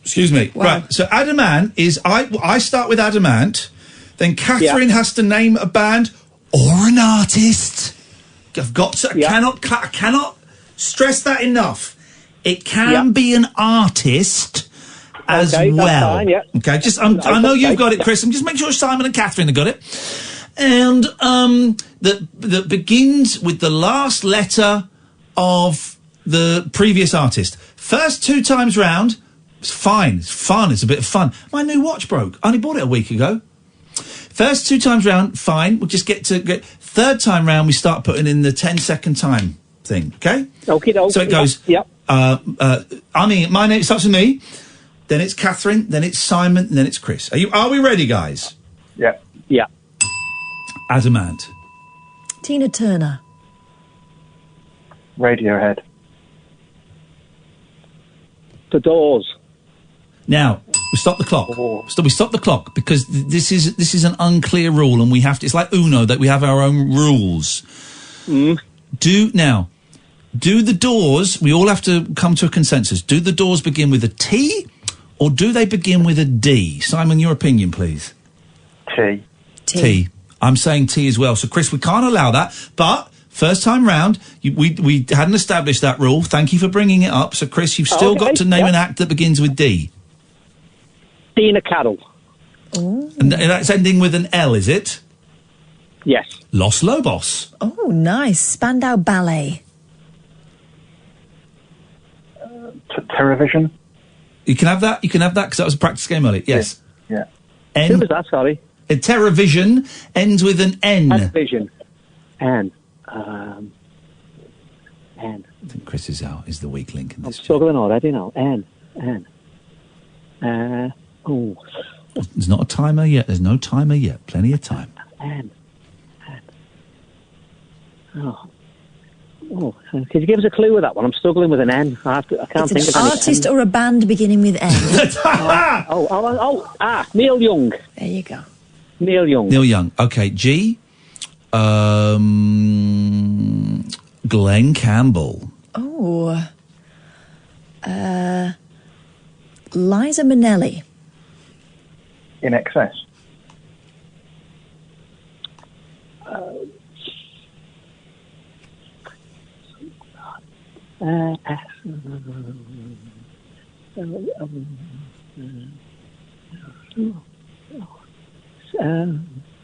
Excuse me. Wow. Right. So Adamant is I start with Adamant, then Catherine has to name a band or an artist. I've got to. I cannot stress that enough. It can be an artist as well. That's fine, yeah. Okay, I know you've got it, Chris. I'm just making sure Simon and Catherine have got it. And that begins with the last letter of the previous artist. First 2 times round, it's fine. It's fun. It's a bit of fun. My new watch broke. I only bought it a week ago. First 2 times round, fine. We'll just get third time round. We start putting in the 10-second time thing. Okay. Okay. So it goes. Yep. My name starts with me. Then it's Catherine. Then it's Simon. And then it's Chris. Are we ready, guys? Yeah. Yeah. Adamant. Tina Turner. Radiohead. The Doors. Now we stop the clock. We stop the clock because this is an unclear rule, and we have to. It's like Uno that we have our own rules. Do the Doors? We all have to come to a consensus. Do the Doors begin with a T, or do they begin with a D? Simon, your opinion, please. T. I'm saying T as well. So, Chris, we can't allow that. But first time round, we hadn't established that rule. Thank you for bringing it up. So, Chris, you've still got to name an act that begins with D. Dina Carroll. Oh. And that's ending with an L, is it? Yes. Los Lobos. Oh, nice. Spandau Ballet. Terrorvision. You can have that because that was a practice game earlier. Yes. Yeah. Who was that? Sorry. Terrorvision ends with an N. Terrorvision. N. I think Chris is the weak link in this. I'm struggling already now. N. There's not a timer yet. There's no timer yet. Plenty of time. N. Oh, could you give us a clue with that one? I'm struggling with an N. I can't think of any. It's an artist or a band beginning with N. Neil Young. There you go. Neil Young. Okay, G. Glenn Campbell. Oh. Liza Minnelli. In Excess.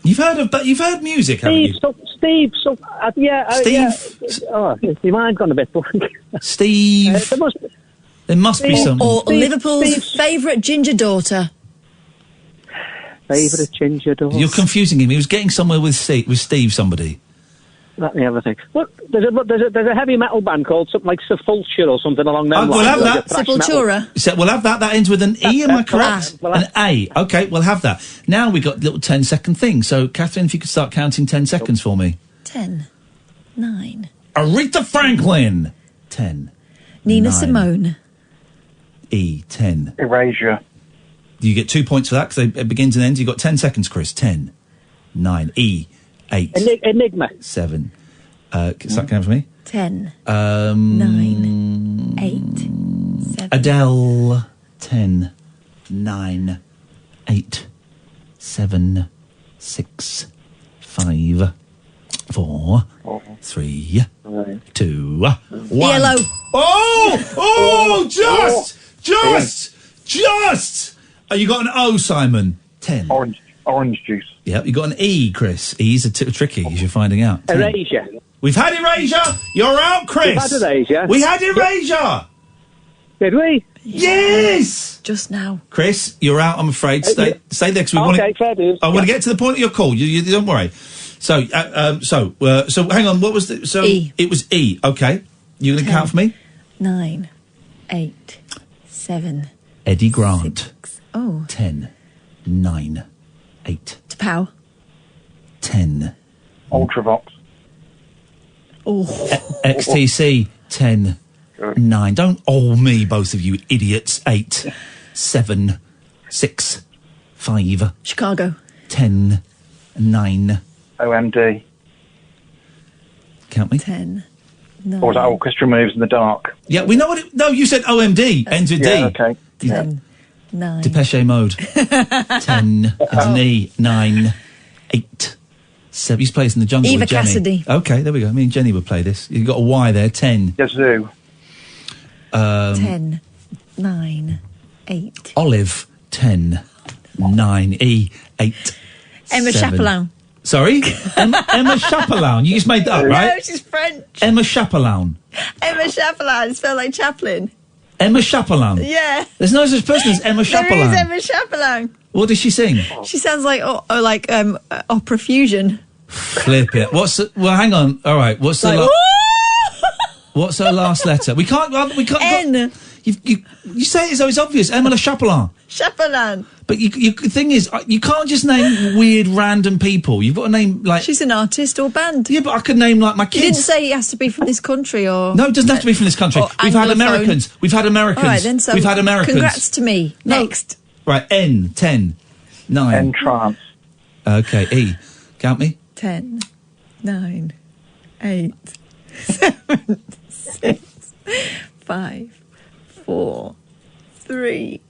You've heard music, haven't you? Steve, yeah. Steve? Oh, your mind's gone a bit blank. Steve. There must be some. Or Liverpool's favourite ginger daughter. Favourite ginger daughter. You're confusing him. He was getting somewhere with Steve somebody. Let me have a think. Look, there's a heavy metal band called something like Sepultura or something along those lines. We'll have that. Sepultura. So we'll have that. That ends with an E, am I correct? An A. Okay, we'll have that. Now we got little 10-second thing. So, Catherine, if you could start counting 10 seconds for me. 10, 9. Aretha Franklin. 10. Nina 9. Simone. E. 10. Erasure. You get 2 points for that because it begins and ends. You've got 10 seconds, Chris. 10, 9. E. 8. Enigma. 7. Start counting for me. 10. 9. 8. 7. Adele. 10, 9, 8, 7, 6, 5, 4, 3, 2, 1. Yellow. Oh, just. Oh, you got an O, Simon. 10. Orange juice. Yep, you got an E, Chris. E's are tricky, as you're finding out. 10. Erasure. We've had erasure. You're out, Chris. We've had erasure. We had erasure. Did we? Yes. Just now. Chris, you're out, I'm afraid. Stay there because we want to. fair dues. I want to get to the point of your call. You don't worry. So hang on. What was the? So E. It was E. Okay. You going to count for me? 9, 8, 7. Eddie Grant. 6. Oh. 10, 9, 8. T'Pow. 10. Ultravox. Oh. XTC. 10, 9. Don't me, both of you idiots. 8, 7, 6, 5. Chicago. 10, 9. OMD. Count me. 10, 9. Or was that Orchestra Moves in the Dark? Yeah, we know what it... No, you said OMD. Ends with D. Yeah, okay. 10, 9. Depeche Mode. 10, knee, 9, 8, 7. He's plays in the jungle Eva with Jenny. Cassidy. Okay, there we go. Me and Jenny would play this. You've got a Y there. 10. Yazoo. 10, 9, 8. Olive. 10, 9, E, 8, Emma 7. Chaperon. Sorry? Emma Chaperon. You just made that up, right? No, she's French. Emma Chaperon. Emma Chaperon. Spelled like Chaplin. Emma Chaperon. Yeah. There's no such person as Emma Chaperon. There is Emma Chaperon. What does she sing? She sounds like opera fusion. Flip it. Well, hang on. All right. What's the what's her last letter? We can't. N. You say it as though it's obvious. Emma Chaperon. Chaperon. But the thing is, you can't just name weird random people. You've got to name like. She's an artist or band. Yeah, but I could name like my kids. You didn't say it has to be from this country or. No, it doesn't have to be from this country. We've had Americans. We've had Americans. All right, then. So we've had Americans. Congrats to me. No. Next. Right. N. 10, 9. Entrance. Okay. E. Count me. 10, 9, 8, 7, 6, 5, 4, 3,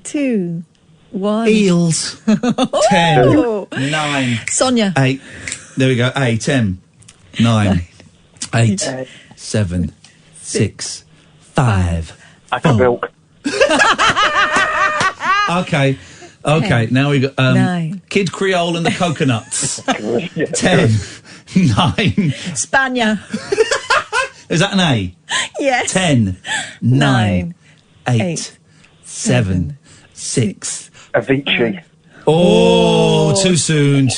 2, 1. Eels. 10, 9. Sonia. 8. There we go. A. 10, 9, 8, 7, 6, 5. I can milk. Okay. Okay, 10, now we got 9. Kid Creole and the Coconuts. 10, 9. Spania. Is that an A? Yes. 10, 9, 8, 7, 6. Avicii. Oh, too soon.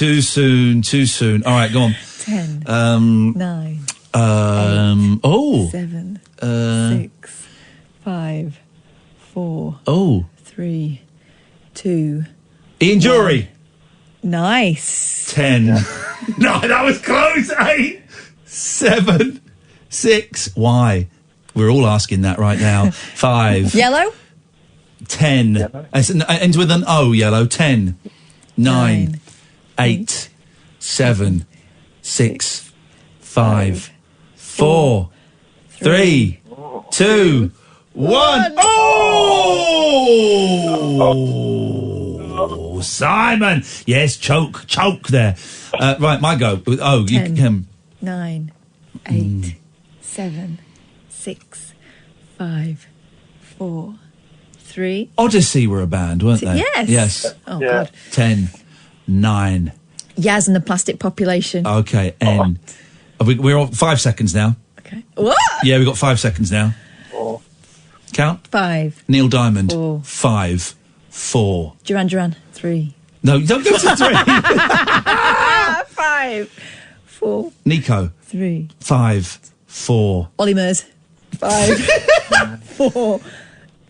All right, go on. 10, 9, 7, 6, 5, 4, 3, 2. Ian Jury. Nice. 10. No, that was close. 8, 7, 6. Why? We're all asking that right now. 5. Yellow. 10. Yellow. It ends with an O, yellow. 10, 9, 8, 7, 6, 5, 4, 3, 2, 1. Oh, Simon. Yes, choke there. Right, my go. Oh, 10, you can. 9, 8, 7, 6, 5, 4, 3. Odyssey were a band, weren't they? Yes. Yes. Oh, God. 10, 9. Yaz and the Plastic Population. Okay, N. We're on 5 seconds now. Okay. What? Yeah, we've got 5 seconds now. Count. 5. Neil Diamond. 4. 5, 4. Duran Duran. 3. No, don't go to 3. 5, 4. Nico. 3. 5, 4. Ollie Murs. 5, 4,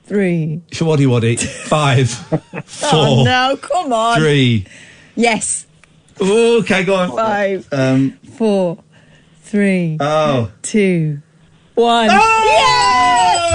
3. Shawaddy Waddy. 5, 4. Oh, no, come on. 3. Yes. Okay, go on. 5, 4, 3. Oh. 2, 1. Oh! Yes!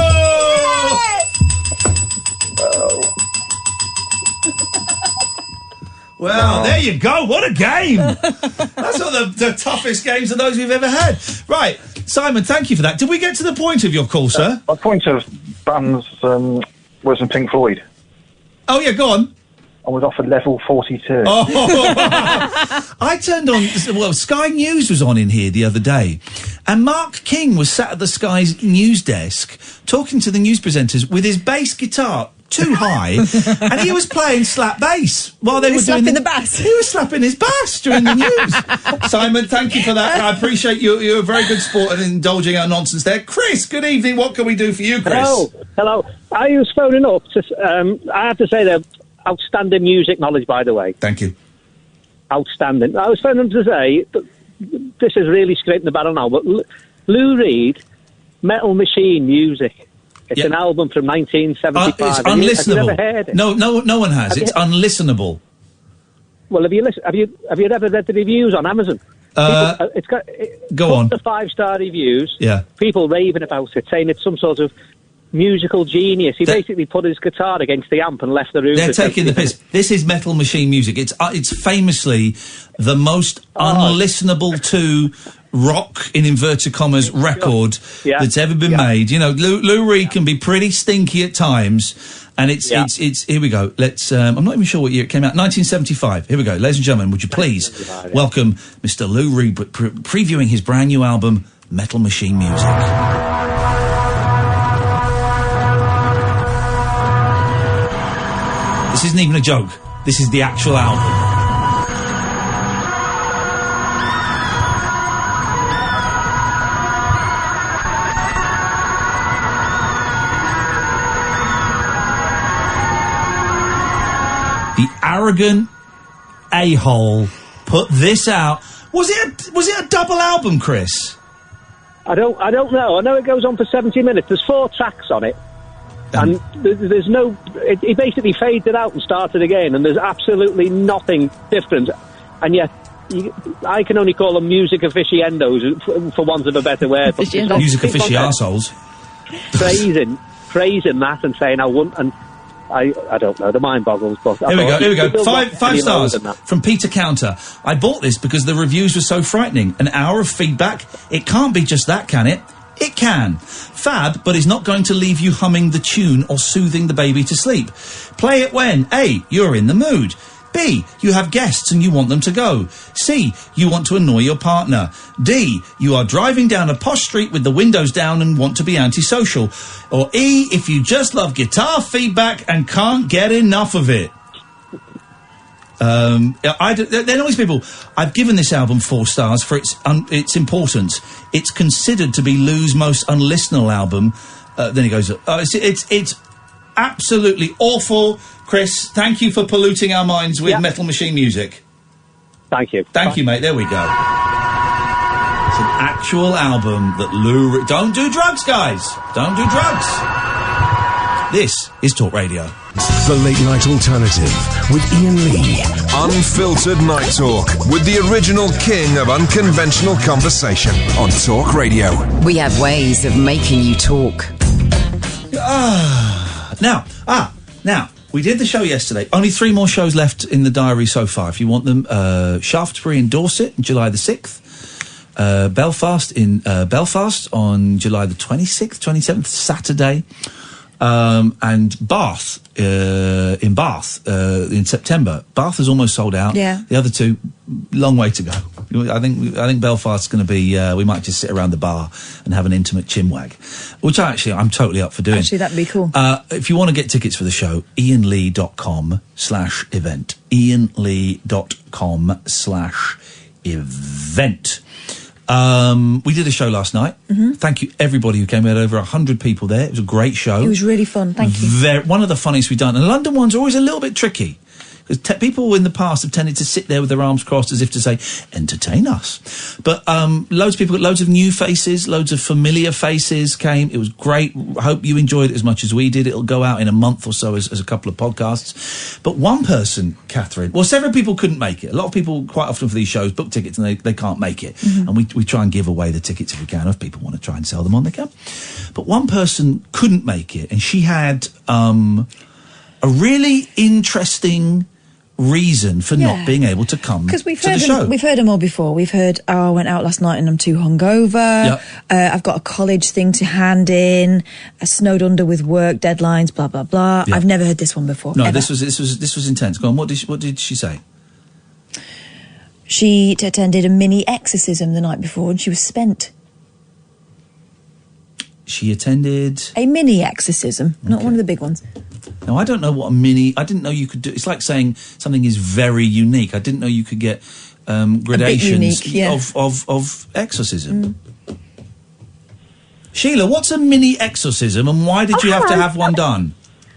Well, there you go. What a game. That's one of the toughest games of those we've ever had. Right, Simon, thank you for that. Did we get to the point of your call, sir? My point of bands was in Pink Floyd. Oh, yeah, go on. I was offered level 42. Oh, I turned on, well, Sky News was on in here the other day, and Mark King was sat at the Sky's news desk talking to the news presenters with his bass guitar too high, and he was playing slap bass while they were doing the bass. He was slapping his bass during the news. Simon, thank you for that. I appreciate you. You're a very good sport and indulging our nonsense there. Chris, good evening. What can we do for you, Chris? Hello. I was phoning up to. I have to say that outstanding music knowledge, by the way. Thank you. Outstanding. I was phoning to say that this is really scraping the barrel now, but Lou Reed, Metal Machine Music. It's an album from 1975. It's Have unlistenable. you ever heard it? No one has. It's unlistenable. Well, have you ever read the reviews on Amazon? Go on. The 5-star reviews. Yeah. People raving about it, saying it's some sort of musical genius. He basically put his guitar against the amp and left the room. They're taking the piss. This is Metal Machine Music. It's famously the most unlistenable to rock, in inverted commas, record that's ever been made. You know, Lou Reed can be pretty stinky at times, and it's here we go. Let's I'm not even sure what year it came out. 1975. Here we go. Ladies and gentlemen, would you please welcome Mr. Lou Reed previewing his brand new album, Metal Machine Music. This isn't even a joke. This is the actual album. The arrogant a-hole put this out. Was it a double album, Chris? I don't know. I know it goes on for 70 minutes. There's 4 tracks on it. And there's no... He basically fades it out and started again, and there's absolutely nothing different. And yet, I can only call them music aficionados, for want of a better word. Music aficionados. Praising that and saying I wouldn't... And I don't know, the mind boggles. But Here we go. Five stars from Peter Counter. I bought this because the reviews were so frightening. An hour of feedback. It can't be just that, can it? It can. Fab, but is not going to leave you humming the tune or soothing the baby to sleep. Play it when A, you're in the mood. B, you have guests and you want them to go. C, you want to annoy your partner. D, you are driving down a posh street with the windows down and want to be antisocial. Or E, if you just love guitar feedback and can't get enough of it. There are always people. I've given this album 4 stars for its importance. It's considered to be Lou's most unlistenable album. Then he goes, it's absolutely awful. Chris, thank you for polluting our minds with Metal Machine Music. Thank you. Thank you, mate. There we go. It's an actual album that Lou... Don't do drugs, guys. Don't do drugs. This is Talk Radio. The Late Night Alternative with Iain Lee. Unfiltered Night Talk with the original king of unconventional conversation on Talk Radio. We have ways of making you talk. Now, we did the show yesterday. Only 3 more shows left in the diary so far. If you want them, Shaftesbury in Dorset, July the 6th. Belfast in Belfast on July the 26th, 27th, Saturday. And Bath, in Bath, in September. Bath is almost sold out. Yeah. The other two, long way to go. I think Belfast's going to be, we might just sit around the bar and have an intimate chinwag, which I'm totally up for doing. Actually, that'd be cool. If you want to get tickets for the show, iainlee.com/event. iainlee.com/event. We did a show last night. Mm-hmm. Thank you, everybody who came. We had over 100 people there. It was a great show. It was really fun. Thank you. One of the funniest we've done. And London ones are always a little bit tricky. Because people in the past have tended to sit there with their arms crossed as if to say, entertain us. But loads of people, loads of new faces, loads of familiar faces came. It was great. I hope you enjoyed it as much as we did. It'll go out in a month or so as a couple of podcasts. But one person, Catherine, several people couldn't make it. A lot of people quite often for these shows book tickets and they can't make it. Mm-hmm. And we try and give away the tickets if we can. If people want to try and sell them on, they can. But one person couldn't make it, and she had a really interesting reason for not being able to come to the show. We've heard them all before. We've heard, I went out last night and I'm too hungover. Yep. I've got a college thing to hand in. I snowed under with work deadlines. Blah blah blah. Yep. I've never heard this one before. No, ever. this was intense. Go on. What did she say? She attended a mini exorcism the night before and she was spent. She attended a mini exorcism, not one of the big ones. Now, I don't know what I didn't know you could do. It's like saying something is very unique. I didn't know you could get gradations of exorcism. Sheila, what's a mini exorcism and why did you have to have one done?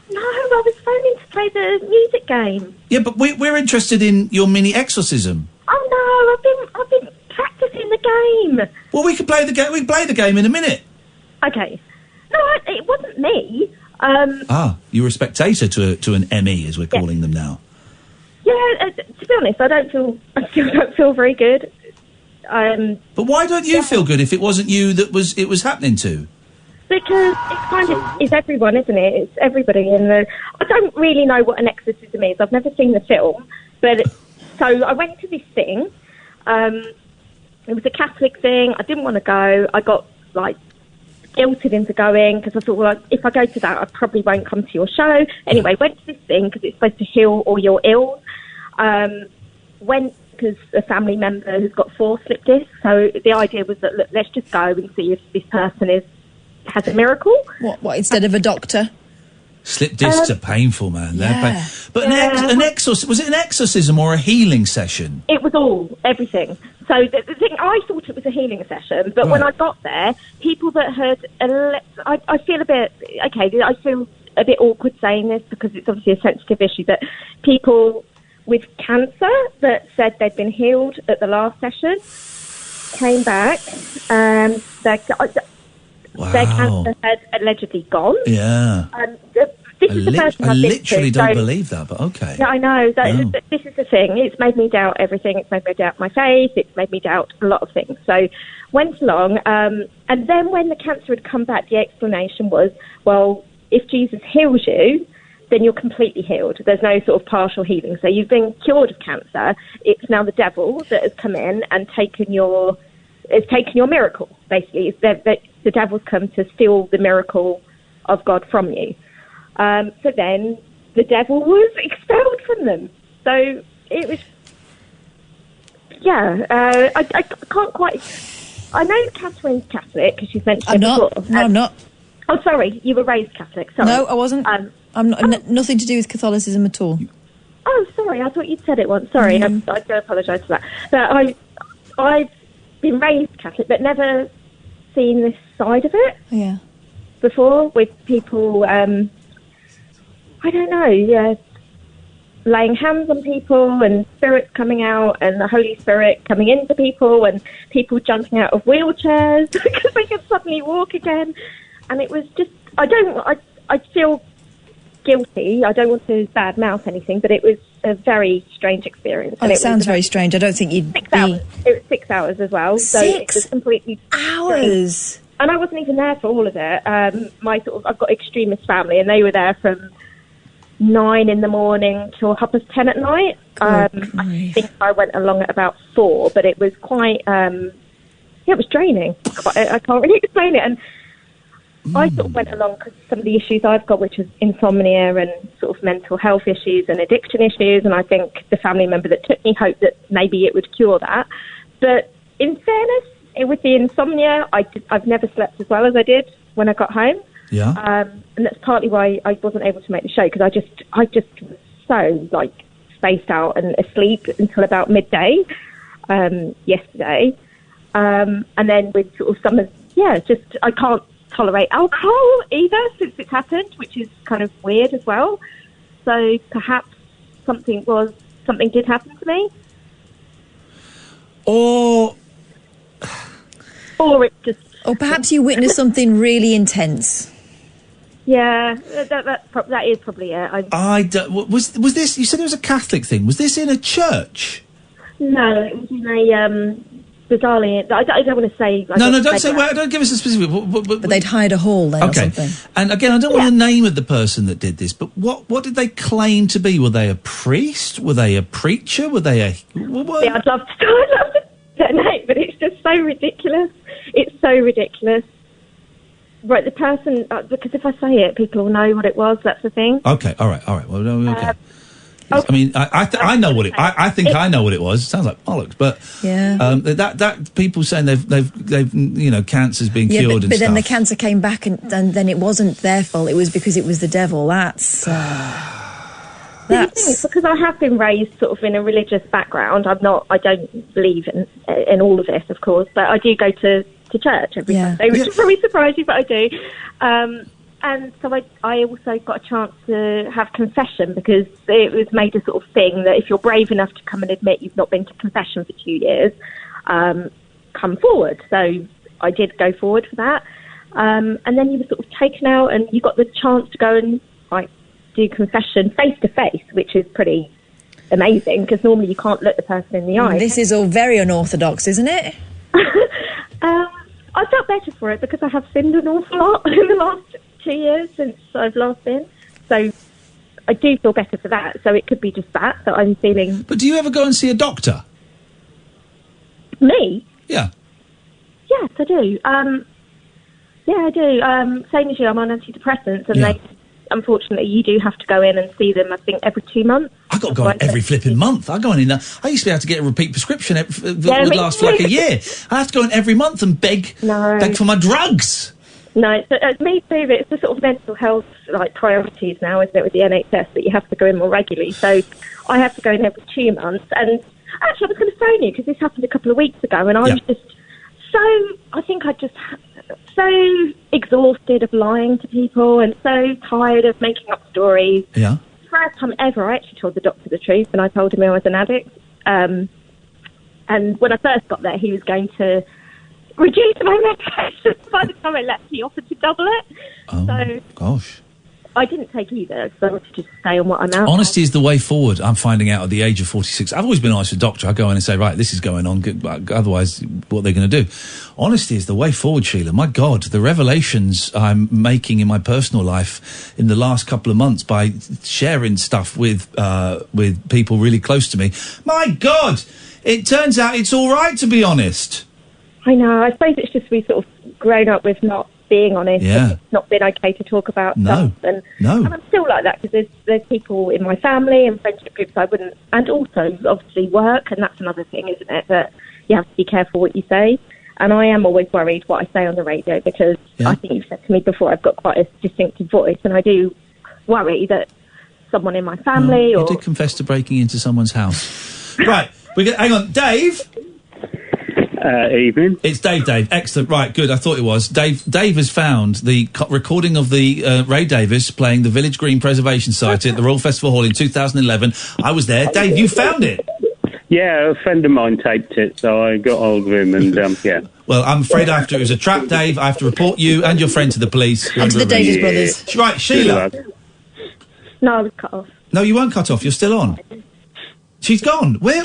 No, I was phoning to play the music game. Yeah, but we're interested in your mini exorcism. Oh no, I've been practicing the game. Well, we could play the game. We can play the game in a minute. Okay. No, it wasn't me. You were a spectator to an ME, as we're calling them now. Yeah, to be honest, I still don't feel very good. But why don't you feel good if it wasn't you that it was happening to? Because it's everyone, isn't it? It's everybody I don't really know what an exorcism is. I've never seen the film, so I went to this thing. It was a Catholic thing. I didn't want to go. I got guilted into going because I thought, well, if I go to that, I probably won't come to your show. Anyway, went to this thing because it's supposed to heal all your ills. Went because a family member has got 4 slip discs. So the idea was that, look, let's just go and see if this person has a miracle. What instead of a doctor? Slip discs are painful, man. Yeah. But an was it an exorcism or a healing session? It was everything. So the thing, I thought it was a healing session, but when I got there, people that had, I feel a bit awkward saying this because it's obviously a sensitive issue, but people with cancer that said they'd been healed at the last session came back and their cancer had allegedly gone. Yeah. This is the person I I've been literally to, don't believe that, but okay. Yeah, I know. This is the thing. It's made me doubt everything. It's made me doubt my faith. It's made me doubt a lot of things. So went along, and then when the cancer had come back, the explanation was, well, if Jesus heals you, then you're completely healed. There's no sort of partial healing. So you've been cured of cancer. It's now the devil that has come in and taken your miracle, basically. The devil's come to steal the miracle of God from you. So then the devil was expelled from them. So it was, I can't quite, I know Catherine's Catholic because she's mentioned it before. No, I'm not. Oh, sorry, you were raised Catholic, sorry. No, I wasn't. I'm not, nothing to do with Catholicism at all. Oh, sorry, I thought you'd said it once. Sorry, I do apologise for that. But I've been raised Catholic, but never seen this side of it. Yeah. Before, with people, I don't know, laying hands on people and spirits coming out and the Holy Spirit coming into people and people jumping out of wheelchairs because they could suddenly walk again. And it was just, I feel guilty. I don't want to badmouth anything, but it was a very strange experience. Oh, and it sounds very strange. I don't think you'd 6 hours. It was 6 hours as well. So it was completely hours. Strange. And I wasn't even there for all of it. I've got extremist family, and they were there from 9 in the morning till 10:30 at night. I think I went along at about 4, but it was quite, it was draining. I can't really explain it. And I sort of went along because some of the issues I've got, which is insomnia and sort of mental health issues and addiction issues, and I think the family member that took me hoped that maybe it would cure that. But in fairness, with the insomnia, I've never slept as well as I did when I got home. Yeah. And that's partly why I wasn't able to make the show, because I just was so, like, spaced out and asleep until about midday yesterday. And then with sort of some of, I can't tolerate alcohol either since it's happened, which is kind of weird as well. So perhaps something did happen to me. Or it just... Or perhaps you witnessed something really intense. Yeah, that is probably it. Was this... You said it was a Catholic thing. Was this in a church? No, it was in a... bizarrely, I don't want to say... Don't say... Well, don't give us a specific... But they'd hired a hall then or something. And again, I don't want the name of the person that did this, but what did they claim to be? Were they a priest? Were they a preacher? Were they a... Yeah, I'd love to say their name, but it's just so ridiculous. It's so ridiculous. Right, the person... because if I say it, people will know what it was. That's the thing. Okay, all right. Well, okay. I mean, I know what it. I think I know what it was. It sounds like bollocks, but that people saying they've cancer's been cured and but then stuff. the cancer came back and then it wasn't their fault. It was because it was the devil. That's the thing is, because I have been raised sort of in a religious background. I don't believe in all of this, of course, but I do go to church every Sunday, which will probably surprise you, but I do. And so I also got a chance to have confession, because it was made a sort of thing that if you're brave enough to come and admit you've not been to confession for 2 years, come forward. So I did go forward for that. And then you were sort of taken out and you got the chance to go and do confession face to face, which is pretty amazing, because normally you can't look the person in the eye. This is all very unorthodox, isn't it? I felt better for it because I have sinned an awful lot in the last 2 years since I've last been. So I do feel better for that. So it could be just that I'm feeling... But do you ever go and see a doctor? Me? Yeah. Yes, I do. I do. Same as you, I'm on antidepressants, and they... Unfortunately, you do have to go in and see them, I think, every 2 months. I got to go in every flipping month. I go in I used to be able to get a repeat prescription that would last for like a year. I have to go in every month and beg for my drugs. No, so, me too. It's the sort of mental health priorities now, isn't it, with the NHS, that you have to go in more regularly. So I have to go in every 2 months. And actually, I was going to phone you because this happened a couple of weeks ago, and I was just so exhausted of lying to people and so tired of making up stories. Yeah. First time ever I actually told the doctor the truth, and I told him I was an addict. And when I first got there, he was going to reduce my medication. By the time I left, he offered to double it. Oh, so gosh. I didn't take either, because I wanted to just stay on what I'm out. Honesty is the way forward, I'm finding out at the age of 46. I've always been honest with the doctor. I go in and say, right, this is going on. Otherwise, what are they going to do? Honesty is the way forward, Sheila. My God, the revelations I'm making in my personal life in the last couple of months by sharing stuff with people really close to me. My God, it turns out it's all right to be honest. I know. I suppose it's just we sort of grown up with not being honest. Yeah. It's not been okay to talk about stuff. And I'm still like that, because there's people in my family and friendship groups I wouldn't, and also obviously work, and that's another thing, isn't it, that you have to be careful what you say. And I am always worried what I say on the radio, because I think you've said to me before, I've got quite a distinctive voice, and I do worry that someone in my family You did confess to breaking into someone's house. Right, hang on, Dave. Evening. It's Dave. Excellent. Right, good. I thought it was. Dave has found the recording of the Ray Davies playing the Village Green Preservation Society at the Royal Festival Hall in 2011. I was there. Dave, you found it? Yeah, a friend of mine taped it, so I got hold of him and, yeah. Well, I'm afraid it was a trap, Dave. I have to report you and your friend to the police. And to the Davies brothers. Right, Sheila. No, I was cut off. No, you weren't cut off. You're still on. She's gone. Where?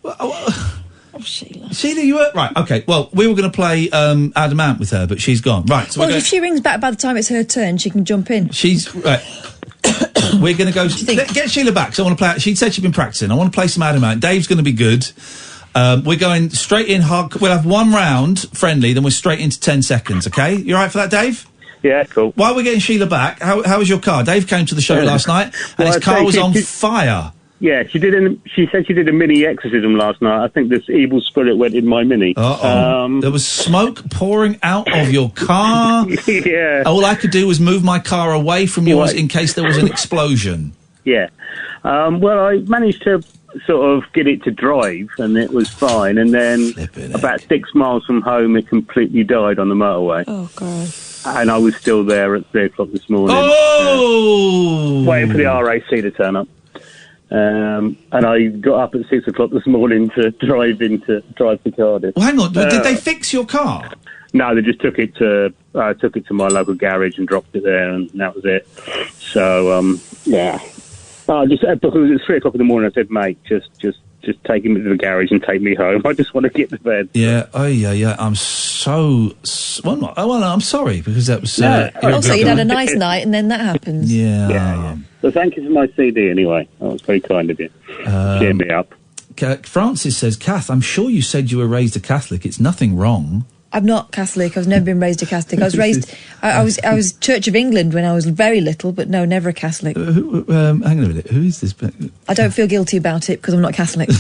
Oh, Sheila. Sheila, you were... Right, OK. Well, we were going to play Adam Ant with her, but she's gone. Right. So well, if she rings back by the time it's her turn, she can jump in. She's... Right. We're going to go... Get Sheila back, because I want to play... She said she'd been practising. I want to play some Adam Ant. Dave's going to be good. We're going straight in hard... We'll have one round, friendly, then we're straight into 10 seconds, OK? You all right for that, Dave? Yeah, cool. While we're getting Sheila back, how was your car? Dave came to the show last night, and his car was on fire. Yeah, she said she did a mini exorcism last night. I think this evil spirit went in my Mini. There was smoke pouring out of your car. Yeah. All I could do was move my car away from yours in case there was an explosion. Yeah. Well, I managed to sort of get it to drive, and it was fine. And then about 6 miles from home, it completely died on the motorway. Oh, God. And I was still there at 3 o'clock this morning. Waiting for the RAC to turn up. And I got up at 6 o'clock this morning to drive to Cardiff. Well, hang on. Did they fix your car? No, they just took it to my local garage and dropped it there, and that was it. So, yeah. Because it was 3 o'clock in the morning, I said, mate, just take him to the garage and take me home. I just want to get to bed. Yeah. Oh, yeah. I'm so... Well, I'm sorry, because that was... also, you'd had a nice night, and then that happens. Yeah. So thank you for my CD anyway. That was very kind of you. Cheer me up. Francis says, Kath, I'm sure you said you were raised a Catholic. It's nothing wrong. I'm not Catholic. I've never been raised a Catholic. I was raised... I was Church of England when I was very little, but no, never a Catholic. Hang on a minute. Who is this? I don't feel guilty about it because I'm not Catholic.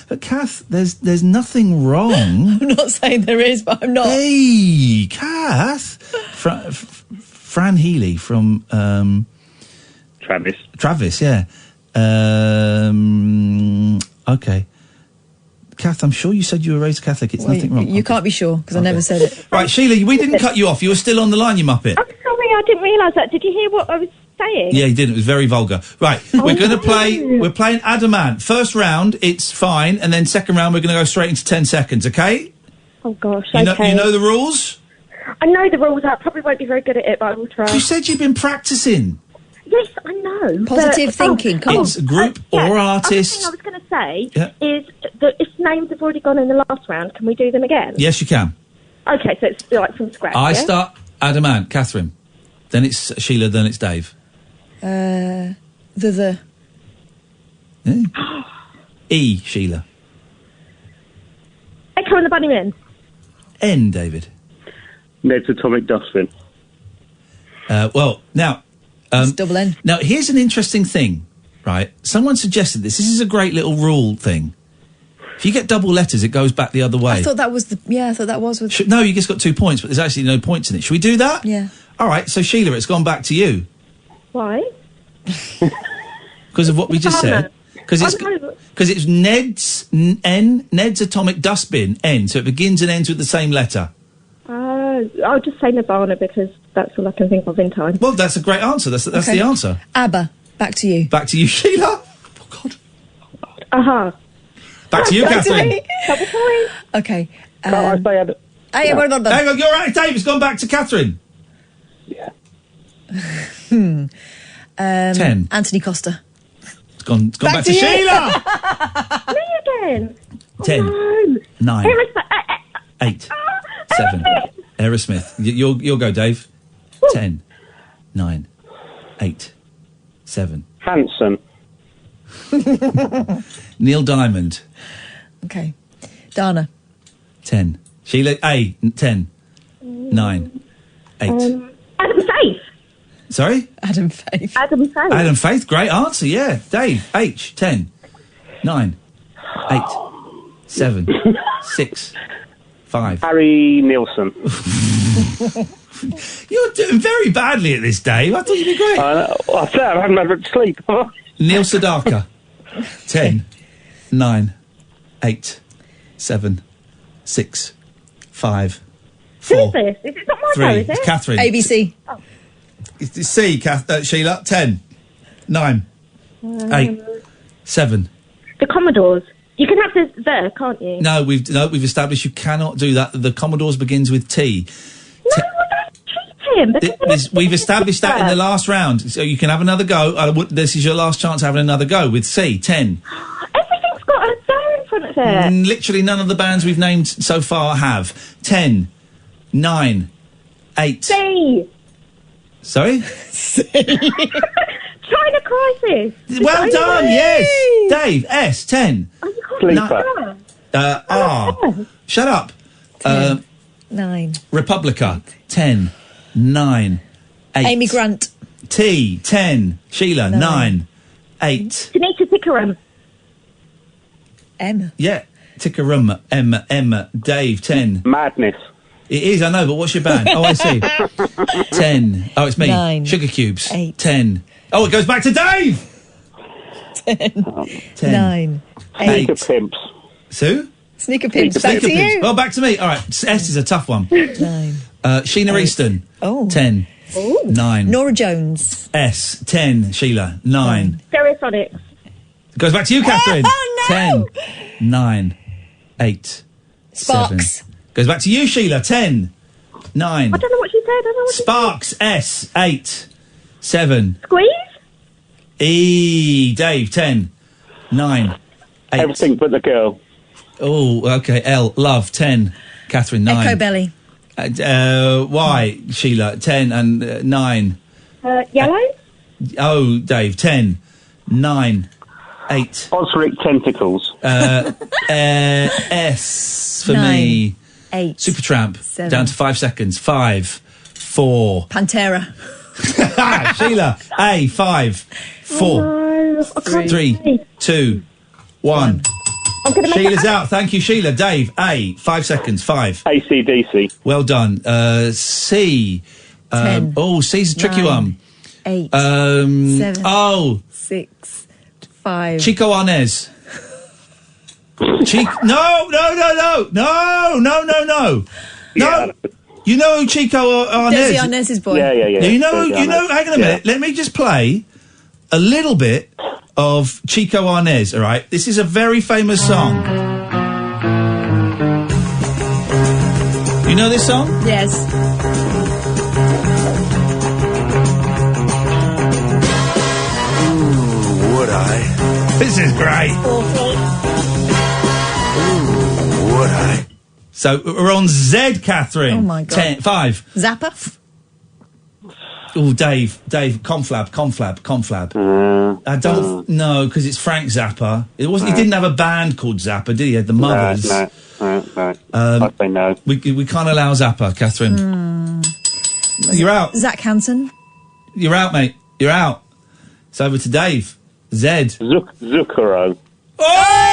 But Kath, there's nothing wrong. I'm not saying there is, but I'm not. Hey, Kath! Fran Healy from... Travis, yeah. Okay. Kath, I'm sure you said you were raised Catholic. It's nothing wrong. You can't be sure, because I never said it. Right, Sheila, we didn't cut you off. You were still on the line, you muppet. I'm sorry, I didn't realise that. Did you hear what I was saying? Yeah, you didn't. It was very vulgar. Right, we're going to play... We're playing Adamant. First round, it's fine, and then second round, we're going to go straight into 10 seconds, okay? Oh, gosh, You know the rules? I know the rules. I probably won't be very good at it, but I will try. You said you've been practising. Yes, I know. Positive thinking. Come on. It's group or artist. The other thing I was going to say is that if names have already gone in the last round, can we do them again? Yes, you can. Okay, so it's like from scratch. I start Adamant, Catherine. Then it's Sheila, then it's Dave. The. Yeah. E, Sheila. Echo and the Bunnymen. N, David. Ned's Atomic Dustbin. Well, now... it's double N. Now, here's an interesting thing, right? Someone suggested this. This is a great little rule thing. If you get double letters, it goes back the other way. I thought that was with... No, you just got 2 points, but there's actually no points in it. Should we do that? Yeah. All right, so Sheila, it's gone back to you. Why? Because of what we just said. Because it's Ned's Ned's Atomic Dustbin, N, so it begins and ends with the same letter. I'll just say Nirvana because that's all I can think of in time. Well, that's a great answer. That's Okay. the answer. ABBA, back to you. Back to you, Sheila. Oh, God. Uh-huh. Back to you, Catherine. Double point. Okay. Can't I say Hey, we're not done. Hang on, you're right, Dave. It's gone back to Catherine. Yeah. 10. Anthony Costa. It's gone back to Sheila. Me again. 10. No. 9. 8. 7. Aerosmith. You'll go, Dave. 10. 9. 8. 7. Hanson. Neil Diamond. Okay. Dana. 10. Sheila. A. 10. 9. 8. Adam Faith. Sorry? Adam Faith. Adam Faith. Adam Faith. Great answer. Yeah. Dave. H. 10. 9. 8. 7. 6. 5. Harry Nilsson. You're doing very badly at this, Dave. I thought you'd be great. I said I haven't had sleep. Neil Sedaka. 10. 9. 8. 7. 6. 5. 4. Who is this? Is it not my 3. go, is It's it? Catherine. ABC. Oh. It's C, Sheila. 10. 9. 8. 7. The Commodores. You can have the, can't you? No, we've established you cannot do that. The Commodores begins with T. No, that's cheating. We've established that in the last round. So you can have another go. This is your last chance of having another go with C. 10. Everything's got a zero in front of it. Literally none of the bands we've named so far have. 10. 9. 8. C. Sorry? C. China Crisis. Well done, yes. Dave, S. 10. Oh, you can't Sleeper. R. Shut up. 9. Republica, 10, 9, 8. Amy Grant. T, 10. Sheila, 9, 8. Tanika Tikaram. M. Yeah, Tikarum, M, Dave, 10. Madness. It is, I know, but what's your band? Oh, I see. 10. Oh, it's me. 9. Sugar Cubes. 8. 10. Oh, it goes back to Dave! 10. 9. 8. Sneaker Pimps. Sue? Sneaker Pimps. Back to you. Well, back to me. All right, S is a tough one. 9. Sheena 8. Easton. Oh. 10. Ooh. 9. Nora Jones. S. 10. Sheila. 9. Stereophonics. Goes back to you, Catherine. Oh, no. 10. 9. 8. Sparks. 7. Goes back to you, Sheila. 10. 9. I don't know what she said. Sparks. S. 8. 7. Squeeze? E. Dave. 10. 9. 8. Everything but the girl. Oh, okay. L. Love. 10. Catherine. 9. Echo Belly. Y. Sheila. 10 and 9. Yellow? Oh, Dave. 10. 9. 8. Osric Tentacles. S for 9. me. 8. Supertramp. 7. Down to 5 seconds. 5. 4. Pantera. Sheila. A. 5. 4. 3. 2. 1. Sheila's out. Thank you, Sheila. Dave. A. 5 seconds. 5. AC/DC. Well done. C. 10. Oh, C's a tricky 9. one. 8. 7. Oh. 6. 5. Chico Arnez. No. No. You know who Chico Arnez? Desi Arnez's boy. Yeah. You know. Hang on a minute. Let me just play a little bit of Chico Arnez. All right. This is a very famous song. You know this song? Yes. Would I? This is great. Would I? So we're on Z, Catherine. Oh my God. 10, 5. Zappa. Oh, Dave, Conflab. I don't know because it's Frank Zappa. It wasn't. He didn't have a band called Zappa, did he? He had the Mothers. No. I say no. We can't allow Zappa, Catherine. You're out. Zach Hansen. You're out, mate. You're out. It's over to Dave. Z. Zucchero. Oh!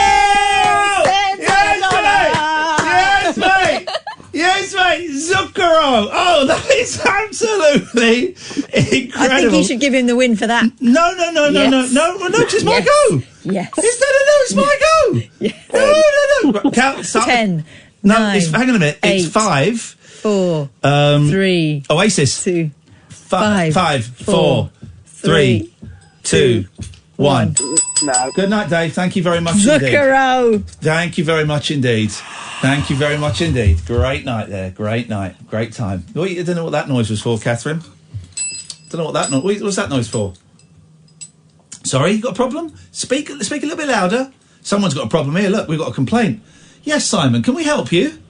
Yes, mate! Zucchero! Oh, that is absolutely incredible. I think you should give him the win for that. No, it's my go! Yes. It's my go! Yes. No. Right, count, 10. No, 9. hang on a minute. 8, it's 5. 4. 3. Oasis. 2. 5. 4. 3. 2. 1. No. Good night, Dave. Thank you very much indeed. Zucchero. Thank you very much indeed. Thank you very much indeed. Great night there. Great night. Great time. I don't know what that noise was for, Catherine. Don't know what that noise. What was that noise for? Sorry, you got a problem? Speak a little bit louder. Someone's got a problem here. Look, we've got a complaint. Yes, Simon. Can we help you?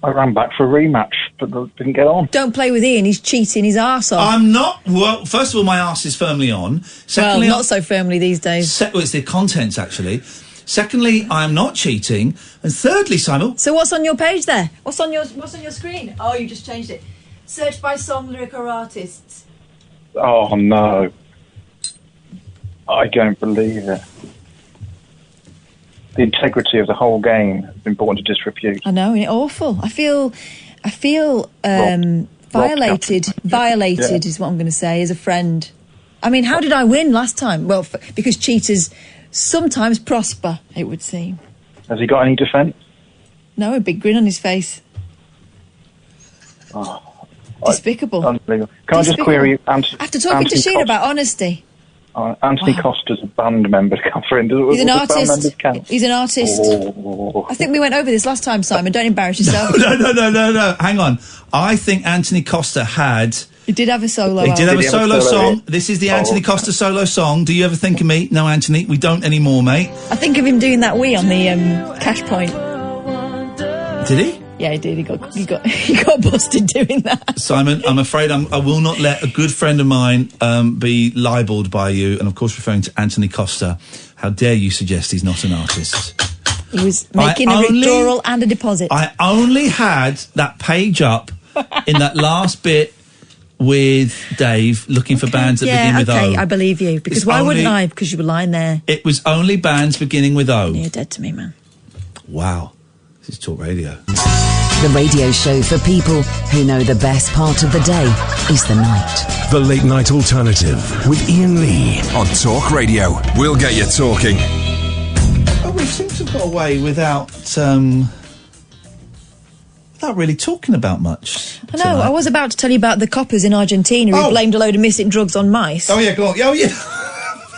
I ran back for a rematch, but didn't get on. Don't play with Ian. He's cheating his arse off. I'm not. Well, first of all, my arse is firmly on. Secondly, not so firmly these days. Well, it's the contents actually. Secondly, I'm not cheating. And thirdly, Simon. So what's on your page there? What's on your screen? Oh, you just changed it. Search by song, lyric or artists. Oh, no. I don't believe it. The integrity of the whole game has been brought into disrepute. I know, isn't it awful? I feel violated. Violated is what I'm going to say as a friend. I mean, how did I win last time? Well, because cheaters sometimes prosper, it would seem. Has he got any defence? No, a big grin on his face. Oh, Despicable. Unbelievable. Can I just query After talking to Sheila about honesty. Anthony Costa's a band member, Catherine. He's an artist. He's an artist. Oh. I think we went over this last time, Simon. Don't embarrass yourself. No. Hang on. I think Anthony Costa had... He did have a solo. He did have a solo song. This is the Anthony Costa solo song. Do you ever think of me? No, Anthony, we don't anymore, mate. I think of him doing that wee on the cash point. Did he? Yeah, he did. He got busted doing that. Simon, I'm afraid I will not let a good friend of mine be libelled by you, and of course referring to Anthony Costa. How dare you suggest he's not an artist? He was making a withdrawal and a deposit. I only had that page up in that last bit with Dave looking for bands that begin with O. I believe you. Because why wouldn't I? Because you were lying there. It was only bands beginning with O. You're dead to me, man. Wow. This is Talk Radio. The radio show for people who know the best part of the day is the night. The Late Night Alternative with Iain Lee on Talk Radio. We'll get you talking. Oh, we seem to have got away without really talking about much. I know. I was about to tell you about the coppers in Argentina who blamed a load of missing drugs on mice. Oh, yeah, go on. Oh, yeah.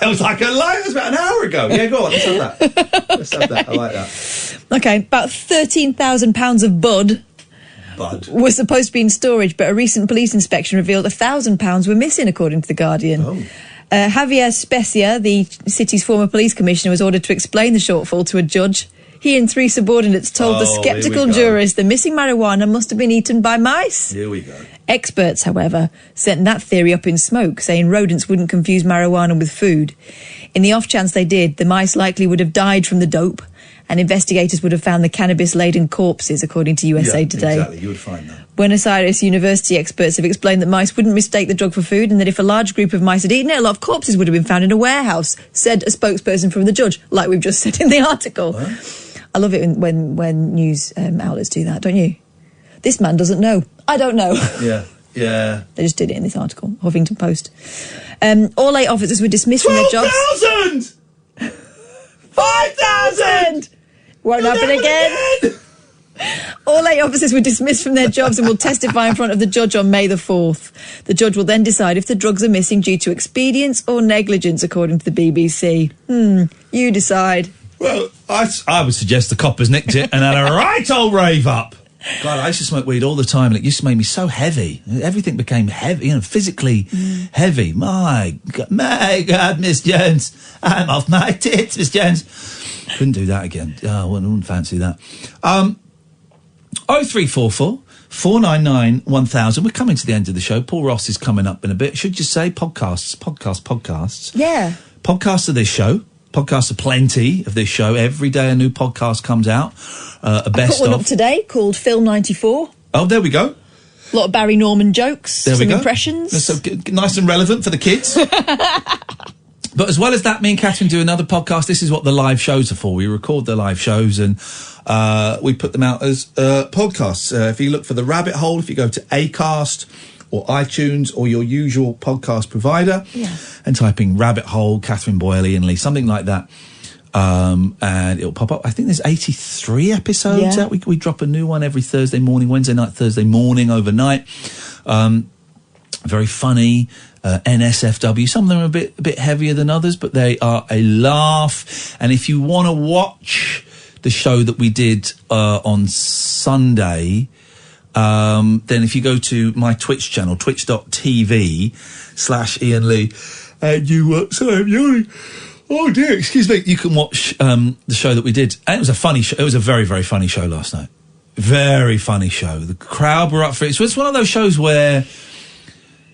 That was like a lie. That was about an hour ago. Yeah, go on. Let's have that. Let's have that. I like that. Okay, about £13,000 of bud was supposed to be in storage, but a recent police inspection revealed £1,000 were missing, according to The Guardian. Javier Specia, the city's former police commissioner, was ordered to explain the shortfall to a judge. He and 3 subordinates told the sceptical jurist the missing marijuana must have been eaten by mice. Here we go. Experts, however, sent that theory up in smoke, saying rodents wouldn't confuse marijuana with food. In the off chance they did, the mice likely would have died from the dope, and investigators would have found the cannabis-laden corpses, according to USA Today. Exactly, you would find that. Buenos Aires University experts have explained that mice wouldn't mistake the drug for food, and that if a large group of mice had eaten it, a lot of corpses would have been found in a warehouse, said a spokesperson from the judge, like we've just said in the article. I love it when news outlets do that, don't you? This man doesn't know. I don't know. Yeah. They just did it in this article, Huffington Post. All 8 officers were dismissed from their jobs. 12,000! 5,000! Won't happen again. All 8 officers were dismissed from their jobs and will testify in front of the judge on May the 4th. The judge will then decide if the drugs are missing due to expedience or negligence, according to the BBC. You decide. Well, I would suggest the coppers nicked it and had a right old rave up. God, I used to smoke weed all the time, and it used to make me so heavy. Everything became heavy, physically heavy. My God, Miss Jones, I'm off my tits, Miss Jones. Couldn't do that again. Oh, I wouldn't fancy that. 0344 499 1000. We're coming to the end of the show. Paul Ross is coming up in a bit. Should you say podcasts? Yeah. Podcasts of this show. Podcasts are plenty of this show. Every day a new podcast comes out. A best I put one up today called Film 94. Oh, there we go. A lot of Barry Norman jokes. There we go. Impressions. That's so nice and relevant for the kids. But as well as that, me and Catherine do another podcast. This is what the live shows are for. We record the live shows and we put them out as podcasts. If you look for The Rabbit Hole, if you go to Acast or iTunes or your usual podcast provider and type in Rabbit Hole, Catherine Boyle, Iain Lee, something like that, and it'll pop up. I think there's 83 episodes out. We drop a new one every Thursday morning, Wednesday night, Thursday morning, overnight. Very funny. NSFW. Some of them are a bit heavier than others, but they are a laugh. And if you want to watch the show that we did on Sunday, then if you go to my Twitch channel, twitch.tv/Iain Lee, and you sorry, I'm yawning. Oh dear, excuse me. You can watch the show that we did, and it was a funny show. It was a very, very funny show last night. Very funny show. The crowd were up for it. So it's one of those shows where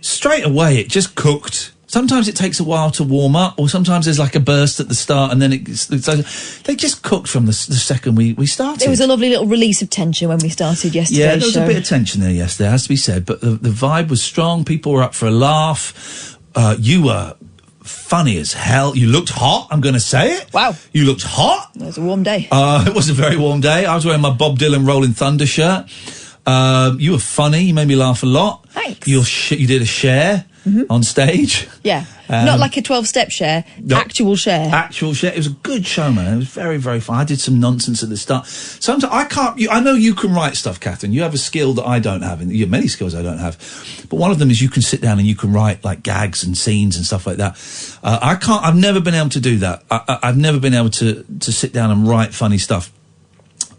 straight away it just cooked. Sometimes it takes a while to warm up, or sometimes there's like a burst at the start, and then they just cooked from the second we started. There was a lovely little release of tension when we started yesterday. Yeah, there was a bit of tension there yesterday, has to be said, but the vibe was strong. People were up for a laugh. You were funny as hell. You looked hot, I'm going to say it. Wow. You looked hot. It was a warm day. It was a very warm day. I was wearing my Bob Dylan Rolling Thunder shirt. You were funny. You made me laugh a lot. Thanks. You did a share on stage. Yeah. Not like a 12-step share. No, actual share. Actual share. It was a good show, man. It was very, very fun. I did some nonsense at the start. Sometimes I can't... I know you can write stuff, Catherine. You have a skill that I don't have. And you have many skills I don't have. But one of them is you can sit down and you can write, like, gags and scenes and stuff like that. I can't... I've never been able to do that. I've never been able to sit down and write funny stuff.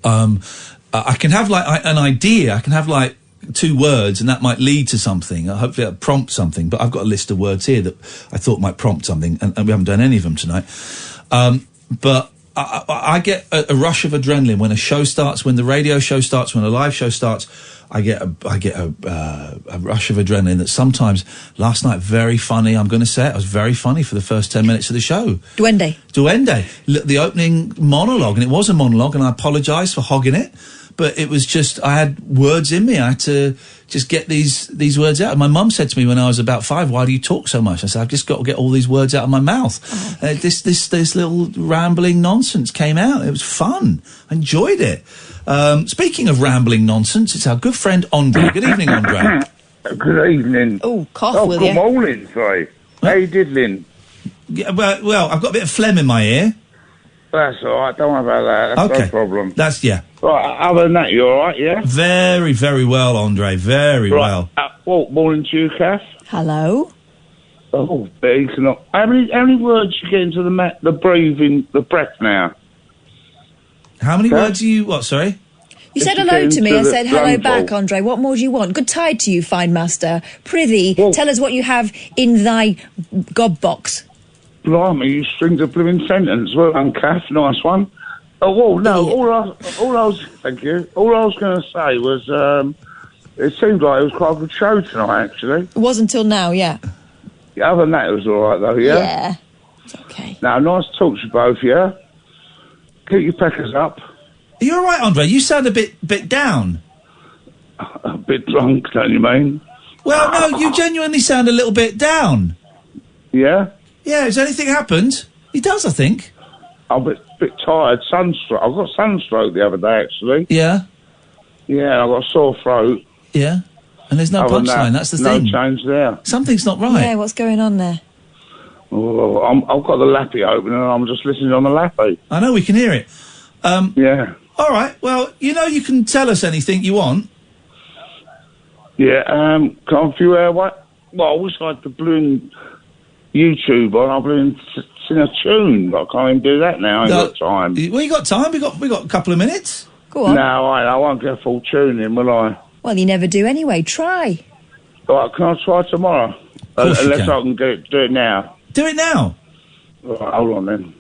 I can have, like, an idea. I can have, like, 2 words, and that might lead to something. Hopefully it'll prompt something. But I've got a list of words here that I thought might prompt something, and we haven't done any of them tonight. But I get a rush of adrenaline when a show starts, when the radio show starts, when a live show starts. I get a rush of adrenaline that sometimes, last night, very funny, I'm going to say it, I was very funny for the first 10 minutes of the show. Duende. The opening monologue, and it was a monologue, and I apologise for hogging it, but it was just, I had words in me, I had to just get these words out. My mum said to me when I was about 5, why do you talk so much? I said, I've just got to get all these words out of my mouth. This little rambling nonsense came out. It was fun. I enjoyed it. Speaking of rambling nonsense, it's our good friend Andre. Good evening, Andre. Good evening. Oh, cough, will good you? morning, sorry. How you diddling? Yeah, well, I've got a bit of phlegm in my ear. That's all right, don't worry about that. That's Okay. no problem. Yeah. Right, other than that, you all right, yeah? Very, very well, Andre. Very well. Well, morning to you, Kath. Hello. Oh, excellent. How many words you get into the breathing, the breath now? How many words are you... What, sorry? You said hello to me. I said hello back, Andre. What more do you want? Good tide to you, fine master. Prithee, tell us what you have in thy gob box. Blimey, you stringed a blooming sentence. Well done, Kath. Nice one. Oh, well, no, all I was... Thank you. All I was going to say was... it seemed like it was quite a good show tonight, actually. It was until now, yeah. Yeah, other than that, it was all right, though, yeah? Yeah. It's okay. Now, nice to talk to you both, yeah? Keep your peckers up. Are you all right, Andre? You sound a bit down. A bit drunk, don't you mean? Well, no, you genuinely sound a little bit down. Yeah? Yeah, has anything happened? He does, I think. I'm a bit tired. Sunstroke. I got sunstroke the other day, actually. Yeah? Yeah, I got a sore throat. Yeah? And there's no Other than punchline, that, that's the thing. No change there. Something's not right. Yeah, what's going on there? Oh, I've got the lappy open and I'm just listening on the lappy. I know, we can hear it. Yeah. All right, well, you can tell us anything you want. Yeah, can't you, what? Well, I wish I had the blooming YouTube on. I've been sing a tune, but I can't even do that now. I ain't got time. Well, you got time. We got a couple of minutes. Go on. No, I won't get a full tune in, will I? Well, you never do anyway. Try. All right, can I try tomorrow? course you Unless can. I can do it now. Do it now. All right, hold on then.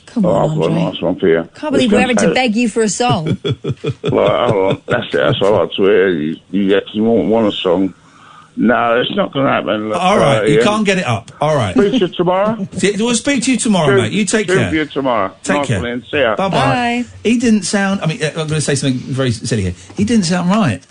Come on, I've got a Andre. nice one for you. Can't believe we're having to beg you for a song. Well, hold on. That's it. That's what I like to hear. You want a song. No, it's not going to happen. Look, All right, you yeah. can't get it up. All right. Speak to you tomorrow. We'll speak to you tomorrow, mate. You take care. See you tomorrow. Take Nice care. one, then. See ya. Bye-bye. Bye. He didn't sound... I mean, I'm going to say something very silly here. He didn't sound right.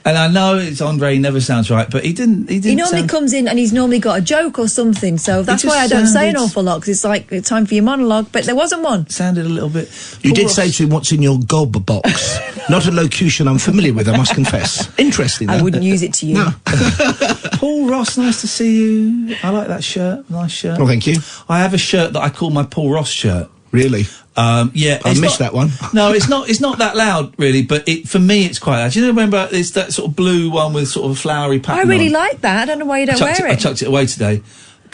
And I know it's Andre, he never sounds right, but he didn't He normally comes in and he's normally got a joke or something, so that's just why I don't say an sounded- awful lot, because it's like it's time for your monologue, but there wasn't one. Sounded a little bit... You did say to him, what's in your gob box? Not a locution I'm familiar with, I must confess. Interesting, I though. wouldn't use it to you. No. Paul Ross, nice to see you. I like that shirt. Nice shirt. Oh, thank you. I have a shirt that I call my Paul Ross shirt. Really? Yeah. I it's missed not- that one. No, it's not that loud, really, but for me, it's quite loud. Do you remember, it's that sort of blue one with sort of a flowery I pattern really on? like that. I don't know why you don't wear I it. chucked it away today.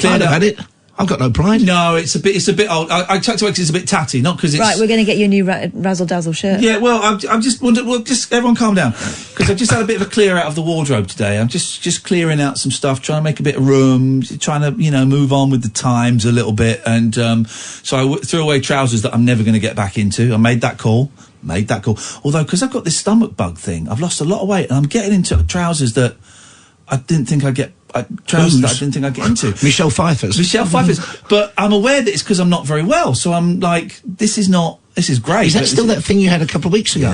I'd have had it. I've got no pride. No, it's a bit old. I chucked it away because it's a bit tatty, not because it's... Right, we're going to get you a new Razzle Dazzle shirt. Yeah, well, I'm just wondering... Well, just everyone calm down. Because I've just had a bit of a clear out of the wardrobe today. I'm just clearing out some stuff, trying to make a bit of room, trying to, move on with the times a little bit. And so I threw away trousers that I'm never going to get back into. I made that call. Although, because I've got this stomach bug thing, I've lost a lot of weight, and I'm getting into trousers that I didn't think I'd get... trousers that I didn't think I'd get into. Michelle Pfeiffer's. But I'm aware that it's because I'm not very well, so I'm like, this is great. Is that still that thing you had a couple of weeks ago?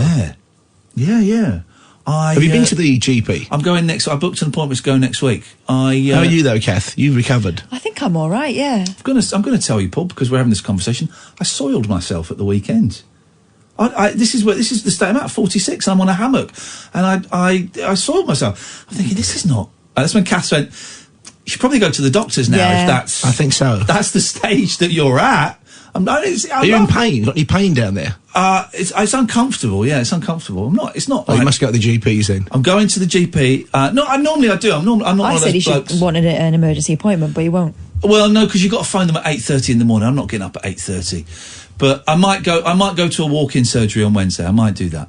Yeah. Have you been to the GP? I'm going next... I booked an appointment to go next week. How are you, though, Kath? You've recovered? I think I'm all right, yeah. I'm going to tell you, Paul, because we're having this conversation. I soiled myself at the weekend. This is the state. I'm at 46, and I'm on a hammock. And I soiled myself. I'm thinking, this is not... that's when Kath went, you should probably go to the doctors now if that's... I think so. That's the stage that you're at. Are you in pain? Got any pain down there? It's uncomfortable. Yeah, it's uncomfortable. It's not. Oh, you must go to the GPs then. I'm going to the GP. No, I normally do. I'm not one I of said those he blokes. wanted an emergency appointment, but he won't. Well, no, because you've got to phone them at 8:30 in the morning. I'm not getting up at 8:30. But I might go to a walk-in surgery on Wednesday. I might do that.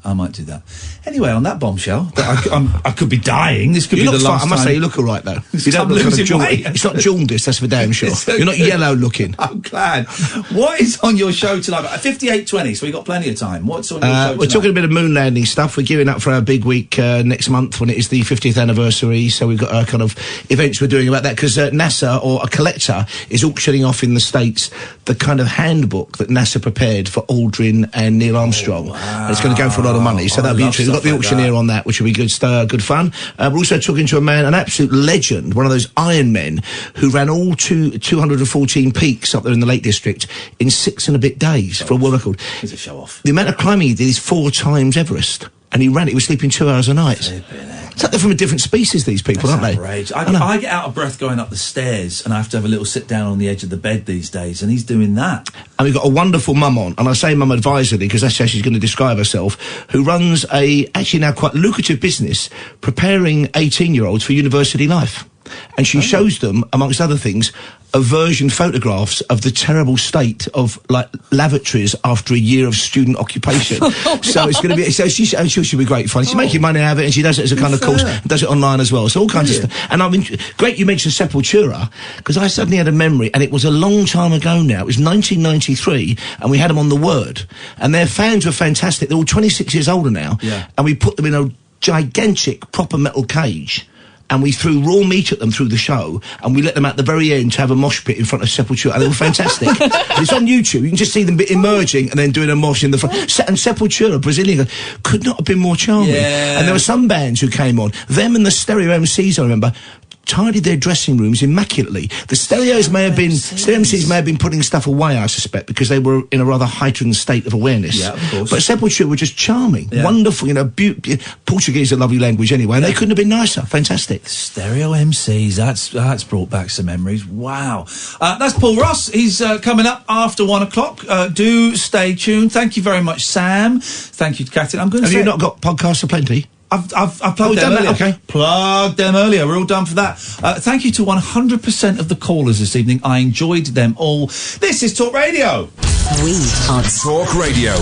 Anyway, on that bombshell, I could be dying. This could be the last time. I must say, you look all right, though. You don't look kind of jaundiced. It's not jaundice, that's for damn sure. You're not yellow looking. I'm glad. What is on your show tonight? 58:20, so we've got plenty of time. What's on your show tonight? We're talking a bit of moon landing stuff. We're gearing up for our big week next month when it is the 50th anniversary, so we've got kind of events we're doing about that, because NASA, or a collector, is auctioning off in the States the kind of handbook that NASA prepared for Aldrin and Neil Armstrong. And it's going to go for a lot of money, so that'll be interesting. We've got the auctioneer on that, which will be good fun. We're also talking to a man, an absolute legend, one of those Iron Men, who ran all 214 peaks up there in the Lake District in 6 and a bit days for a world record. It's a show off. The amount of climbing he did is 4 times Everest. And he ran it, he was sleeping 2 hours a night. It's like they're from a different species, these people, aren't they? Outrageous. I get out of breath going up the stairs, and I have to have a little sit down on the edge of the bed these days, and he's doing that. And we've got a wonderful mum on, and I say mum advisedly because that's how she's going to describe herself, who runs actually now quite lucrative business preparing 18-year-olds for university life. And she shows them, amongst other things, aversion photographs of the terrible state of, like, lavatories after a year of student occupation. So it's going to be, I'm sure she'll be great fun. She's making money out of it, and she does it as a kind of course, and does it online as well. So all kinds of stuff. And I mean, great you mentioned Sepultura, because I suddenly had a memory, and it was a long time ago now. It was 1993, and we had them on The Word. And their fans were fantastic. They're all 26 years older now. Yeah. And we put them in a gigantic, proper metal cage. And we threw raw meat at them through the show, and we let them at the very end to have a mosh pit in front of Sepultura, and they were fantastic. It's on YouTube. You can just see them emerging and then doing a mosh in the front. And Sepultura, Brazilian, could not have been more charming. Yeah. And there were some bands who came on. Them and the Stereo MCs, I remember, tidied their dressing rooms immaculately. The Stereos Stereo MCs may have been putting stuff away, I suspect, because they were in a rather heightened state of awareness. Yeah, of course. But Sepultura were just charming, wonderful, you know, Portuguese is a lovely language anyway, and they couldn't have been nicer. Fantastic. Stereo MCs, that's brought back some memories. Wow. That's Paul Ross. He's coming up after 1 o'clock. Do stay tuned. Thank you very much, Sam. Thank you, Catherine. I'm going to Have you not got podcasts aplenty? I've plugged them earlier. Okay. Plugged them earlier. We're all done for that. Thank you to 100% of the callers this evening. I enjoyed them all. This is Talk Radio. We are Talk Radio.